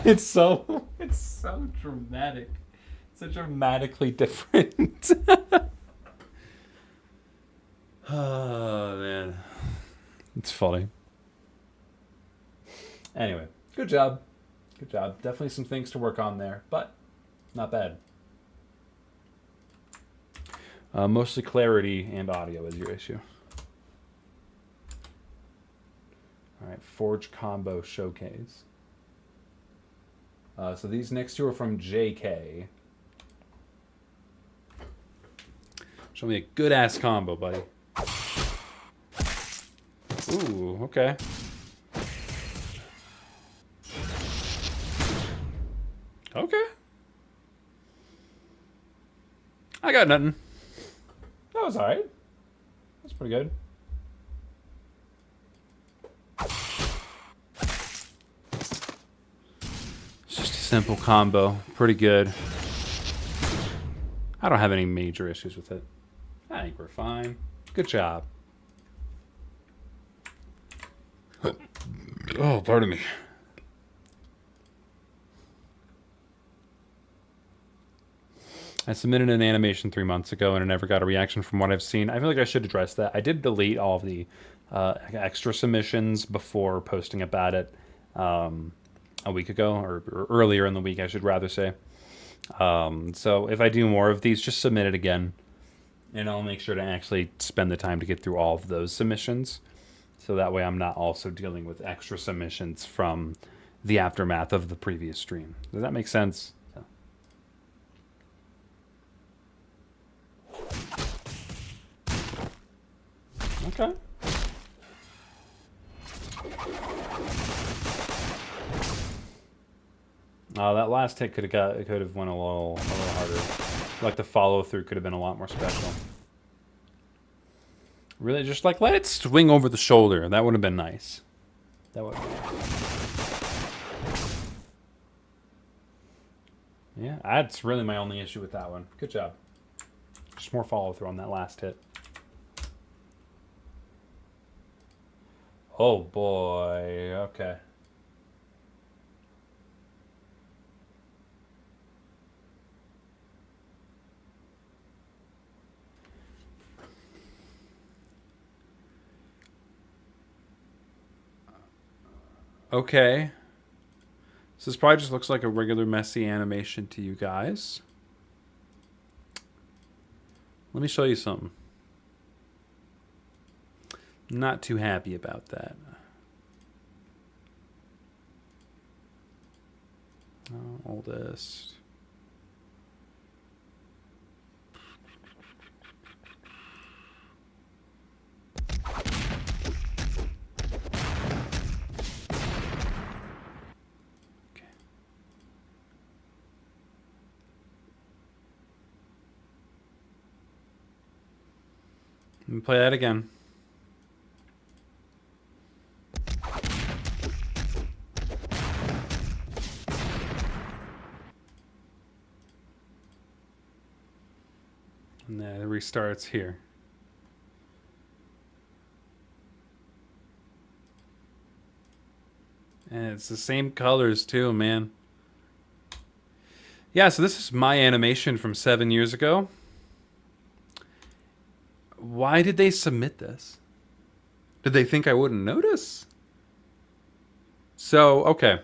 it's so dramatic. So dramatically different. Oh, man. It's funny. Anyway, good job. Good job. Definitely some things to work on there, but not bad. Mostly clarity and audio is your issue. All right, Forge Combo Showcase. So these next two are from JK. Show me a good-ass combo, buddy. Ooh, okay. Okay. I got nothing. That was alright. That's pretty good. It's just a simple combo. Pretty good. I don't have any major issues with it. I think we're fine. Good job. Oh, pardon me. I submitted an animation 3 months ago and I never got a reaction from what I've seen. I feel like I should address that. I did delete all of the extra submissions before posting about it a week ago, or earlier in the week, I should rather say. So if I do more of these, just submit it again. And I'll make sure to actually spend the time to get through all of those submissions. So that way I'm not also dealing with extra submissions from the aftermath of the previous stream. Does that make sense? So. Okay. That last hit could have went a little harder. Like the follow through could have been a lot more special. Really, just like let it swing over the shoulder. That would have been nice. That would. Yeah, that's really my only issue with that one. Good job. Just more follow through on that last hit. Oh boy. Okay. Okay. So this probably just looks like a regular messy animation to you guys. Let me show you something. Not too happy about that. Oldest. Let me play that again. And then it restarts here. And it's the same colors too, man. Yeah, so this is my animation from 7 years ago. Why did they submit this? Did they think I wouldn't notice? So, okay.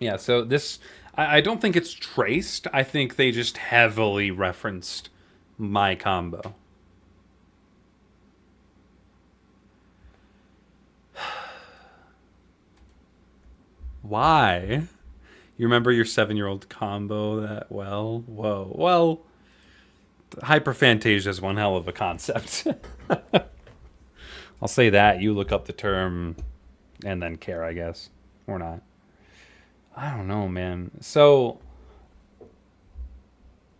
Yeah, so this... I don't think it's traced. I think they just heavily referenced my combo. Why? You remember your 7-year-old combo that well? Whoa. Well... Hyperphantasia is one hell of a concept. I'll say that. You look up the term and then care, I guess. Or not. I don't know, man. So,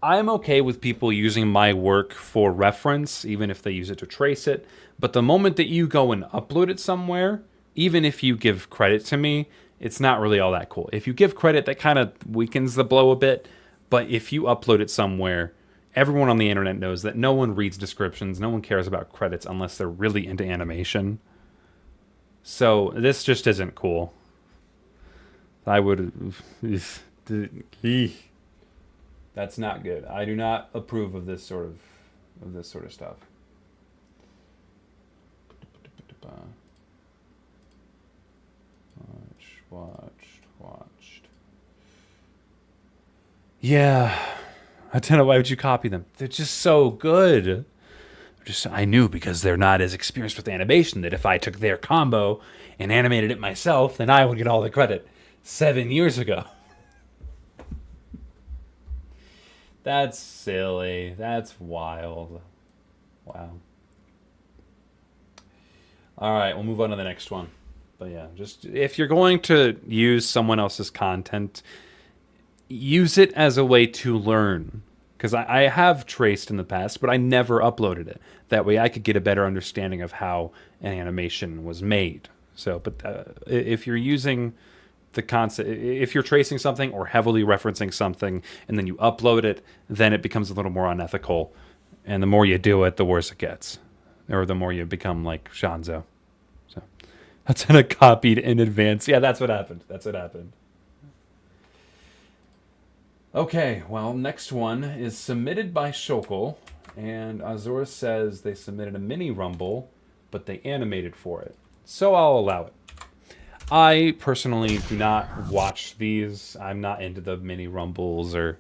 I'm okay with people using my work for reference, even if they use it to trace it. But the moment that you go and upload it somewhere, even if you give credit to me, it's not really all that cool. If you give credit, that kind of weakens the blow a bit. But if you upload it somewhere, everyone on the internet knows that no one reads descriptions, no one cares about credits unless they're really into animation. So this just isn't cool. I would... That's not good. I do not approve of this sort of stuff. Watched. Yeah. I don't know, why would you copy them? They're just so good. I knew, because they're not as experienced with animation, that if I took their combo and animated it myself, then I would get all the credit 7 years ago. That's silly. That's wild. Wow. All right, we'll move on to the next one. But yeah, just if you're going to use someone else's content, use it as a way to learn. Because I have traced in the past, but I never uploaded it. That way I could get a better understanding of how an animation was made. So, but if you're using the concept, if you're tracing something or heavily referencing something and then you upload it, then it becomes a little more unethical. And the more you do it, the worse it gets. Or the more you become like Shanzo. So that's in a copied in advance. Yeah, that's what happened. Okay, well, next one is submitted by Shokol, and Azor says they submitted a mini rumble, but they animated for it. So I'll allow it. I personally do not watch these. I'm not into the mini rumbles, or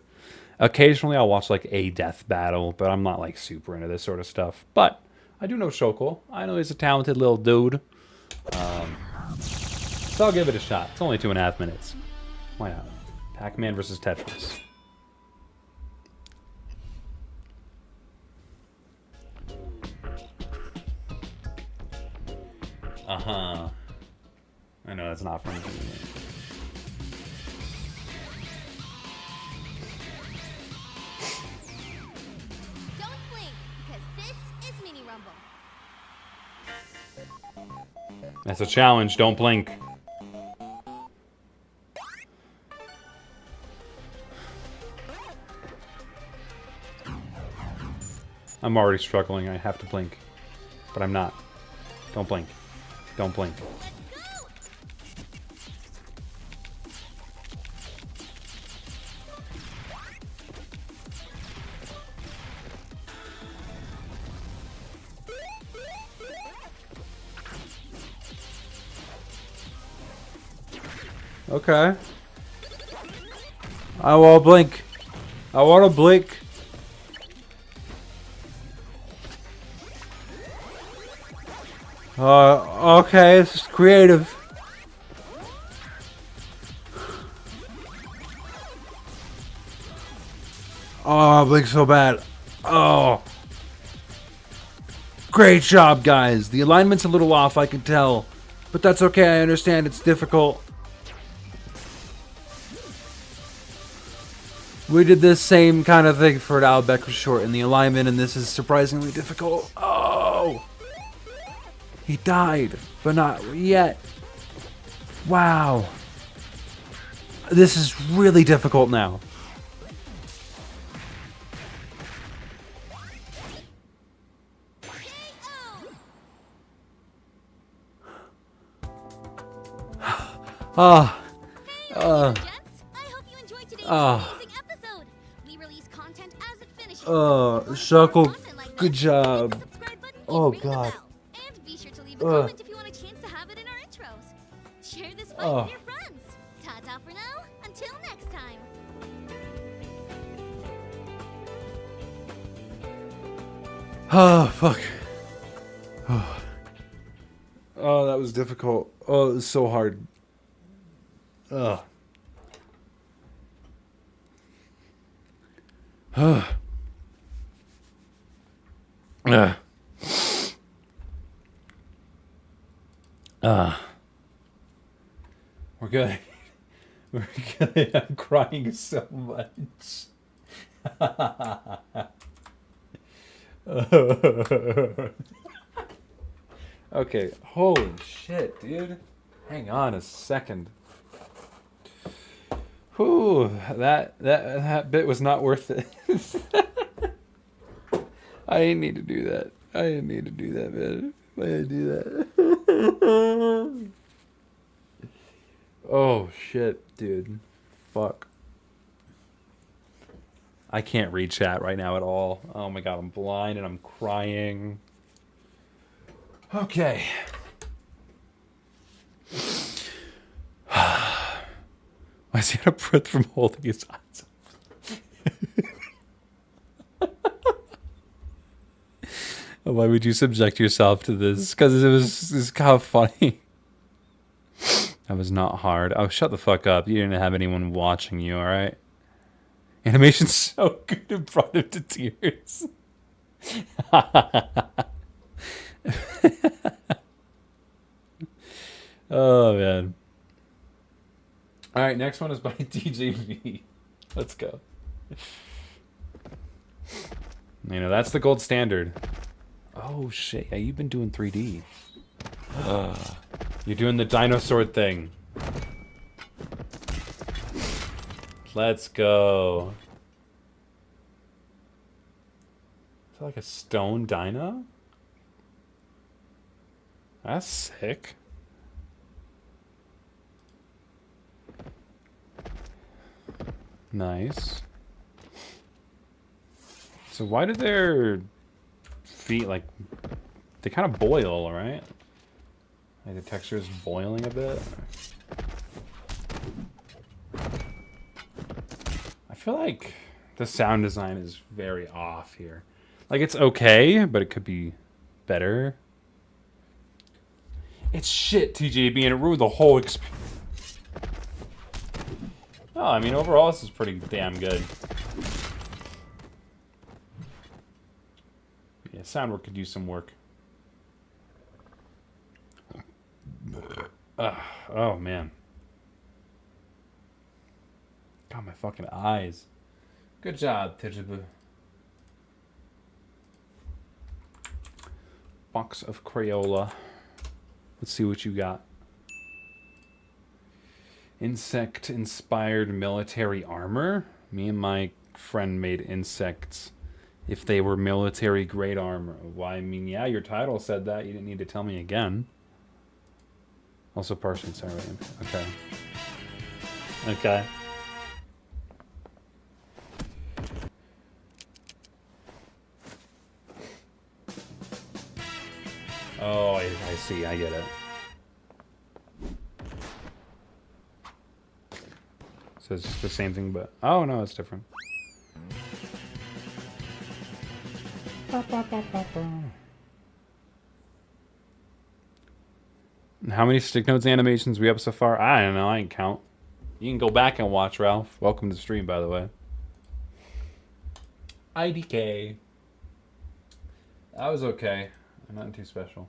occasionally I'll watch like a death battle, but I'm not like super into this sort of stuff. But I do know Shokol. I know he's a talented little dude. So I'll give it a shot. It's only 2.5 minutes. Why not? Pac-Man versus Tetris. Uh-huh. I know that's not funny. Don't blink, because this is Mini Rumble. That's a challenge. Don't blink. I'm already struggling. I have to blink. But I'm not. Don't blink. Don't blink. Okay. I want to blink. I want to blink. Okay, this is creative. Oh, I blink so bad. Oh. Great job, guys. The alignment's a little off, I can tell. But that's okay, I understand it's difficult. We did this same kind of thing for an Albecker short in the alignment, and this is surprisingly difficult. Oh! He died, but not yet. Wow. This is really difficult now. Shuckle, good job. Oh god. And be sure to leave a comment if you want a chance to have it in our intros. Share this fight with your friends. Ta-ta for now. Until next time. Oh, fuck. Oh, that was difficult. Oh, it was so hard. Ugh. We're good. We're good. I'm crying so much. Okay, holy shit, dude. Hang on a second. Whew, that bit was not worth it. I didn't need to do that. I didn't need to do that, man. I didn't do that. Oh shit, dude. Fuck. I can't read chat right now at all. Oh my god, I'm blind and I'm crying. Okay. Why is he out of breath from holding his eyes up? Why would you subject yourself to this? Because it's kind of funny. That was not hard. Oh, shut the fuck up. You didn't have anyone watching you, alright? Animation's so good it brought him to tears. Oh, man. Alright, next one is by DJV. Let's go. You know, that's the gold standard. Oh, shit. Yeah, you've been doing 3D. You're doing the dinosaur thing. Let's go. Is that like a stone dino? That's sick. Nice. So why do their feet, like, they kind of boil, right? Like the texture is boiling a bit. I feel like the sound design is very off here. Like, it's okay, but it could be better. It's shit, TJB, and it ruined the whole experience. Oh, I mean, overall, this is pretty damn good. Yeah, sound work could use some work. Oh, man. God, my fucking eyes. Good job, TJB. Box of Crayola. Let's see what you got. Insect-inspired military armor? Me and my friend made insects if they were military-grade armor. Why, I mean, yeah, your title said that. You didn't need to tell me again. Also partially sorry. Okay. Okay. Oh, I see. I get it. So it's just the same thing, but... Oh, no, it's different. How many stick notes animations we have so far? I don't know. I didn't count. You can go back and watch, Ralph. Welcome to the stream, by the way. IDK. That was okay. Nothing too special.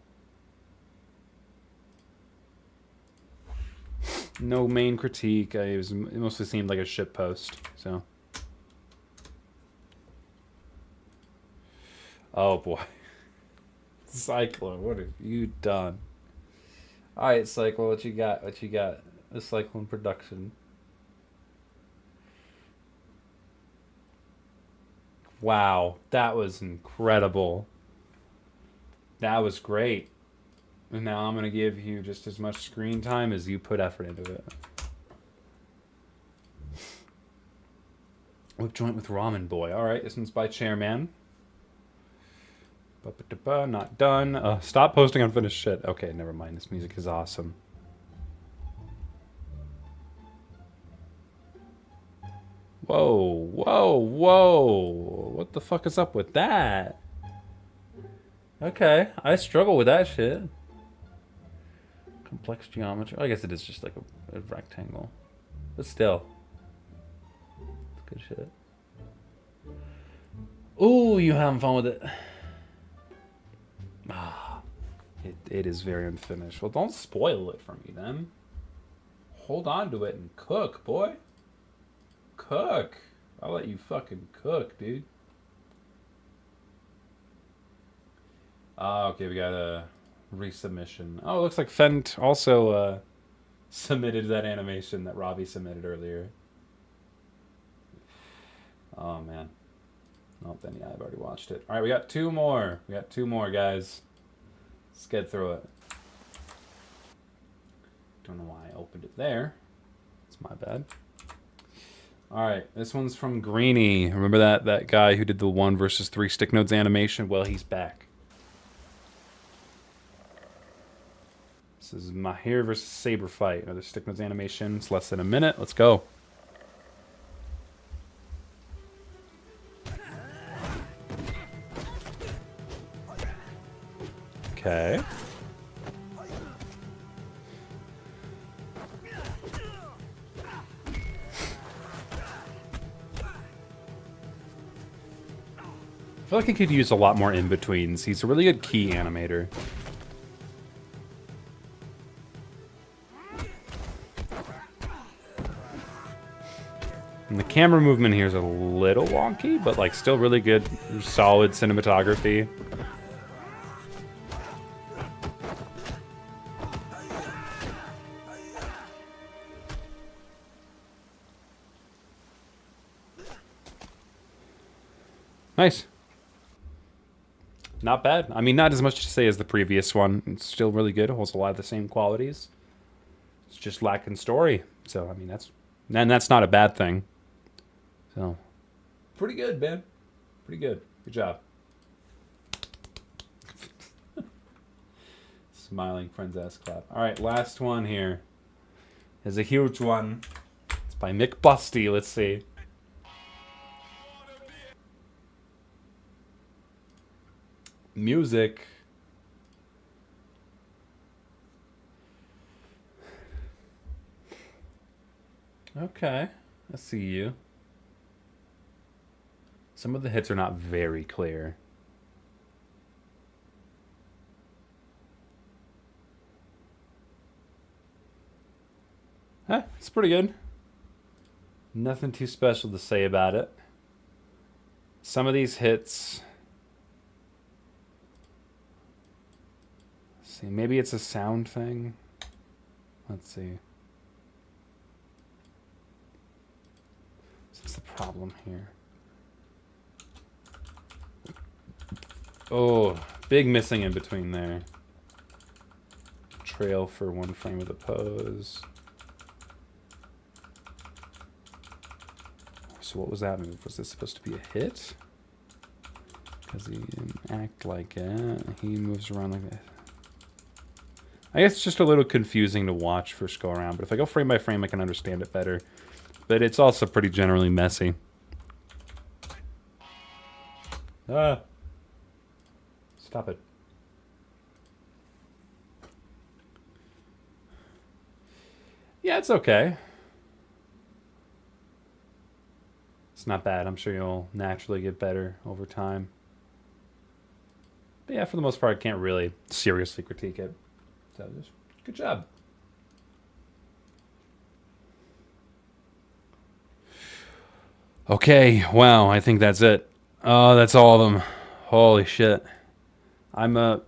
No main critique. It mostly seemed like a shit post. So. Oh boy. Cyclone, what have you done? All right, Cyclone, what you got? What you got? The Cyclone production. Wow, that was incredible. That was great. And now I'm going to give you just as much screen time as you put effort into it. Whip joint with Ramen Boy. All right, this one's by Chairman. Not done. Stop posting unfinished shit. Okay, never mind. This music is awesome. Whoa, whoa, whoa. What the fuck is up with that? Okay, I struggle with that shit. Complex geometry. I guess it is just like a rectangle. But still. It's good shit. Ooh, you having fun with it. Ah, it is very unfinished. Well, don't spoil it for me then. Hold on to it and cook, boy. Cook. I'll let you fucking cook, dude. Okay, we got a resubmission. Oh, it looks like Fent also submitted that animation that Robbie submitted earlier. Oh, man. Oh, then yeah, I've already watched it. All right, we got two more. We got two more, guys. Let's get through it. Don't know why I opened it there. It's my bad. All right, this one's from Greeny. Remember that guy who did the 1 versus 3 stick nodes animation? Well, he's back. This is Mahir versus Saber fight. Another stick nodes animation. It's less than a minute. Let's go. Okay. I feel like he could use a lot more in-betweens. He's a really good key animator. And the camera movement here is a little wonky, but like still really good, solid cinematography. Nice. Not bad. I mean, not as much to say as the previous one. It's still really good. It holds a lot of the same qualities. It's just lacking story. So, I mean, that's not a bad thing. So, pretty good, man. Pretty good. Good job. Smiling friends ass clap. All right, last one here is a huge one. It's by Mick Busty. Let's see. Music. Okay, I see you. Some of the hits are not very clear. Huh, it's pretty good. Nothing too special to say about it. Some of these hits... see, maybe it's a sound thing. Let's see. What's the problem here? Oh, big missing in between there. Trail for 1 frame of the pose. So what was that move? Was this supposed to be a hit? Because he didn't act like it. He moves around like that. I guess it's just a little confusing to watch first go around, but if I go frame by frame, I can understand it better. But it's also pretty generally messy. Ah. Stop it. Yeah, it's okay. It's not bad. I'm sure you'll naturally get better over time. But yeah, for the most part, I can't really seriously critique it. So, just good job. Okay, wow, I think that's it. Oh, that's all of them. Holy shit. I'm a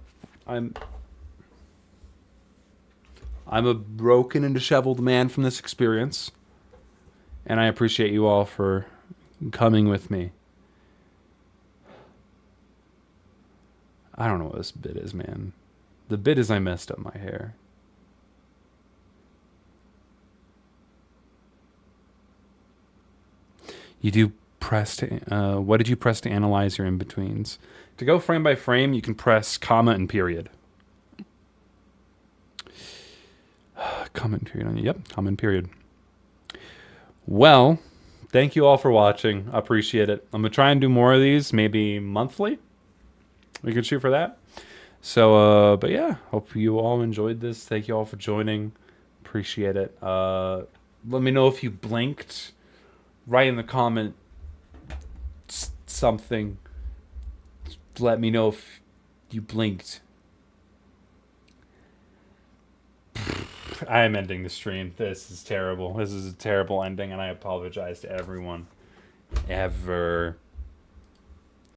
broken and disheveled man from this experience. And I appreciate you all for coming with me. I don't know what this bit is, man. The bit is I messed up my hair. You do press to, what did you press to analyze your in-betweens? To go frame by frame, you can press comma and period. Comma and period. Yep, comma and period. Well, thank you all for watching. I appreciate it. I'm going to try and do more of these, maybe monthly. We could shoot for that. So, but yeah, hope you all enjoyed this. Thank you all for joining. Appreciate it. Let me know if you blinked. Write in the comment something. Let me know if you blinked. I am ending the stream. This is terrible. This is a terrible ending, and I apologize to everyone. ever.